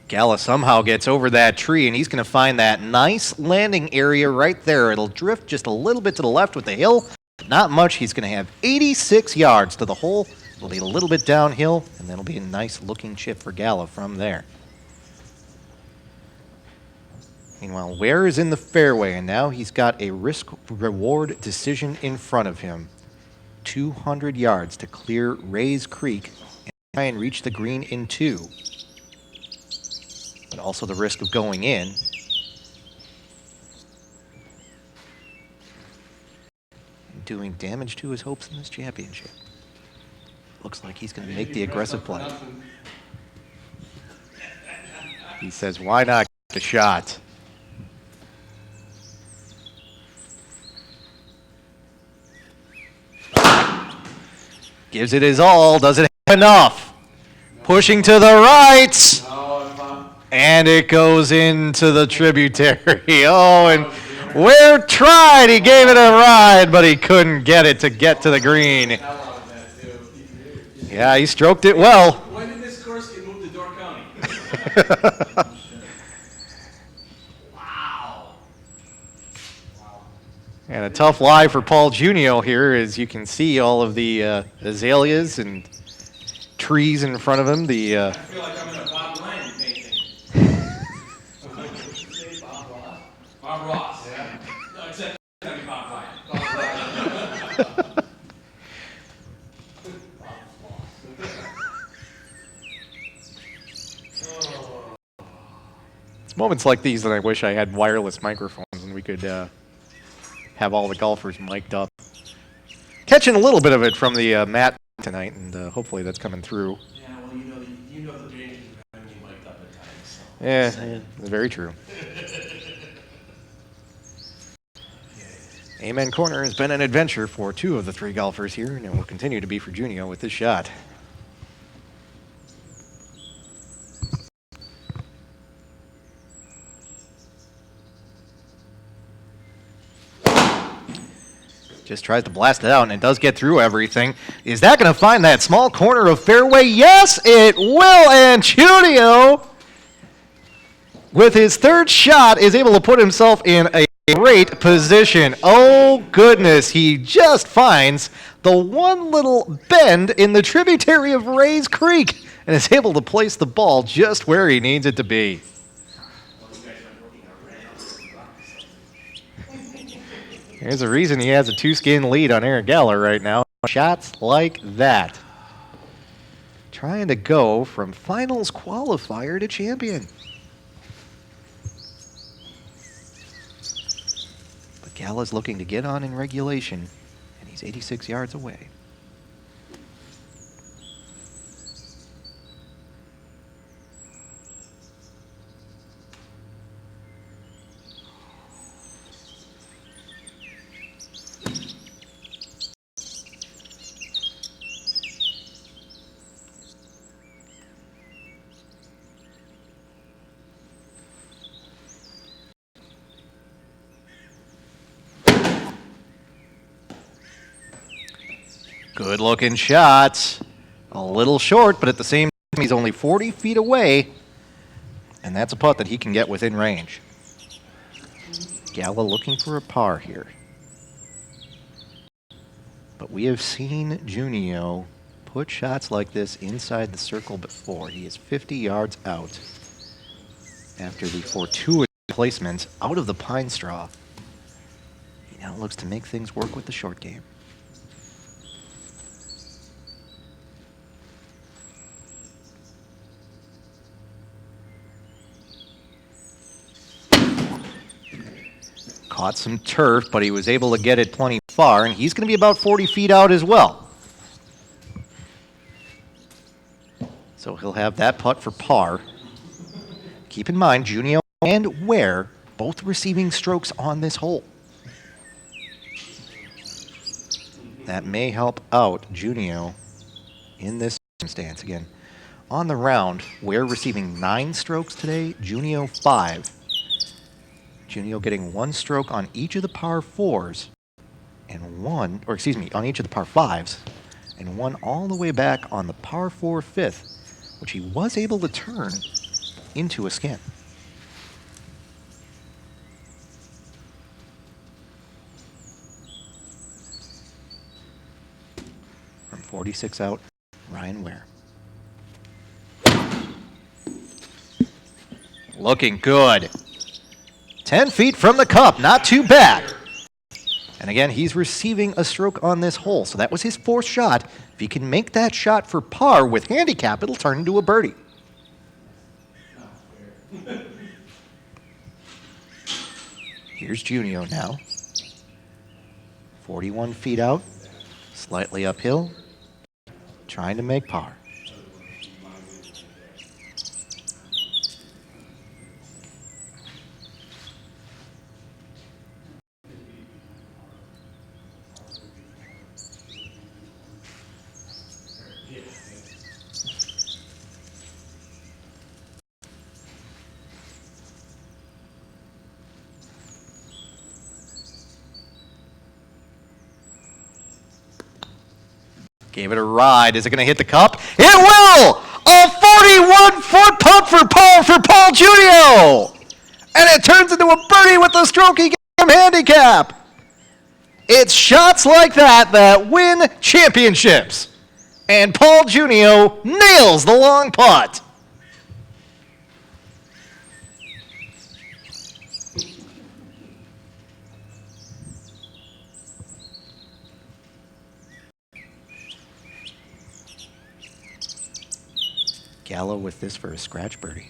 Galla somehow gets over that tree, and he's going to find that nice landing area right there. It'll drift just a little bit to the left with the hill. Not much. He's going to have 86 yards to the hole. It'll be a little bit downhill, and that'll be a nice-looking chip for Galla from there. Meanwhile, Wehr is in the fairway, and now he's got a risk-reward decision in front of him. 200 yards to clear Rays Creek and try and reach the green in 2. But also the risk of going in. And doing damage to his hopes in this championship. Looks like he's going to make the aggressive play. He says, why not get a shot? Gives it his all, doesn't have enough. Pushing to the right. And it goes into the tributary. Oh, and Wehr tried. He gave it a ride, but he couldn't get it to get to the green. Yeah, he stroked it well. When did this course get moved to Door County? Wow. And a tough lie for Paul Junio here, as you can see all of the azaleas and trees in front of him. I feel like I'm in a Bob Ryan painting. Bob Ross. Yeah. No, except it's not Bob Ryan. It's moments like these that I wish I had wireless microphones and we could have all the golfers mic'd up. Catching a little bit of it from the mat tonight, and hopefully that's coming through. Yeah, well, you know the dangers of having me mic'd up at times. So. Yeah, that's very true. Amen Corner has been an adventure for two of the three golfers here, and it will continue to be for Junio with this shot. Just tries to blast it out, and it does get through everything. Is that going to find that small corner of fairway? Yes, it will, and Junio, with his third shot, is able to put himself in a great position. Oh, goodness, he just finds the one little bend in the tributary of Rays Creek and is able to place the ball just where he needs it to be. There's a reason he has a 2-skin lead on Eric Galla right now. Shots like that. Trying to go from finals qualifier to champion. But Galla's looking to get on in regulation, and he's 86 yards away. Good looking shots. A little short, but at the same time, he's only 40 feet away. And that's a putt that he can get within range. Galla looking for a par here. But we have seen Junio put shots like this inside the circle before. He is 50 yards out after the fortuitous placement out of the pine straw. He now looks to make things work with the short game. Caught some turf, but he was able to get it plenty far, and he's going to be about 40 feet out as well. So he'll have that putt for par. Keep in mind, Junio and Wehr both receiving strokes on this hole. That may help out Junio in this circumstance. Again, on the round, Wehr receiving 9 strokes today, Junio 5. Junio getting 1 stroke on each of the par 4s and on each of the par 5s, and 1 all the way back on the par 4 5th, which he was able to turn into a skin. From 46 out, Ryan Wehr. Looking good. 10 feet from the cup, not too bad. And again, he's receiving a stroke on this hole, so that was his 4th shot. If he can make that shot for par with handicap, it'll turn into a birdie. Here's Junio now. 41 feet out, slightly uphill, trying to make par. Gave it a ride. Is it going to hit the cup? It will! A 41-foot putt for Paul Junio! And it turns into a birdie with the strokey game handicap. It's shots like that that win championships. And Paul Junio nails the long putt. Galla with this for a scratch birdie.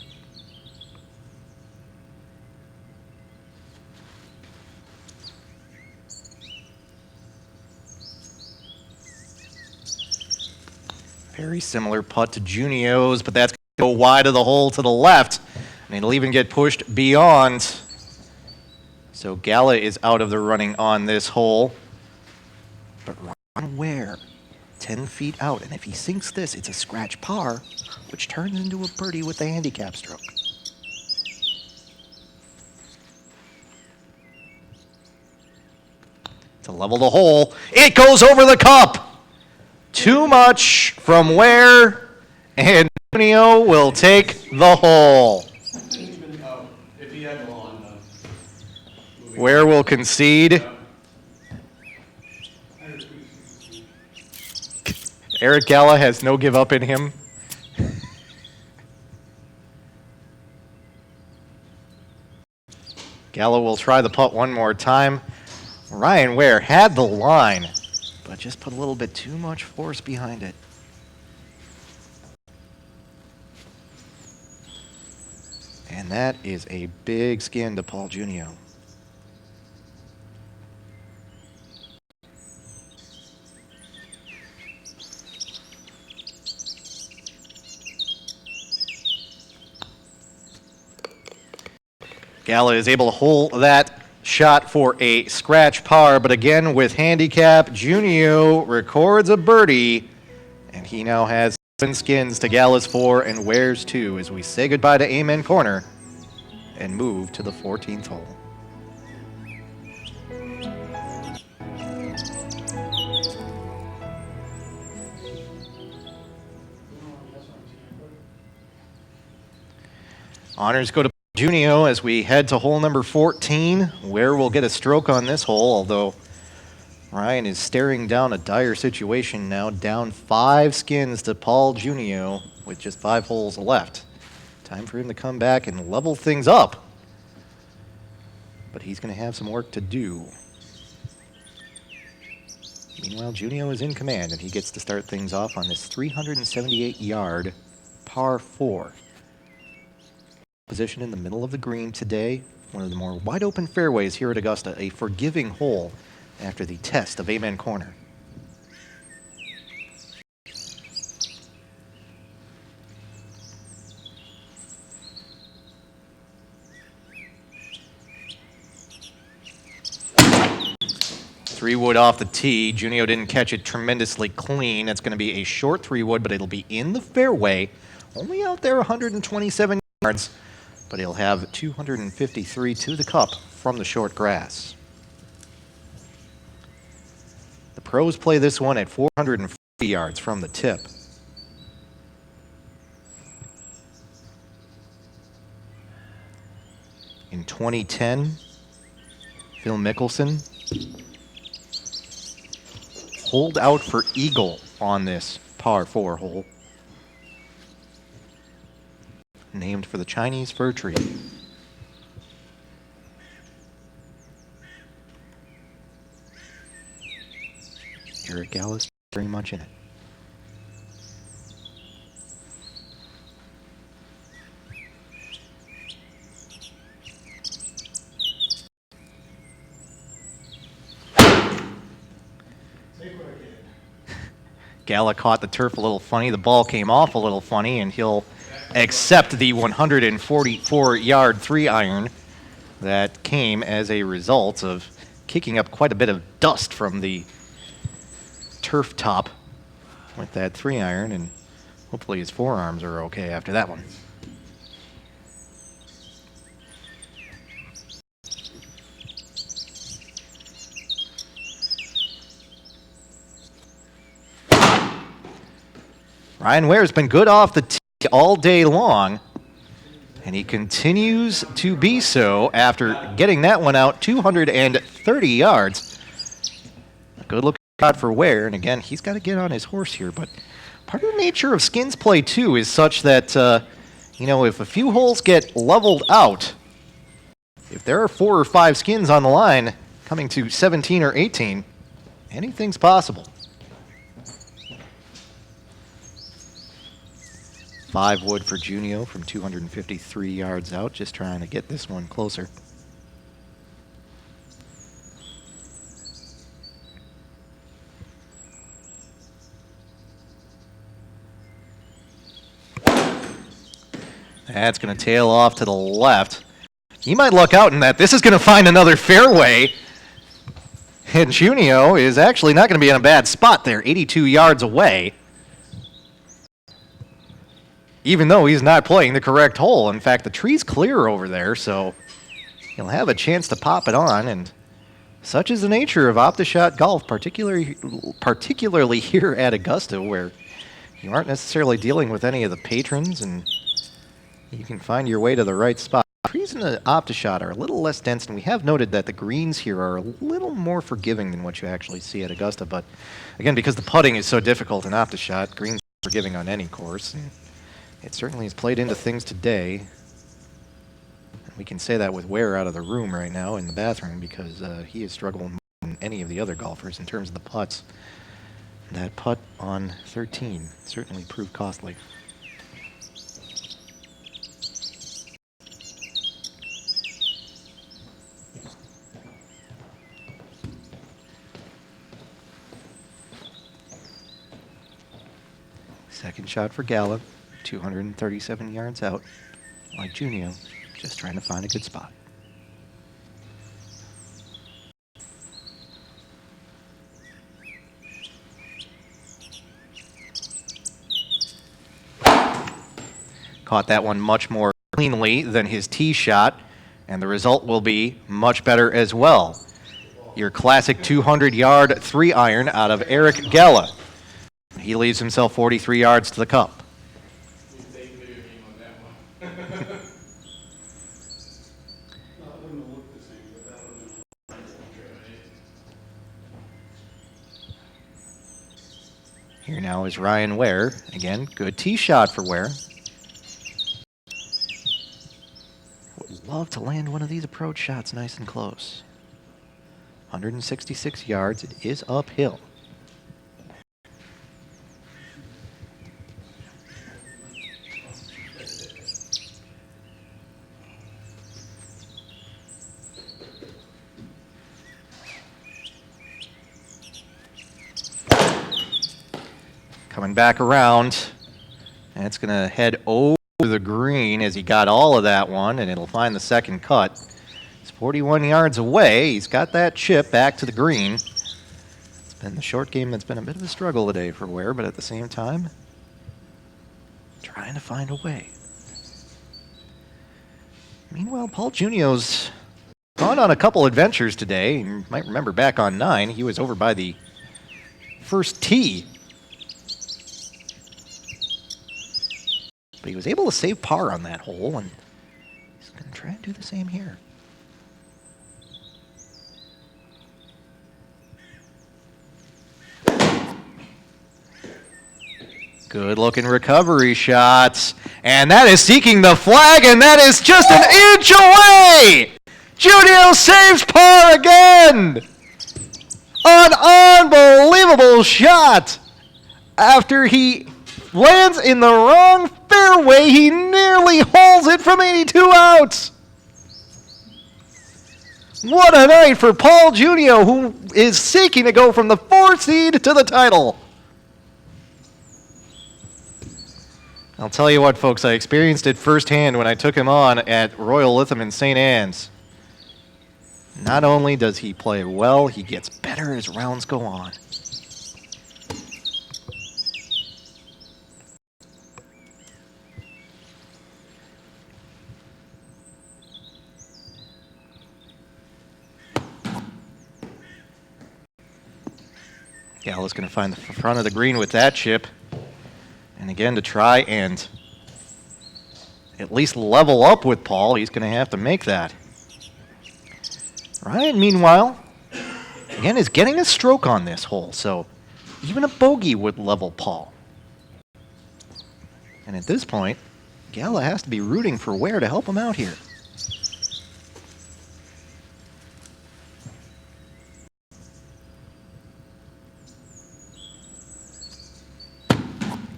Very similar putt to Junio's, but that's going to go wide of the hole to the left. And it'll even get pushed beyond. So Galla is out of the running on this hole. But Ryan Wehr, 10 feet out. And if he sinks this, it's a scratch par, which turns into a birdie with the handicap stroke. To level the hole, it goes over the cup. Too much from Wehr, and Junio will take the hole. If he had the lawn, Wehr will concede. Eric Galla has no give up in him. Galla will try the putt one more time. Ryan Wehr had the line, but just put a little bit too much force behind it. And that is a big skin to Paul Junio. Galla is able to hold that shot for a scratch par, but again with handicap, Junio records a birdie, and he now has 7 skins to Galla's 4 and Wehr's 2 as we say goodbye to Amen Corner and move to the 14th hole. Honors go to Junio as we head to hole number 14, where we'll get a stroke on this hole, although Ryan is staring down a dire situation now, down 5 skins to Paul Junio with just 5 holes left. Time for him to come back and level things up. But he's going to have some work to do. Meanwhile, Junio is in command, and he gets to start things off on this 378-yard par 4. Position in the middle of the green today, one of the more wide open fairways here at Augusta, a forgiving hole after the test of Amen Corner. Three-wood off the tee. Junio didn't catch it tremendously clean. It's going to be a short three-wood, but it'll be in the fairway. Only out there 127 yards. But he'll have 253 to the cup from the short grass. The pros play this one at 440 yards from the tip. In 2010, Phil Mickelson holed out for eagle on this par 4 hole, named for the Chinese fir tree. Eric Galla's very much in it. Galla caught the turf a little funny. The ball came off a little funny, and he'll accept the 144-yard 3-iron that came as a result of kicking up quite a bit of dust from the turf top with that 3-iron, and hopefully his forearms are okay after that one. Ryan Ware's been good off the tee all day long, and he continues to be so after getting that one out 230 yards. A good looking shot for Ware, and again, he's got to get on his horse here, but part of the nature of skins play too is such that, you know, if a few holes get leveled out, if there are 4 or 5 skins on the line coming to 17 or 18, anything's possible. 5 wood for Junio from 253 yards out, just trying to get this one closer. That's going to tail off to the left. He might luck out in that. This is going to find another fairway. And Junio is actually not going to be in a bad spot there, 82 yards away. Even though he's not playing the correct hole. In fact, the tree's clear over there, so he'll have a chance to pop it on. And such is the nature of OptiShot golf, particularly here at Augusta, where you aren't necessarily dealing with any of the patrons, and you can find your way to the right spot. Trees in the OptiShot are a little less dense, and we have noted that the greens here are a little more forgiving than what you actually see at Augusta. But again, because the putting is so difficult in OptiShot, greens are forgiving on any course. And it certainly has played into things today. We can say that with Wehr out of the room right now in the bathroom, because he is struggling more than any of the other golfers in terms of the putts. That putt on 13 certainly proved costly. Second shot for Galla, 237 yards out, like Junio, just trying to find a good spot. Caught that one much more cleanly than his tee shot, and the result will be much better as well. Your classic 200-yard 3-iron out of Eric Galla. He leaves himself 43 yards to the cup. Here now is Ryan Ware. Again, good tee shot for Ware. Would love to land one of these approach shots nice and close. 166 yards. It is uphill. Coming back around, and it's going to head over the green as he got all of that one, and it'll find the second cut. It's 41 yards away. He's got that chip back to the green. It's been the short game that's been a bit of a struggle today for Wehr, but at the same time, trying to find a way. Meanwhile, Paul Junio's gone on a couple adventures today. You might remember back on 9, he was over by the first tee. But he was able to save par on that hole, and he's going to try and do the same here. Good-looking recovery shots, and that is seeking the flag, and that is just an inch away! Junio saves par again! An unbelievable shot! After he lands in the wrong fairway, he nearly holds it from 82 outs. What a night for Paul Junio, who is seeking to go from the 4th seed to the title. I'll tell you what, folks, I experienced it firsthand when I took him on at Royal Lytham in St. Anne's. Not only does he play well, he gets better as rounds go on. Galla's going to find the front of the green with that chip. And again, to try and at least level up with Paul, he's going to have to make that. Ryan, meanwhile, again, is getting a stroke on this hole, so even a bogey would level Paul. And at this point, Galla has to be rooting for Wehr to help him out here.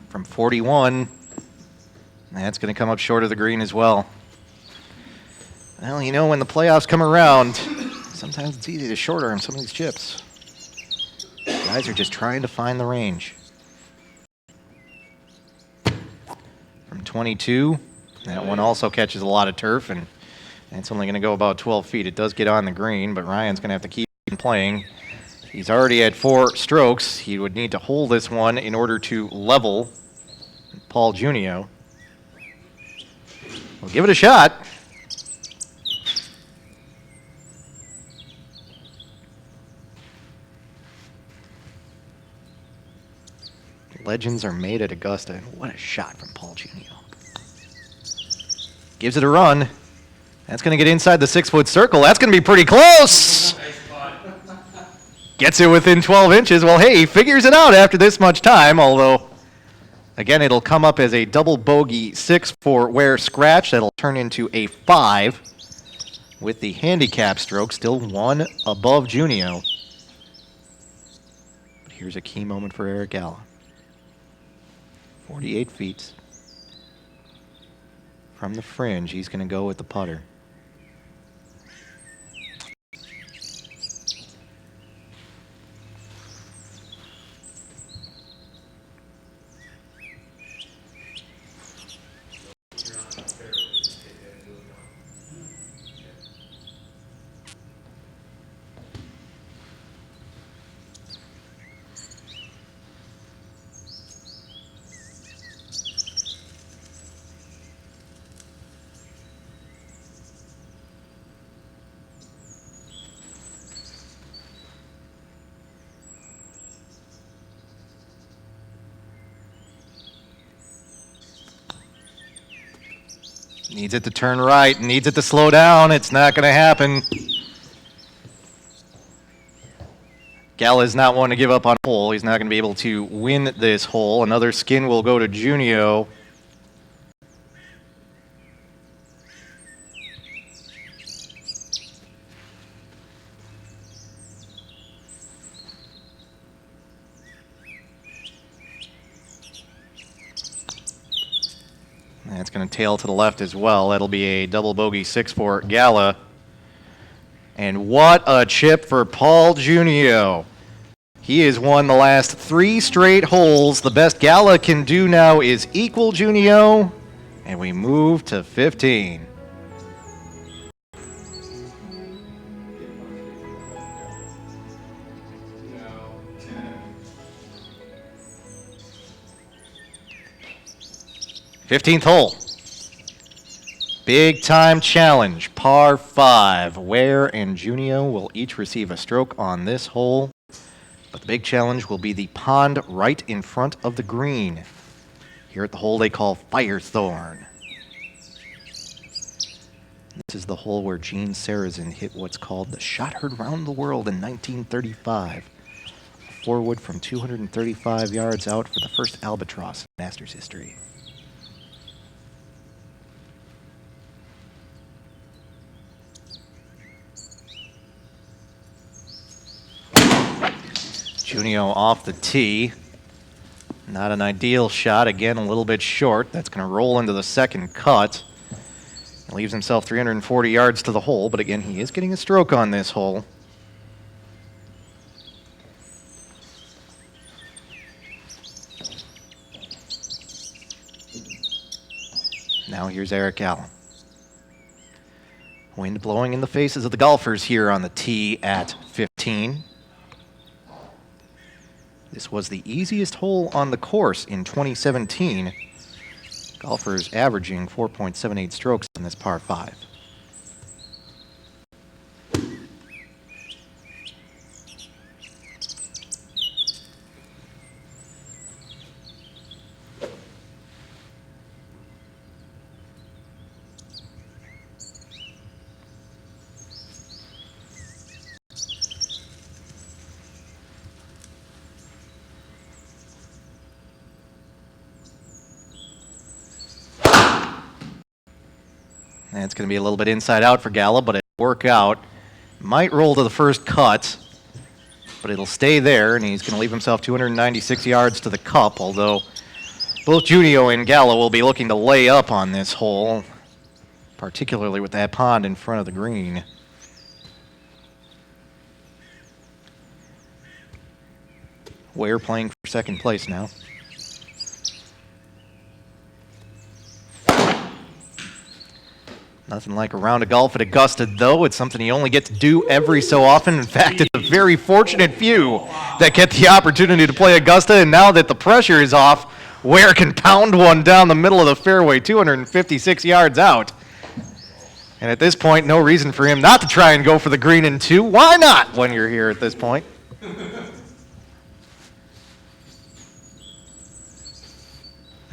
From 41, that's going to come up short of the green as well. Well, you know, when the playoffs come around, sometimes it's easy to short arm some of these chips. Guys are just trying to find the range. From 22, that one also catches a lot of turf, and it's only going to go about 12 feet. It does get on the green, but Ryan's going to have to keep playing. He's already at 4 strokes. He would need to hold this one in order to level Paul Junio. We'll give it a shot. Legends are made at Augusta, and what a shot from Paul Junio. Gives it a run. That's going to get inside the 6-foot circle. That's going to be pretty close. Gets it within 12 inches. Well, hey, he figures it out after this much time, although, again, it'll come up as a double bogey 6 for Wehr scratch. That'll turn into a 5 with the handicap stroke, still 1 above Junio. But here's a key moment for Eric Galla. 48 feet from the fringe. He's going to go with the putter. Needs it to turn right, needs it to slow down. It's not going to happen. Galla is not one to give up on a hole. He's not going to be able to win this hole. Another skin will go to Junio. That's going to tail to the left as well. That'll be a double bogey 6 for Galla. And what a chip for Paul Junio. He has won the last 3 straight holes. The best Galla can do now is equal Junio. And we move to 15. No. 15th hole. Big time challenge, par 5. Wehr and Junio will each receive a stroke on this hole. But the big challenge will be the pond right in front of the green. Here at the hole they call Firethorn. This is the hole where Gene Sarazen hit what's called the shot heard round the world in 1935. A 4-wood from 235 yards out for the first albatross in Masters history. Junio off the tee. Not an ideal shot. Again, a little bit short. That's going to roll into the second cut. He leaves himself 340 yards to the hole, but again, he is getting a stroke on this hole. Now here's Eric Galla. Wind blowing in the faces of the golfers here on the tee at 15. This was the easiest hole on the course in 2017. Golfers averaging 4.78 strokes in this par 5. And it's going to be a little bit inside out for Galla, but it'll work out. Might roll to the first cut, but it'll stay there, and he's going to leave himself 296 yards to the cup, although both Junio and Galla will be looking to lay up on this hole, particularly with that pond in front of the green. Wehr playing for second place now. Nothing like a round of golf at Augusta, though. It's something you only get to do every so often. In fact, it's a very fortunate few that get the opportunity to play Augusta, and now that the pressure is off, Wehr can pound one down the middle of the fairway, 256 yards out. And at this point, no reason for him not to try and go for the green in two. Why not when you're here at this point? And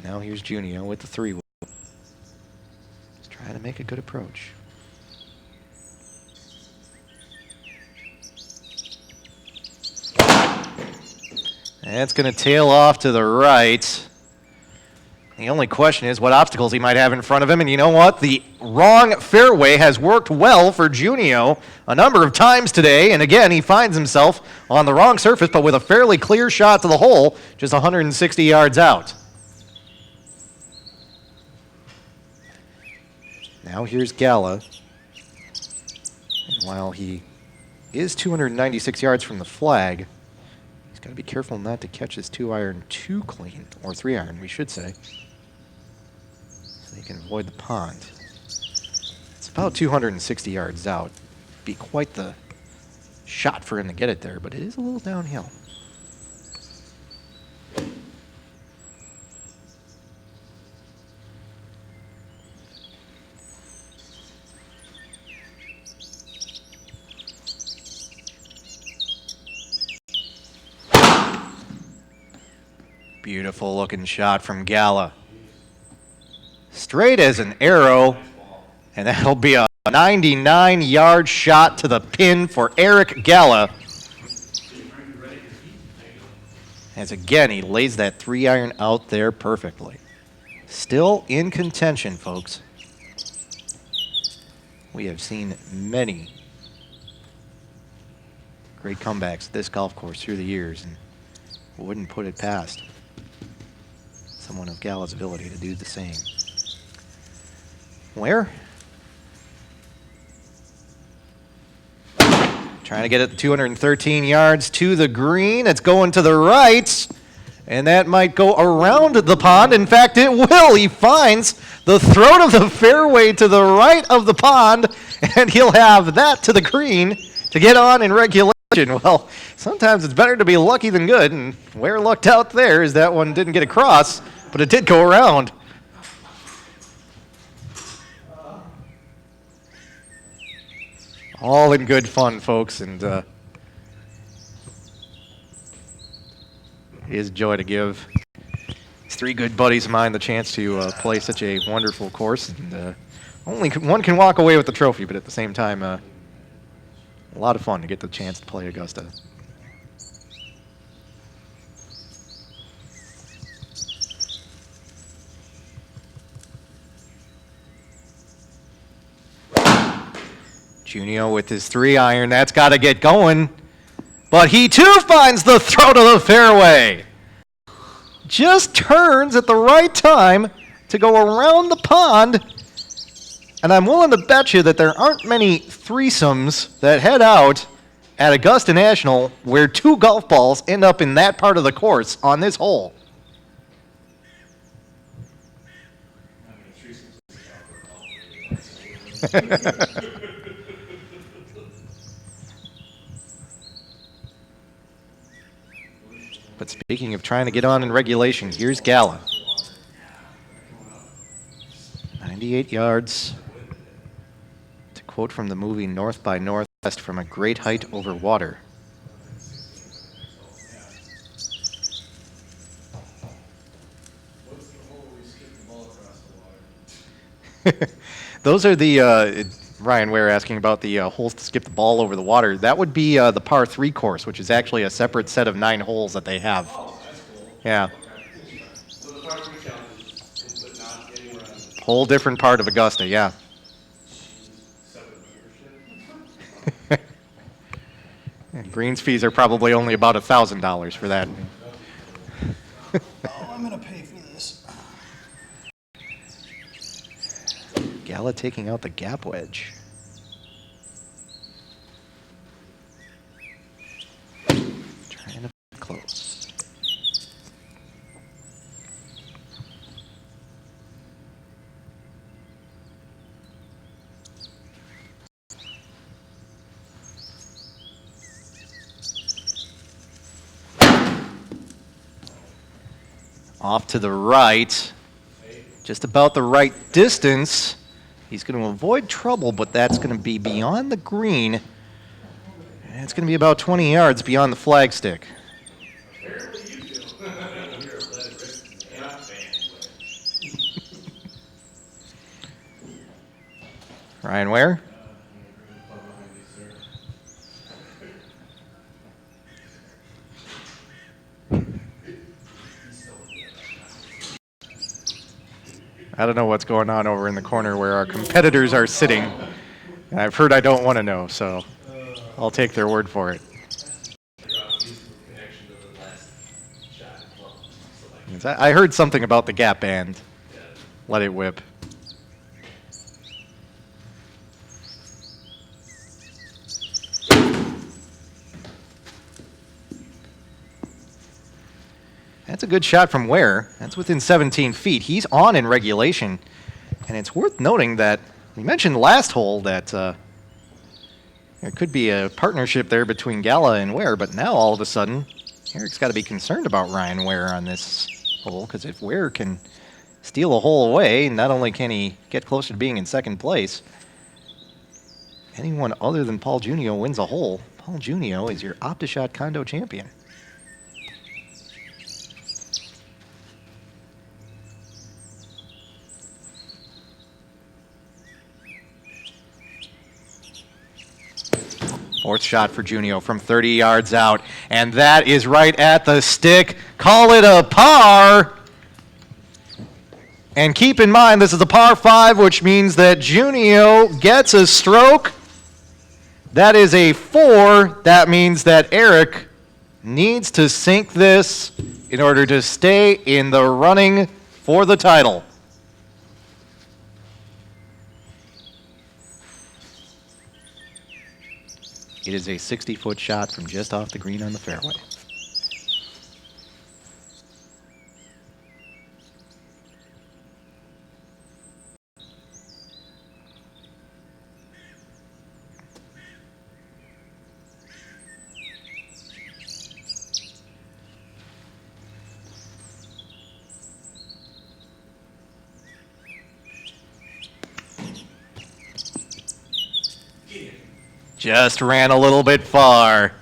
now here's Junio with the three-wood. Trying to make a good approach. That's going to tail off to the right. The only question is what obstacles he might have in front of him. And you know what? The wrong fairway has worked well for Junio a number of times today. And again, he finds himself on the wrong surface, but with a fairly clear shot to the hole, just 160 yards out. Now here's Galla. And while he is 296 yards from the flag, he's got to be careful not to catch his 2-iron too clean, or 3-iron, we should say, so he can avoid the pond. It's about 260 yards out. Be quite the shot for him to get it there, but it is a little downhill. Beautiful looking shot from Galla. Straight as an arrow, and that'll be a 99-yard shot to the pin for Eric Galla. As again, he lays that 3-iron out there perfectly. Still in contention, folks. We have seen many great comebacks at this golf course through the years, and wouldn't put it past someone of Galla's ability to do the same. Wehr? Trying to get it to 213 yards to the green. It's going to the right, and that might go around the pond. In fact, it will. He finds the throat of the fairway to the right of the pond, and he'll have that to the green to get on in regulation. Well, sometimes it's better to be lucky than good, and Wehr lucked out there as that one didn't get across, but it did go around. All in good fun, folks, and it is a joy to give these three good buddies of mine the chance to play such a wonderful course. And only one can walk away with the trophy, but at the same time, a lot of fun to get the chance to play Augusta. Junio with his 3-iron, that's got to get going. But he too finds the throat of the fairway. Just turns at the right time to go around the pond. And I'm willing to bet you that there aren't many threesomes that head out at Augusta National where 2 golf balls end up in that part of the course on this hole. But speaking of trying to get on in regulation, here's Galla. 98 yards. To quote from the movie North by Northwest, from a great height over water. Those are the, Ryan Ware asking about the holes to skip the ball over the water. That would be the par 3 course, which is actually a separate set of 9 holes that they have. Oh, that's cool. Yeah. Okay. So the par 3 challenge is but not getting around. Whole different part of Augusta, yeah. Greens fees are probably only about $1,000 for that. Oh, I'm gonna pay for this. Galla taking out the gap wedge. Trying to close. Off to the right, just about the right distance. He's going to avoid trouble, but that's going to be beyond the green. And it's going to be about 20 yards beyond the flagstick. Ryan Wehr. I don't know what's going on over in the corner where our competitors are sitting. And I've heard I don't want to know, so I'll take their word for it. I heard something about the gap band. Let it whip. That's a good shot from Wehr. That's within 17 feet. He's on in regulation. And it's worth noting that we mentioned last hole that there could be a partnership there between Galla and Wehr, but now all of a sudden, Eric's got to be concerned about Ryan Wehr on this hole, because if Wehr can steal a hole away, not only can he get closer to being in second place, anyone other than Paul Junio wins a hole. Paul Junio is your OptiShot Condo champion. Fourth shot for Junio from 30 yards out, and that is right at the stick. Call it a par. And keep in mind, this is a par 5, which means that Junio gets a stroke. That is a 4. That means that Eric needs to sink this in order to stay in the running for the title. It is a 60-foot shot from just off the green on the fairway. Just ran a little bit far.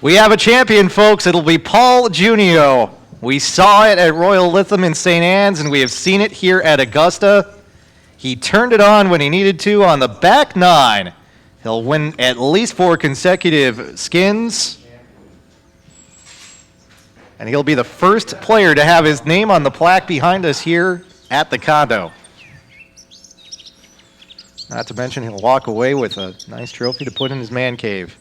We have a champion, folks. It'll be Paul Junio. We saw it at Royal Lytham in St. Anne's, and we have seen it here at Augusta. He turned it on when he needed to on the back 9. He'll win at least 4 consecutive skins. And he'll be the first player to have his name on the plaque behind us here at the condo. Not to mention, he'll walk away with a nice trophy to put in his man cave.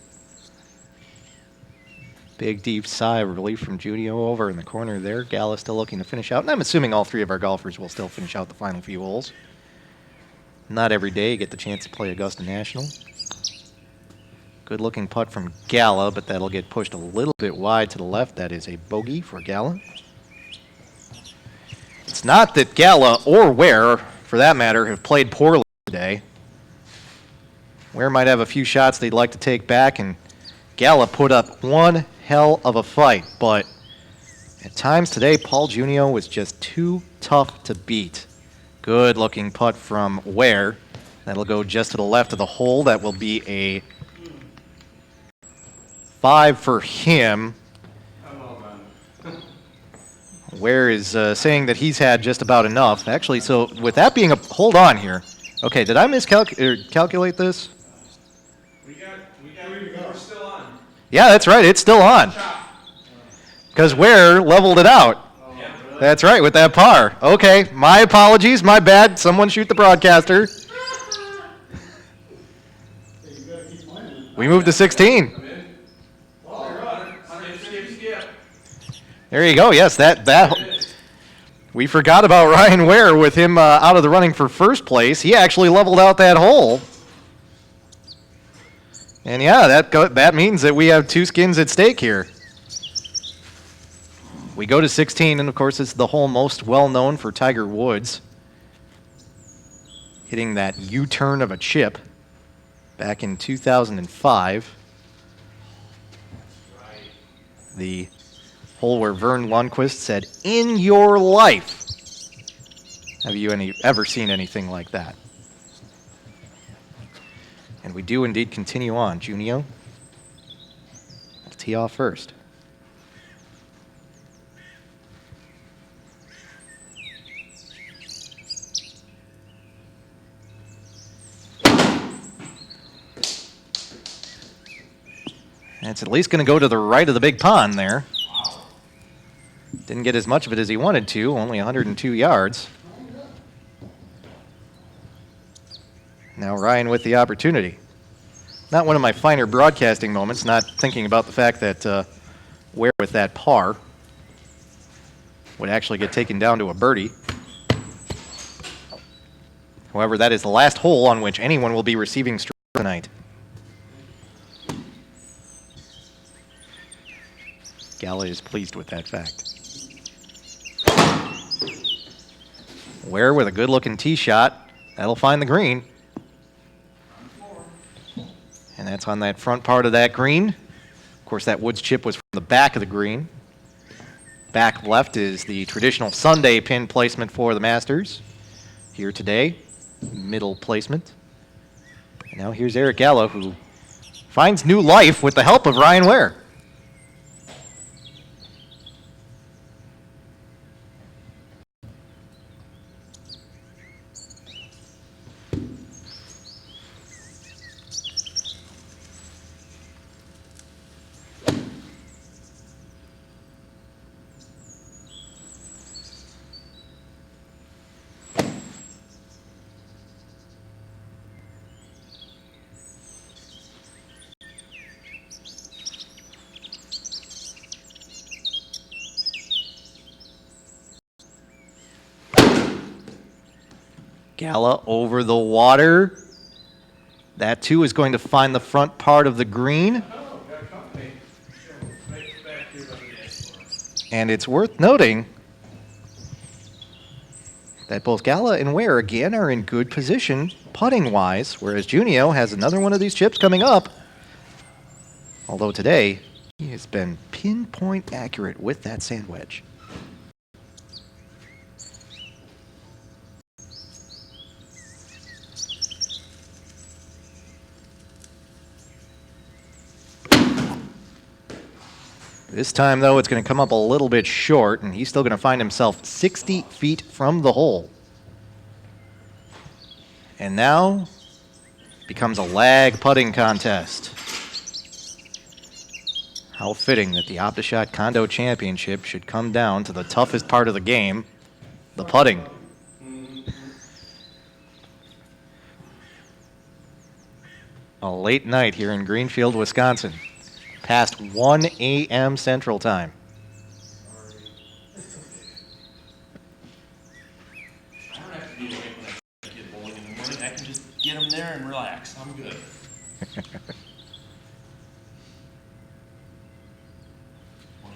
Big, deep sigh of relief from Junio over in the corner there. Galla still looking to finish out. And I'm assuming all 3 of our golfers will still finish out the final few holes. Not every day you get the chance to play Augusta National. Good-looking putt from Galla, but that'll get pushed a little bit wide to the left. That is a bogey for Galla. It's not that Galla or Wehr, for that matter, have played poorly today. Wehr might have a few shots they'd like to take back, and Galla put up one hell of a fight, but at times today, Paul Junio was just too tough to beat. Good looking putt from Wehr. That'll go just to the left of the hole. That will be a 5 for him. Wehr is saying that he's had just about enough. Actually, so with that being a, hold on here. Okay, did I miscalculate this? We're still on. Yeah, that's right. It's still on. Because Wehr leveled it out. That's right, with that par. Okay, my apologies, my bad. Someone shoot the broadcaster. We moved to 16. I'm in. Oh, you're on. Skip. There you go. Yes, that we forgot about Ryan Wehr with him out of the running for first place. He actually leveled out that hole. And yeah, that means that we have 2 skins at stake here. We go to 16, and of course it's the hole most well known for Tiger Woods. Hitting that U-turn of a chip back in 2005. The hole where Vern Lundquist said, "In your life, have you ever seen anything like that?" And we do indeed continue on. Junio, I'll tee off first. And it's at least going to go to the right of the big pond there. Didn't get as much of it as he wanted to, only 102 yards. Now Ryan with the opportunity. Not one of my finer broadcasting moments, not thinking about the fact that Wehr with that par would actually get taken down to a birdie. However, that is the last hole on which anyone will be receiving strokes tonight. Galla is pleased with that fact. Wehr with a good-looking tee shot. That'll find the green. And that's on that front part of that green. Of course, that Woods chip was from the back of the green. Back left is the traditional Sunday pin placement for the Masters. Here today, middle placement. And now here's Eric Galla, who finds new life with the help of Ryan Wehr. Galla over the water. That too is going to find the front part of the green. And it's worth noting that both Galla and Wehr again are in good position putting wise, whereas Junio has another one of these chips coming up. Although today he has been pinpoint accurate with that sand wedge. This time, though, it's going to come up a little bit short, and he's still going to find himself 60 feet from the hole. And now becomes a lag putting contest. How fitting that the OptiShot Condo Championship should come down to the toughest part of the game, the putting. A late night here in Greenfield, Wisconsin. Past 1 a.m. Central Time. I don't have to be awake when I get bowling in the morning. I can just get them there and relax. I'm good. 20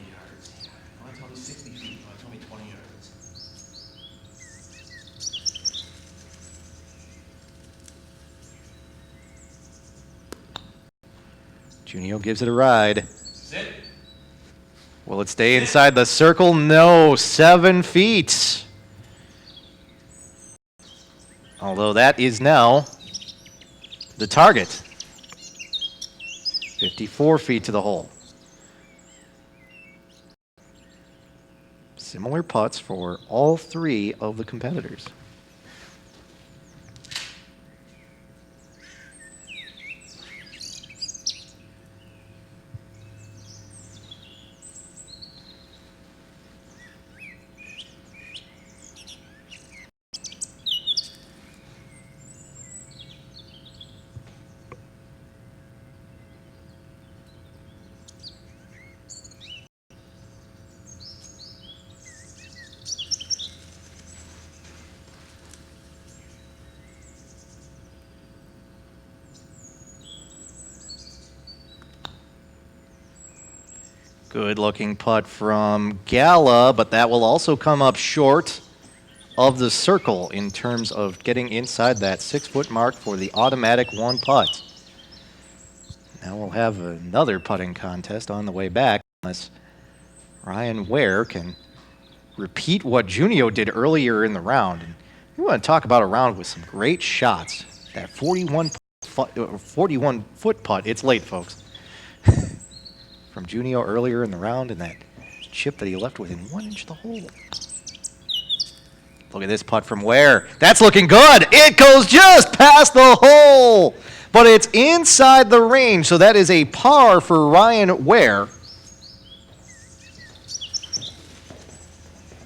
yards. Yeah. I want to tell me 60 feet. I want to tell me 20 yards. Junio gives it a ride. Sit. Will it stay inside the circle? No, 7 feet. Although that is now the target. 54 feet to the hole. Similar putts for all 3 of the competitors. Good looking putt from Galla, but that will also come up short of the circle in terms of getting inside that 6-foot mark for the automatic one putt. Now we'll have another putting contest on the way back unless Ryan Wehr can repeat what Junio did earlier in the round. And we want to talk about a round with some great shots. That 41-foot putt. It's late, folks. From Junio earlier in the round, and that chip that he left within 1 inch of the hole. Look at this putt from Wehr. That's looking good. It goes just past the hole, but it's inside the range, so that is a par for Ryan Wehr.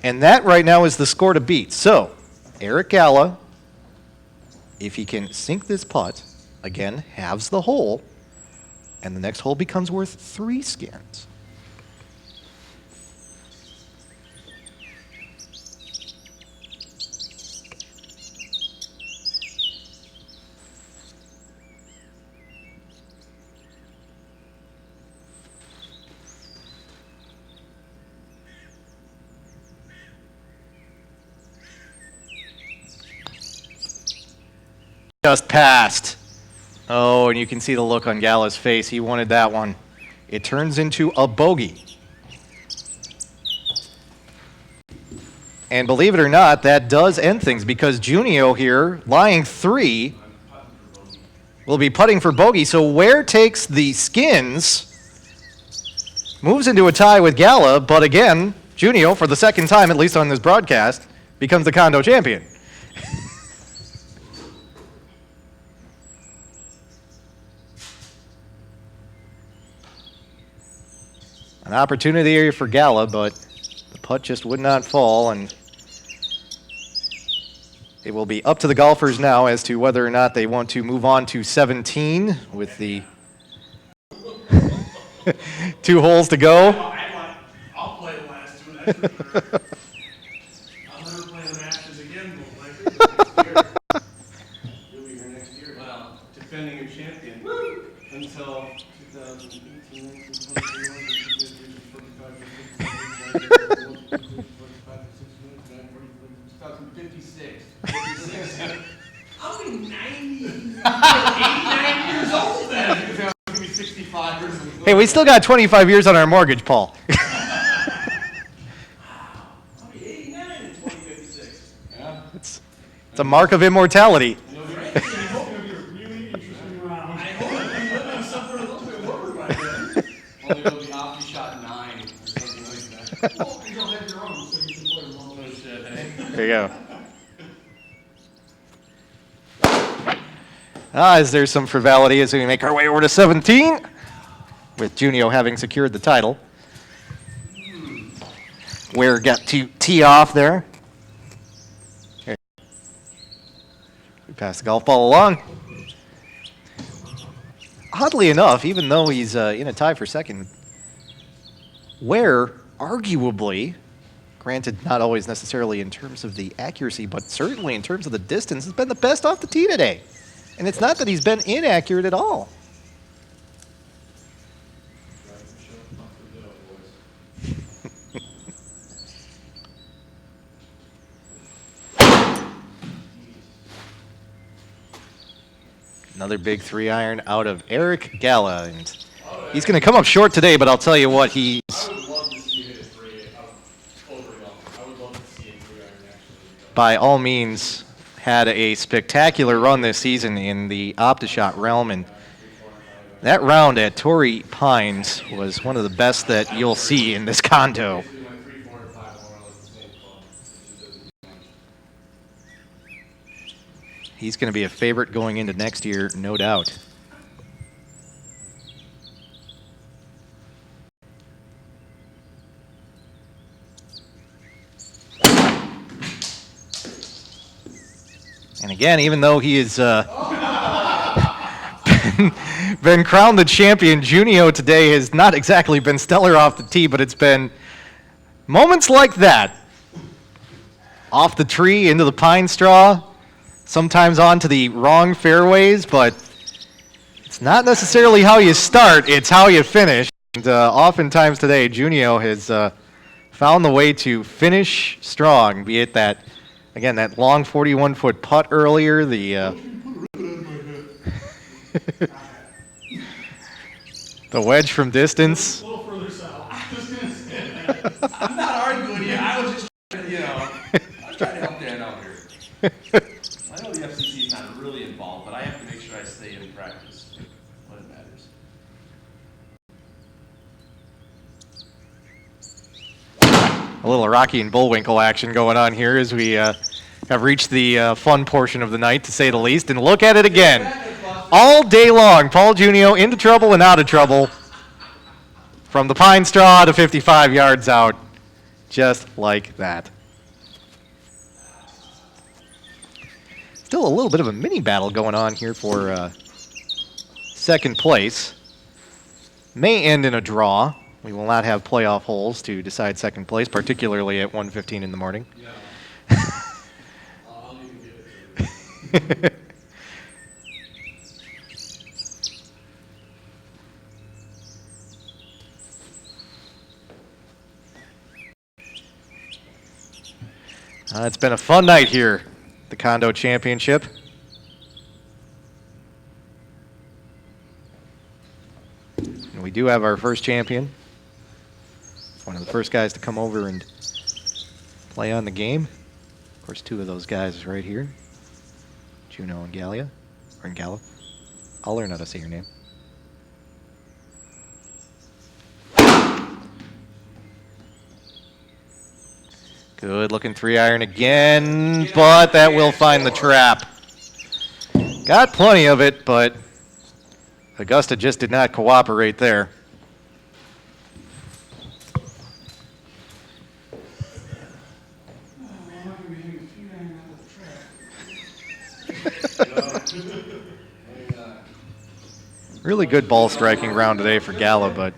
And that right now is the score to beat. So, Eric Galla, if he can sink this putt, again, halves the hole, and the next hole becomes worth 3 skins. Just passed. Oh, and you can see the look on Galla's face. He wanted that one. It turns into a bogey. And believe it or not, that does end things because Junio here, lying 3, will be putting for bogey. So Wehr takes the skins, moves into a tie with Galla, but again, Junio, for the second time, at least on this broadcast, becomes the condo champion. An opportunity here for Galla, but the putt just would not fall, and it will be up to the golfers now as to whether or not they want to move on to 17 with the 2 holes to go. I'll play the last 2, that's for sure. I'll never play the Masters again, but next year. You'll be here next year. Well, defending your champion until 2018, 2021. 2056. I'll be 90. 89 years old then. I'll be 65 years old. Hey, we still got 25 years on our mortgage, Paul. I'll be 89 in 2056. Yeah. It's a mark of immortality. I hope I'll be living somewhere a little bit warmer by then. Only it'll be OptiShot 9 or something like that. Well, you'll have your own, so you can play along. No shit, eh? There you go. Is there some frivolity as we make our way over to 17, with Junio having secured the title. Wehr got to tee off there. Here. We pass the golf ball along. Oddly enough, even though he's in a tie for second, Wehr arguably, granted not always necessarily in terms of the accuracy, but certainly in terms of the distance, has been the best off the tee today. And it's not that he's been inaccurate at all. Another big 3-iron out of Eric Galla. And he's going to come up short today, but I'll tell you what, he's... I would love to see it at 3 overall. I would love to see it 3-iron actually. by all means had a spectacular run this season in the OptiShot realm, and that round at Torrey Pines was one of the best that you'll see in this condo. He's going to be a favorite going into next year, no doubt. And again, even though he has been crowned the champion, Junio today has not exactly been stellar off the tee, but it's been moments like that. Off the tree, into the pine straw, sometimes onto the wrong fairways, but it's not necessarily how you start, it's how you finish. And oftentimes today, Junio has found the way to finish strong, be it that, again, that long 41-foot putt earlier, the the wedge from distance. A little further south. I'm not arguing with you. I was just trying to, I was trying to help Dan out here. I know the FCC is not really involved, but I have to make sure I stay in practice when it matters. A little Rocky and Bullwinkle action going on here as we have reached the fun portion of the night, to say the least. And look at it again. All day long, Paul Junio into trouble and out of trouble. From the pine straw to 55 yards out. Just like that. Still a little bit of a mini battle going on here for second place. May end in a draw. We will not have playoff holes to decide second place, particularly at 1:15 in the morning. Yeah. I'll even give it to you. It's been a fun night here, the Condo Championship. And we do have our first champion. One of the first guys to come over and play on the game. Of course, two of those guys is right here. Junio and Galla, or Galla. I'll learn how to say your name. Good looking 3-iron again, but that will find the trap. Got plenty of it, but Augusta just did not cooperate there. Really good ball striking round today for Galla, but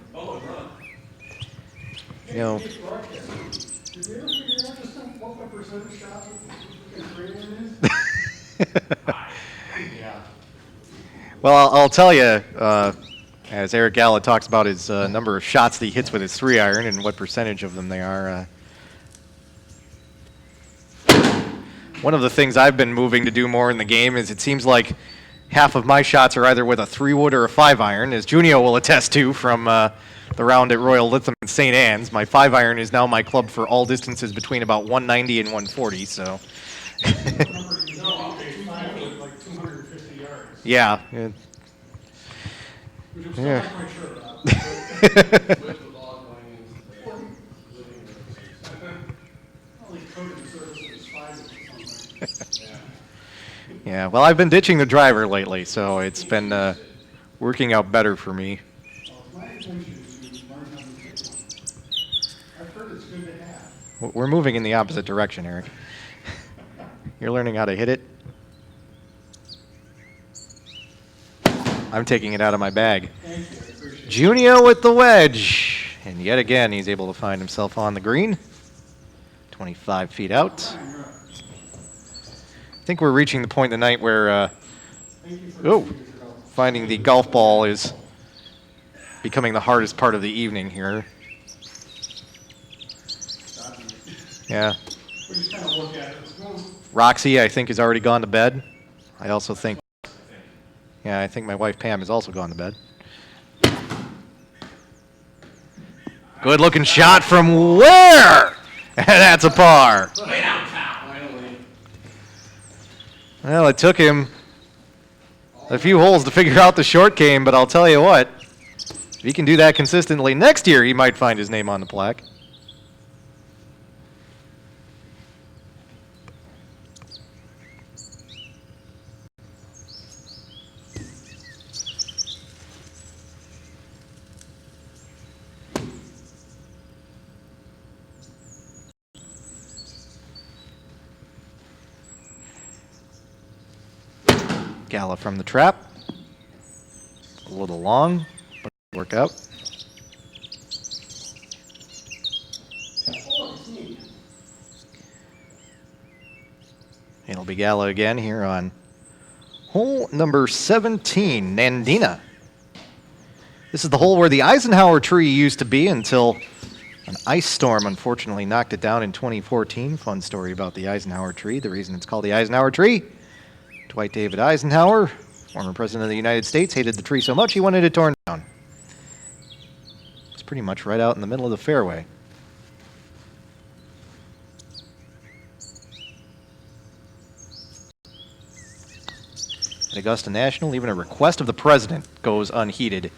you know, Did we ever figure out just what the percentage shots is? Yeah. well, I'll tell you, as Eric Galla talks about his number of shots that he hits with his 3-iron and what percentage of them they are. One of the things I've been moving to do more in the game is it seems like half of my shots are either with a 3-wood or a 5-iron, as Junio will attest to from the round at Royal Lytham and St. Anne's. My 5-iron is now my club for all distances between about 190 and 140, so. No, okay, 250 yards. Yeah. Which I'm still not quite sure about. With the ball going into the living room. All these coaching services is 5 or something. Yeah. Yeah, well, I've been ditching the driver lately, so it's been working out better for me. Well, my intention is to learn how to take one. I've heard it's good to have. We're moving in the opposite direction, Eric. You're learning how to hit it. I'm taking it out of my bag. Thank you, I appreciate it. Junio with the wedge. And yet again, he's able to find himself on the green. 25 feet out. I think we're reaching the point in the night where Thank you for your help. finding the golf ball is becoming the hardest part of the evening here. Yeah. We just kind of look at it. It's going. Roxy, I think, has already gone to bed. I also think, yeah, I think my wife Pam has also gone to bed. Good looking shot from Wehr! And that's a par. Finally. Well, it took him a few holes to figure out the short game, but I'll tell you what, if he can do that consistently next year, he might find his name on the plaque. Galla from the trap. A little long, but it'll work out. It'll be Galla again here on hole number 17, Nandina. This is the hole where the Eisenhower tree used to be until an ice storm unfortunately knocked it down in 2014. Fun story about the Eisenhower tree. The reason it's called the Eisenhower tree: Dwight David Eisenhower, former president of the United States, hated the tree so much he wanted it torn down. It's pretty much right out in the middle of the fairway. At Augusta National, even a request of the president goes unheeded.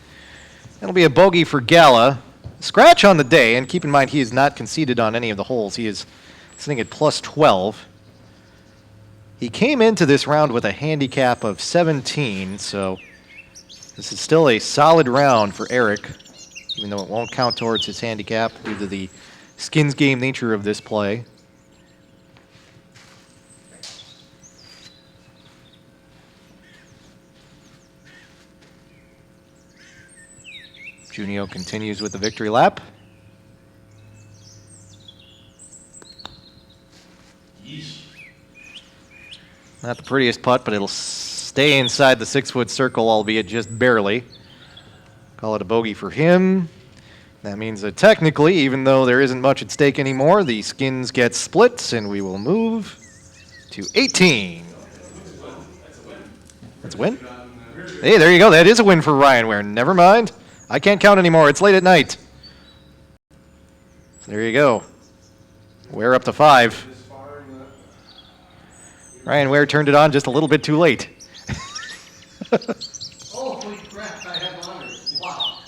That'll be a bogey for Galla. Scratch on the day, and keep in mind he is not conceded on any of the holes. He is sitting at plus 12. He came into this round with a handicap of 17, so this is still a solid round for Eric, even though it won't count towards his handicap due to the skins game nature of this play. Junio continues with the victory lap. Yeesh. Not the prettiest putt, but it'll stay inside the 6-foot circle, albeit just barely. Call it a bogey for him. That means that technically, even though there isn't much at stake anymore, the skins get split, and we will move to 18. That's a win? Hey, there you go. That is a win for Ryan Wehr. Never mind. I can't count anymore. It's late at night. So there you go. Wehr up to 5. Ryan Wehr turned it on just a little bit too late. Oh, holy crap, I have honors. Wow.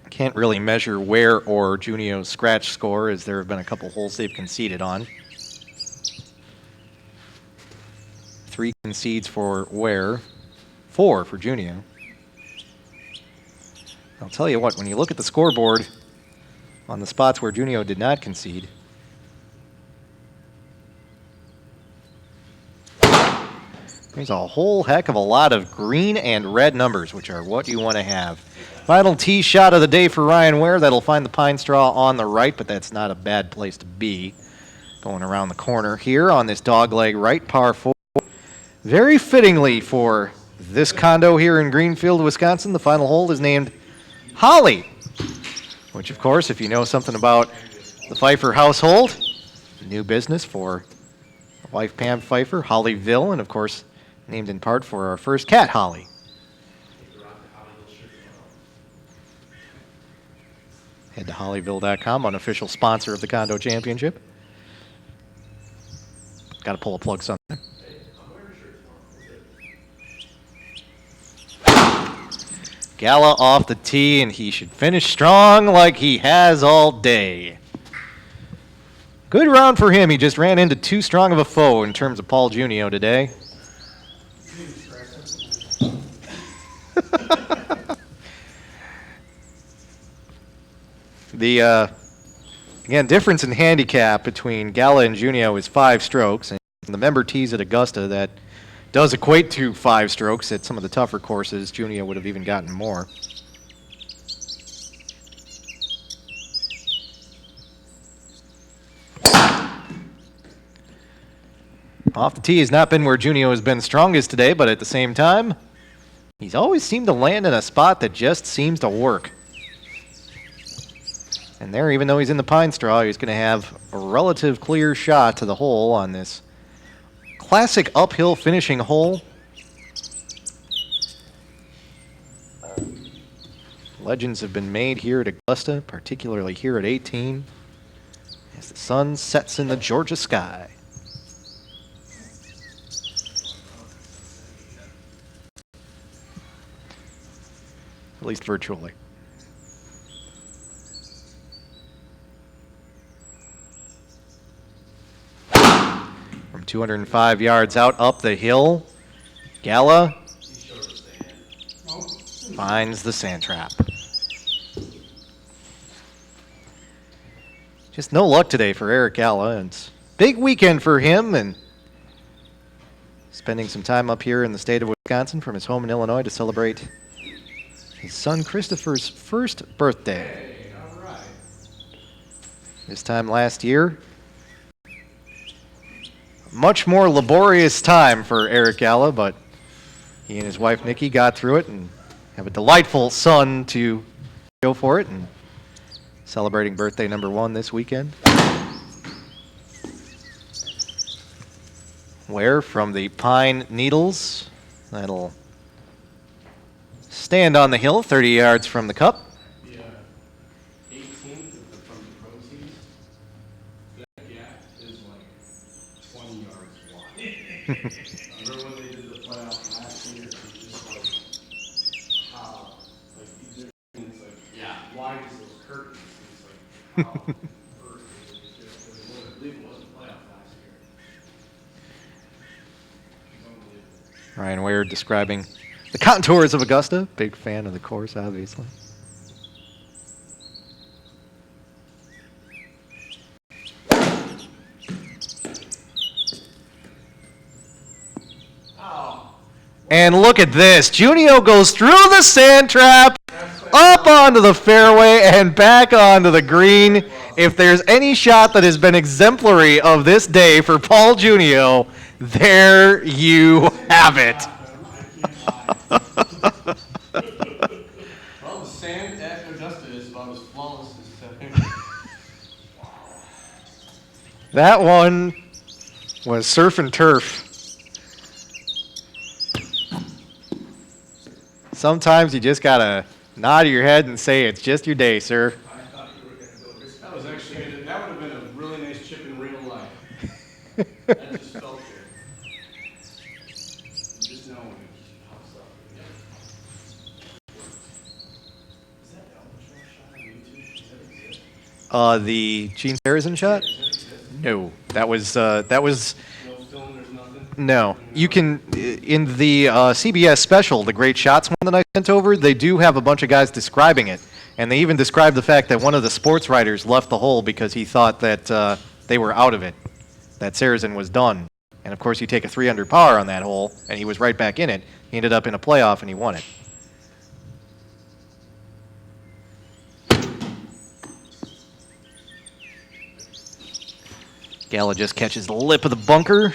Can't really measure Wehr or Junio's scratch score, as there have been a couple holes they've conceded on. 3 concedes for Wehr, 4 for Junio. I'll tell you what, when you look at the scoreboard on the spots where Junio did not concede, there's a whole heck of a lot of green and red numbers, which are what you want to have. Final tee shot of the day for Ryan Wehr. That'll find the pine straw on the right, but that's not a bad place to be. Going around the corner here on this dogleg right, par 4. Very fittingly for this condo here in Greenfield, Wisconsin, the final hole is named Holly, which, of course, if you know something about the Pfeifer household, new business for wife Pam Pfeifer, Hollyville, and, of course, named in part for our first cat, Holly. Head to Hollyville.com, unofficial sponsor of the Condo Championship. Got to pull a plug something. Galla off the tee, and he should finish strong like he has all day. Good round for him. He just ran into too strong of a foe in terms of Paul Junio today. The again, difference in handicap between Galla and Junio is 5 strokes, and the member tees at Augusta, that does equate to 5 strokes. At some of the tougher courses, Junio would have even gotten more. Off the tee has not been where Junio has been strongest today, but at the same time, he's always seemed to land in a spot that just seems to work. And there, even though he's in the pine straw, he's going to have a relative clear shot to the hole on this classic uphill finishing hole. Legends have been made here at Augusta, particularly here at 18, as the sun sets in the Georgia sky. At least virtually. From 205 yards out up the hill, Galla finds the sand trap. Just no luck today for Eric Galla. It's a big weekend for him, and spending some time up here in the state of Wisconsin from his home in Illinois to celebrate his son Christopher's first birthday. Hey, all right. This time last year, much more laborious time for Eric Galla, but he and his wife Nikki got through it and have a delightful son to go for it, and celebrating birthday number 1 this weekend. Wehr from the Pine Needles. That'll stand on the hill 30 yards from the cup. The 18th from the proceeds, that gap is like 20 yards wide. Remember when they did the playoff last year? It was just like, how, like, it's like, yeah, wide as those curtains. It's like, how, earth is it just, I believe it was the playoff last year. It's unbelievable. Ryan Wehr describing the contours of Augusta. Big fan of the course, obviously. And look at this. Junio goes through the sand trap, up onto the fairway, and back onto the green. If there's any shot that has been exemplary of this day for Paul Junio, there you have it. Well, the sand at Augusta is about as flawless as That one was surf and turf. Sometimes you just gotta nod your head and say it's just your day, sir. I thought you were going to go this. That was actually, that would have been a really nice chip in real life. That just felt good. You just know when it pops up. Is that albatross shot on YouTube? Does that exist? The Gene Harrison shot? Does that exist? No, that was No film, there's nothing? no. You can in the CBS special, the Great Shots one that I sent over. They do have a bunch of guys describing it, and they even describe the fact that one of the sports writers left the hole because he thought that they were out of it, that Saracen was done. And of course, you take a 3 under par on that hole, and he was right back in it. He ended up in a playoff, and he won it. Galla just catches the lip of the bunker.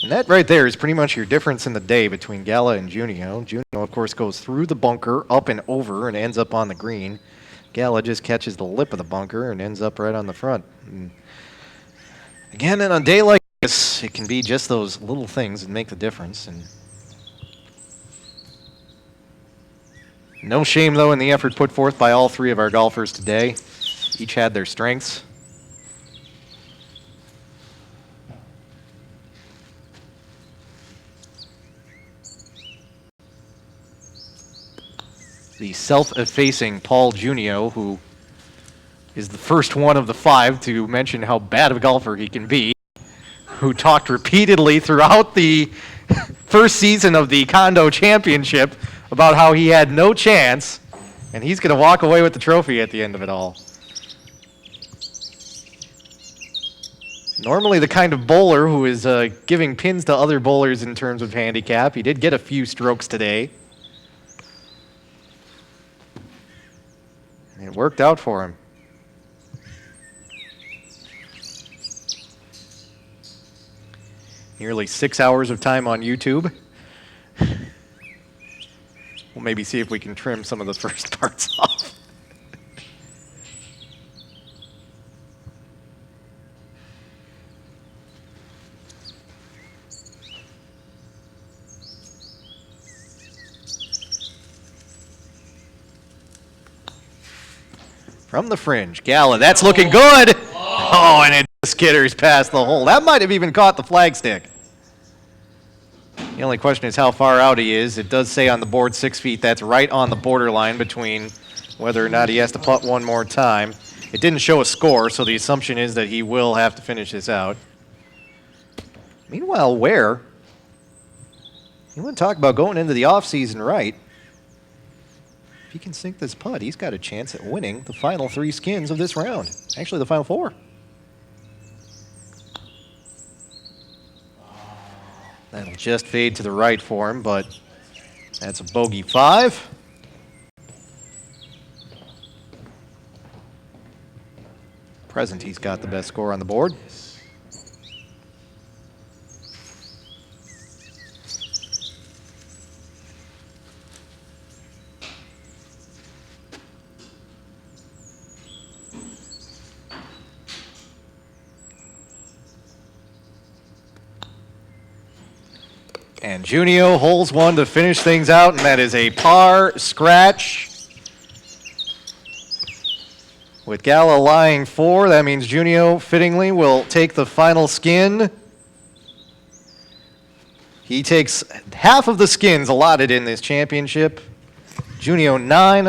And that right there is pretty much your difference in the day between Galla and Junio. Junio, of course, goes through the bunker, up and over, and ends up on the green. Galla just catches the lip of the bunker and ends up right on the front. And again, on a day like this, it can be just those little things that make the difference. And no shame, though, in the effort put forth by all 3 of our golfers today. Each had their strengths. The self-effacing Paul Junio, who is the first one of the 5 to mention how bad of a golfer he can be, who talked repeatedly throughout the first season of the Condo Championship about how he had no chance, and he's going to walk away with the trophy at the end of it all. Normally the kind of bowler who is giving pins to other bowlers in terms of handicap. He did get a few strokes today. It worked out for him. Nearly 6 hours of time on YouTube. We'll maybe see if we can trim some of the first parts off. From the fringe, Galla, that's looking good. Oh, and it skitters past the hole. That might have even caught the flagstick. The only question is how far out he is. It does say on the board 6 feet. That's right on the borderline between whether or not he has to putt one more time. It didn't show a score, so the assumption is that he will have to finish this out. Meanwhile, Wehr, you want to talk about going into the offseason right. If he can sink this putt, he's got a chance at winning the final 3 skins of this round. Actually, the final 4. That'll just fade to the right for him, but that's a bogey 5. Present, he's got the best score on the board. And Junio holds one to finish things out, and that is a par scratch. With Galla lying 4, that means Junio fittingly will take the final skin. He takes half of the skins allotted in this championship. Junio 9,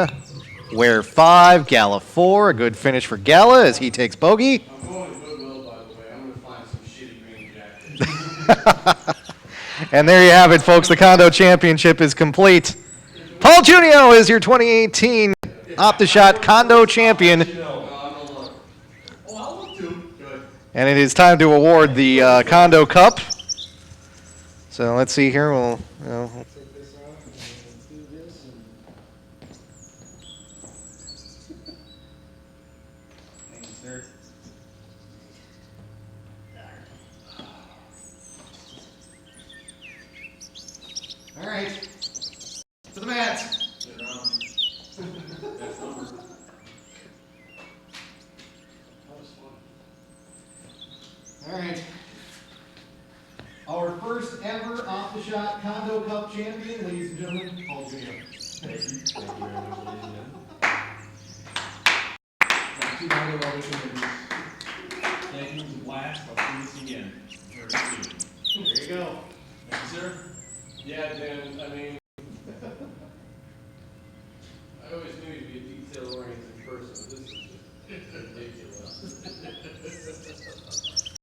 Wehr 5, Galla 4. A good finish for Galla as he takes bogey. I'm going to Goodwill, by the way. I'm going to find some shitty green jackets. And there you have it, folks. The Condo Championship is complete. Paul Junio is your 2018 OptiShot Condo Champion. Oh, I'll look too. Good. And it is time to award the Condo Cup. So let's see here. We'll Take this off and we'll do this and. Thank you, sir. All right. To the mat. Sit around. That's number. That was fun. All right. Our first ever OptiShot Condo Cup champion, ladies and gentlemen, Paul Junio. Thank you. Thank you very much, ladies and gentlemen. Not too long ago, we should have thank you, it was a blast. I'll see this again very soon. There you go. Thank you, sir. Yeah, Dan, I mean, I always knew you'd